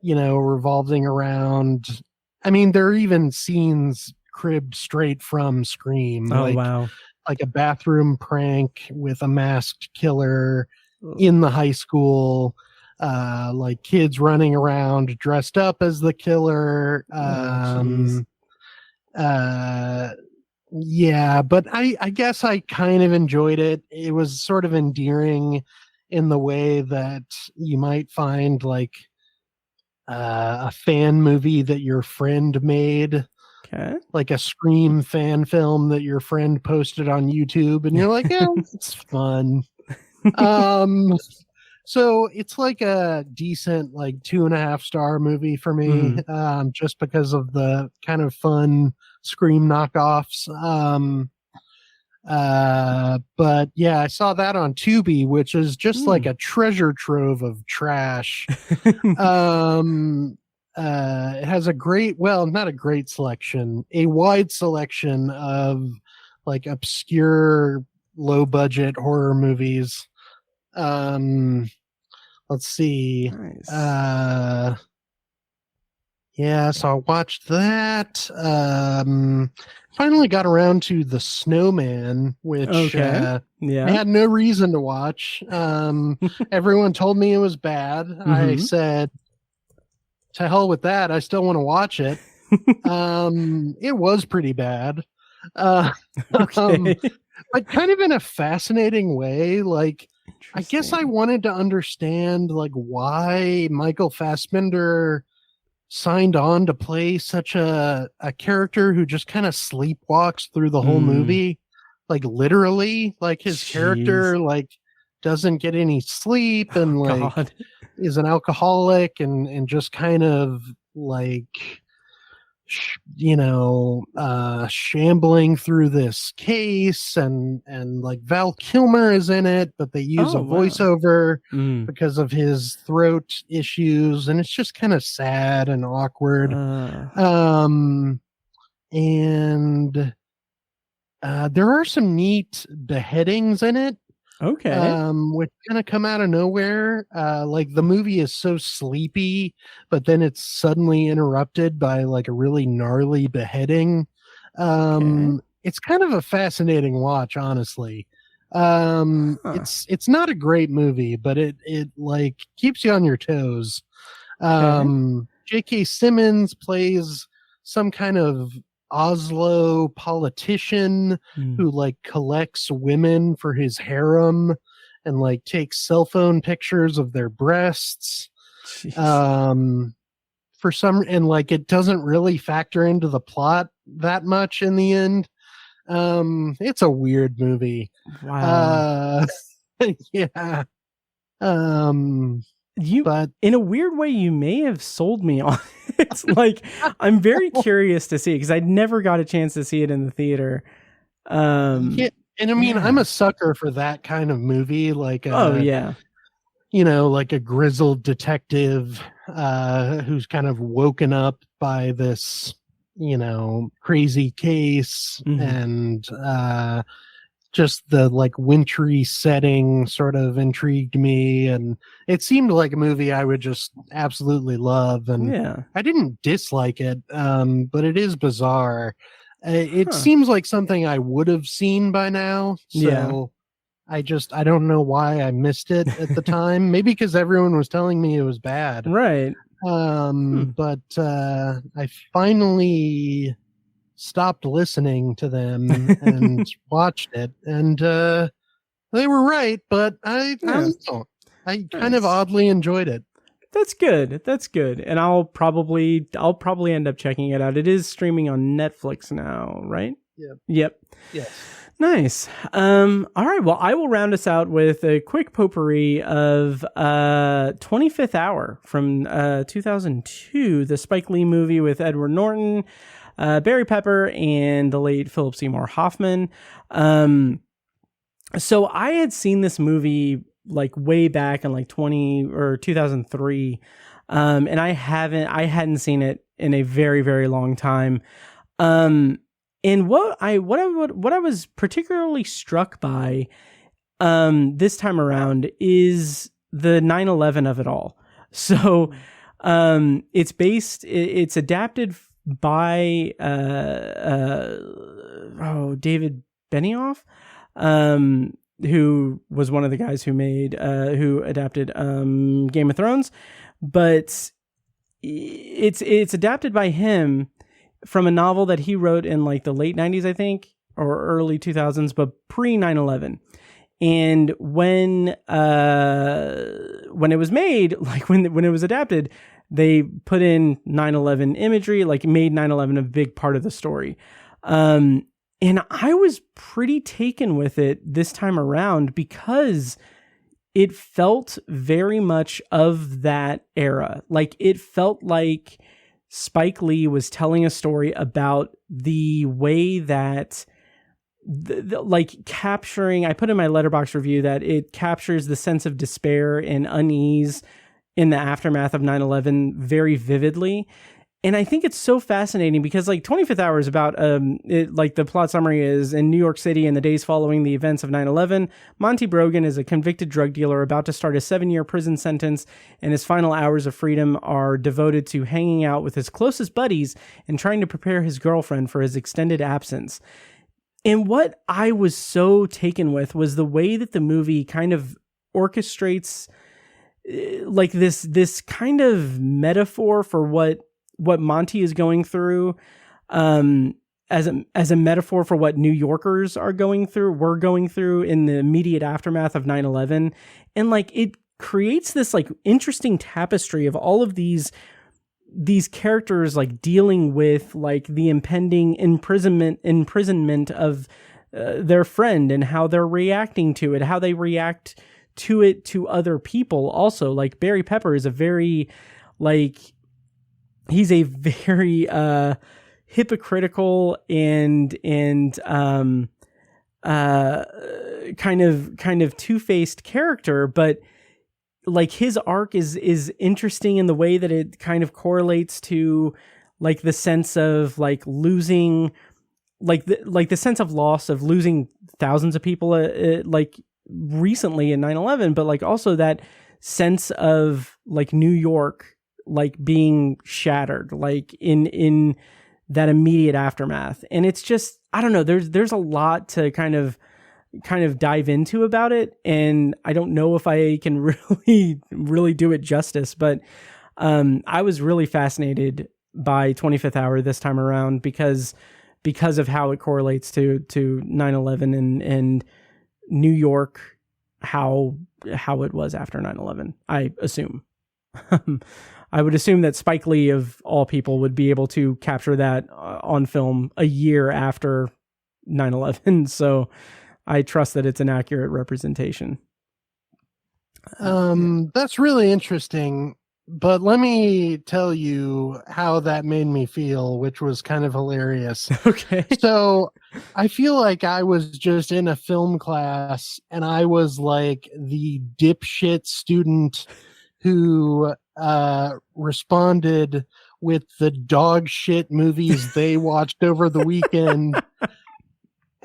revolving around. I mean, there are even scenes cribbed straight from Scream. Oh, wow. Like a bathroom prank with a masked killer in the high school, like kids running around dressed up as the killer. Yeah, but I guess I kind of enjoyed it. It was sort of endearing in the way that you might find like a fan movie that your friend made. Okay. Like a Scream fan film that your friend posted on YouTube, and you're like, yeah, it's fun. So it's like a decent, like 2.5-star movie for me, just because of the kind of fun Scream knockoffs. But yeah, I saw that on Tubi, which is just like a treasure trove of trash. It has a great, well, not a great selection, a wide selection of like obscure, low budget horror movies. Let's see. Nice. Yeah, so I watched that. Finally got around to The Snowman, which I had no reason to watch. Everyone told me it was bad. I said, to hell with that. I still want to watch it. It was pretty bad. But kind of in a fascinating way. Like, I guess I wanted to understand like why Michael Fassbender signed on to play such a character who just kind of sleepwalks through the whole movie. Like literally, like his character like doesn't get any sleep and like is an alcoholic and just kind of like shambling through this case, and like Val Kilmer is in it, but they use a voiceover because of his throat issues, and it's just kind of sad and awkward. And there are some neat beheadings in it. Okay. Which kind of come out of nowhere. Like the movie is so sleepy, but then it's suddenly interrupted by like a really gnarly beheading. It's kind of a fascinating watch, honestly. It's not a great movie, but it like keeps you on your toes. J.K. Simmons plays some kind of Oslo politician who like collects women for his harem and like takes cell phone pictures of their breasts. And like it doesn't really factor into the plot that much in the end. It's a weird movie. Wow. Yeah. But in a weird way, you may have sold me on it. Like, I'm very curious to see it because I never got a chance to see it in the theater. Yeah, and I mean, I'm a sucker for that kind of movie. Like, like a grizzled detective who's kind of woken up by this, crazy case, and just the like wintry setting sort of intrigued me, and it seemed like a movie I would just absolutely love. And I didn't dislike it, but it is bizarre. It seems like something I would have seen by now. So I don't know why I missed it at the time. Maybe because everyone was telling me it was bad. Right. But I finally stopped listening to them and watched it, and they were right, but I kind of oddly enjoyed it. That's good. And I'll probably end up checking it out. It is streaming on Netflix now, right? Yep. Yes. Nice. All right. Well, I will round us out with a quick potpourri of 25th Hour from 2002, the Spike Lee movie with Edward Norton, Barry Pepper, and the late Philip Seymour Hoffman. So I had seen this movie like way back in like 2003. And I hadn't seen it in a very, very long time. And what I was particularly struck by, this time around is the 9/11 of it all. So, it's adapted by David Benioff, who was one of the guys who adapted Game of Thrones, but it's adapted by him from a novel that he wrote in like the late 90s, I think, or early 2000s, but pre 9/11. And when it was made, like when it was adapted, they put in 9/11 imagery, like made 9/11 a big part of the story. And I was pretty taken with it this time around because it felt very much of that era. Like it felt like Spike Lee was telling a story about the way that like capturing, I put in my Letterboxd review that it captures the sense of despair and unease in the aftermath of 9/11 very vividly. And I think it's so fascinating because like 25th Hour is about, like the plot summary is in New York City in the days following the events of 9/11, Monty Brogan is a convicted drug dealer about to start a 7-year prison sentence, and his final hours of freedom are devoted to hanging out with his closest buddies and trying to prepare his girlfriend for his extended absence. And what I was so taken with was the way that the movie kind of orchestrates like this kind of metaphor for what Monty is going through, as a metaphor for what New Yorkers were going through in the immediate aftermath of 9/11. And like, it creates this like interesting tapestry of all of these characters like dealing with like the impending imprisonment of their friend and how they're reacting to it, how they react to it to other people. Also, like Barry Pepper is a very like, he's a very hypocritical and kind of two-faced character, but like his arc is interesting in the way that it kind of correlates to like the sense of like losing, like the sense of loss of losing thousands of people like recently in 9/11, but like also that sense of like New York like being shattered like in that immediate aftermath. And it's just, I don't know, there's a lot to kind of dive into about it, and I don't know if I can really do it justice, but I was really fascinated by 25th Hour this time around because of how it correlates to 9/11 and New York, how it was after 9/11. I assume. I would assume that Spike Lee, of all people, would be able to capture that on film a year after 9/11. So I trust that it's an accurate representation. That's really interesting. But let me tell you how that made me feel, which was kind of hilarious. Okay. So I feel like I was just in a film class and I was like the dipshit student who responded with the dog shit movies they watched over the weekend.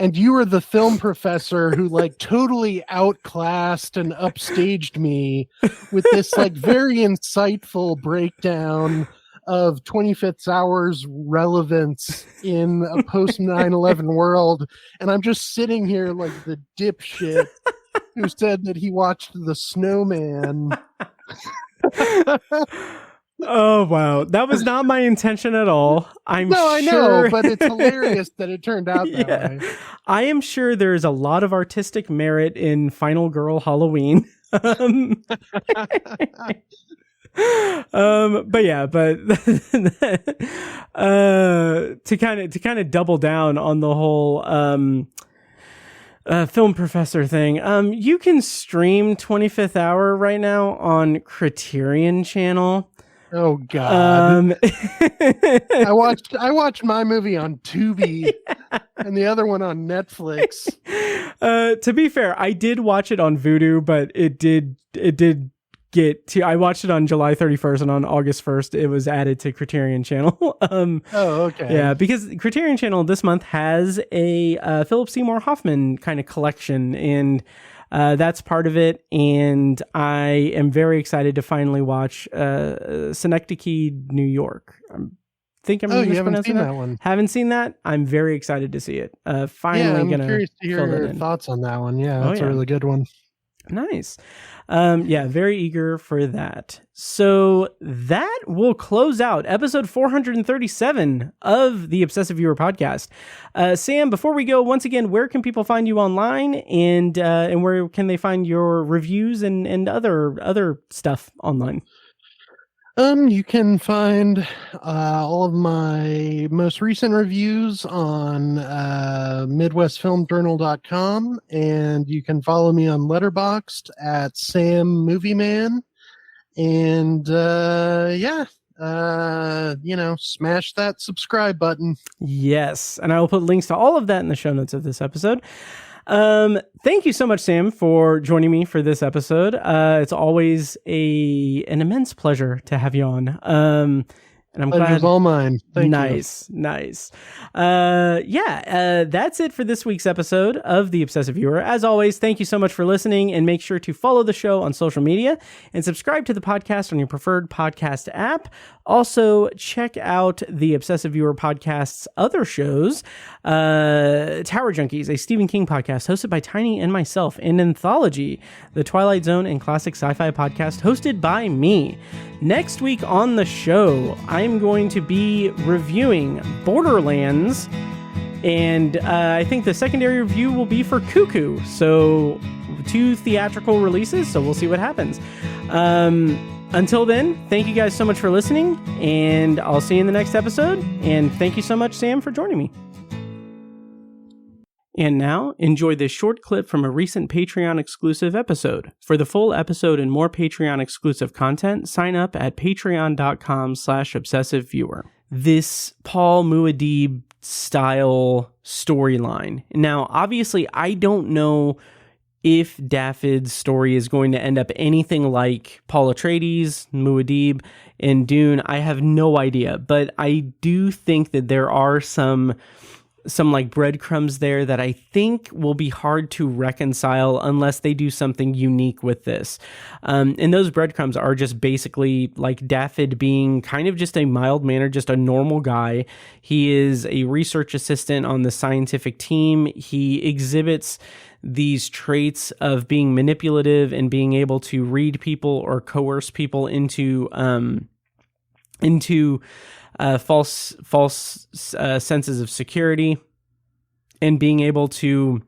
And you were the film professor who like totally outclassed and upstaged me with this like very insightful breakdown of 25th Hour's relevance in a post 9/11 world. And I'm just sitting here like the dipshit who said that he watched The Snowman. Oh wow, that was not my intention at all. I know, but it's hilarious that it turned out that way. I am sure there's a lot of artistic merit in Final Girl Halloween. But to kind of double down on the whole film professor thing, you can stream 25th Hour right now on Criterion Channel. Oh God! I watched my movie on Tubi and the other one on Netflix. To be fair, I did watch it on Vudu, but it did get to. I watched it on July 31st, and on August 1st, it was added to Criterion Channel. Oh, okay. Yeah, because Criterion Channel this month has a Philip Seymour Hoffman kind of collection, and that's part of it, and I am very excited to finally watch Synecdoche, New York. I think I'm you haven't seen that one. Haven't seen that. I'm very excited to see it. Finally, I'm curious to hear your thoughts on that one. Yeah, that's a really good one. Nice. Very eager for that. So that will close out episode 437 of the Obsessive Viewer podcast. Sam, before we go, once again, where can people find you online, and where can they find your reviews and other stuff online? You can find all of my most recent reviews on MidwestFilmJournal.com, and you can follow me on Letterboxd at Sam Movie Man. And smash that subscribe button. Yes, and I will put links to all of that in the show notes of this episode. Thank you so much, Sam, for joining me for this episode. It's always an immense pleasure to have you on. And I'm glad. All mine. Thank you. Nice. That's it for this week's episode of The Obsessive Viewer. As always, thank you so much for listening, and make sure to follow the show on social media and subscribe to the podcast on your preferred podcast app. Also, check out the Obsessive Viewer podcast's other shows, Tower Junkies, a Stephen King podcast hosted by Tiny and myself, and Anthology, the Twilight Zone and classic sci-fi podcast hosted by me. Next week on the show, I'm going to be reviewing Borderlands, and I think the secondary review will be for Cuckoo. So 2 theatrical releases, so we'll see what happens. Until then, thank you guys so much for listening, and I'll see you in the next episode. And thank you so much, Sam, for joining me. And now, enjoy this short clip from a recent Patreon exclusive episode. For the full episode and more Patreon exclusive content, sign up at patreon.com/obsessiveviewer. this Paul Muad'Dib style storyline. Now, obviously, I don't know if Dafydd's story is going to end up anything like Paul Atreides, Muad'Dib, and Dune. I have no idea, but I do think that there are some like breadcrumbs there that I think will be hard to reconcile unless they do something unique with this. And those breadcrumbs are just basically like Dafydd being kind of just a mild-mannered, just a normal guy. He is a research assistant on the scientific team. He exhibits these traits of being manipulative and being able to read people or coerce people into false senses of security, and being able to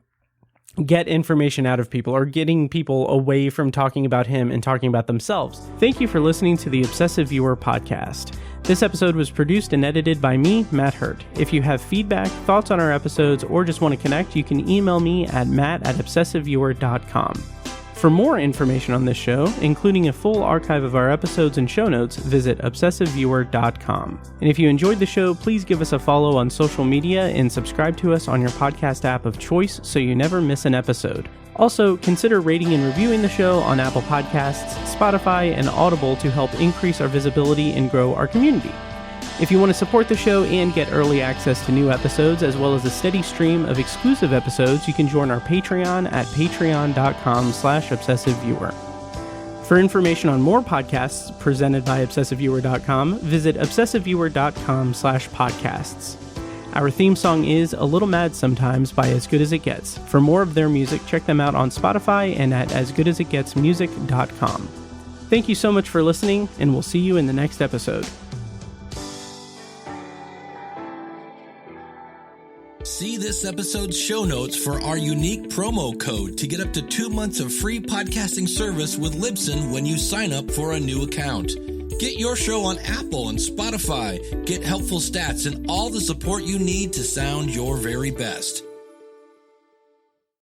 get information out of people or getting people away from talking about him and talking about themselves. Thank you for listening to the Obsessive Viewer podcast. This episode was produced and edited by me, Matt Hurt. If you have feedback, thoughts on our episodes, or just want to connect, you can email me at matt@obsessiveviewer.com. For more information on this show, including a full archive of our episodes and show notes, visit obsessiveviewer.com. And if you enjoyed the show, please give us a follow on social media and subscribe to us on your podcast app of choice so you never miss an episode. Also, consider rating and reviewing the show on Apple Podcasts, Spotify, and Audible to help increase our visibility and grow our community. If you want to support the show and get early access to new episodes, as well as a steady stream of exclusive episodes, you can join our Patreon at patreon.com/obsessiveviewer. For information on more podcasts presented by obsessiveviewer.com, visit obsessiveviewer.com/podcasts. Our theme song is A Little Mad Sometimes by As Good As It Gets. For more of their music, check them out on Spotify and at asgoodasitgetsmusic.com. Thank you so much for listening, and we'll see you in the next episode. See this episode's show notes for our unique promo code to get up to 2 months of free podcasting service with Libsyn when you sign up for a new account. Get your show on Apple and Spotify, get helpful stats, and all the support you need to sound your very best.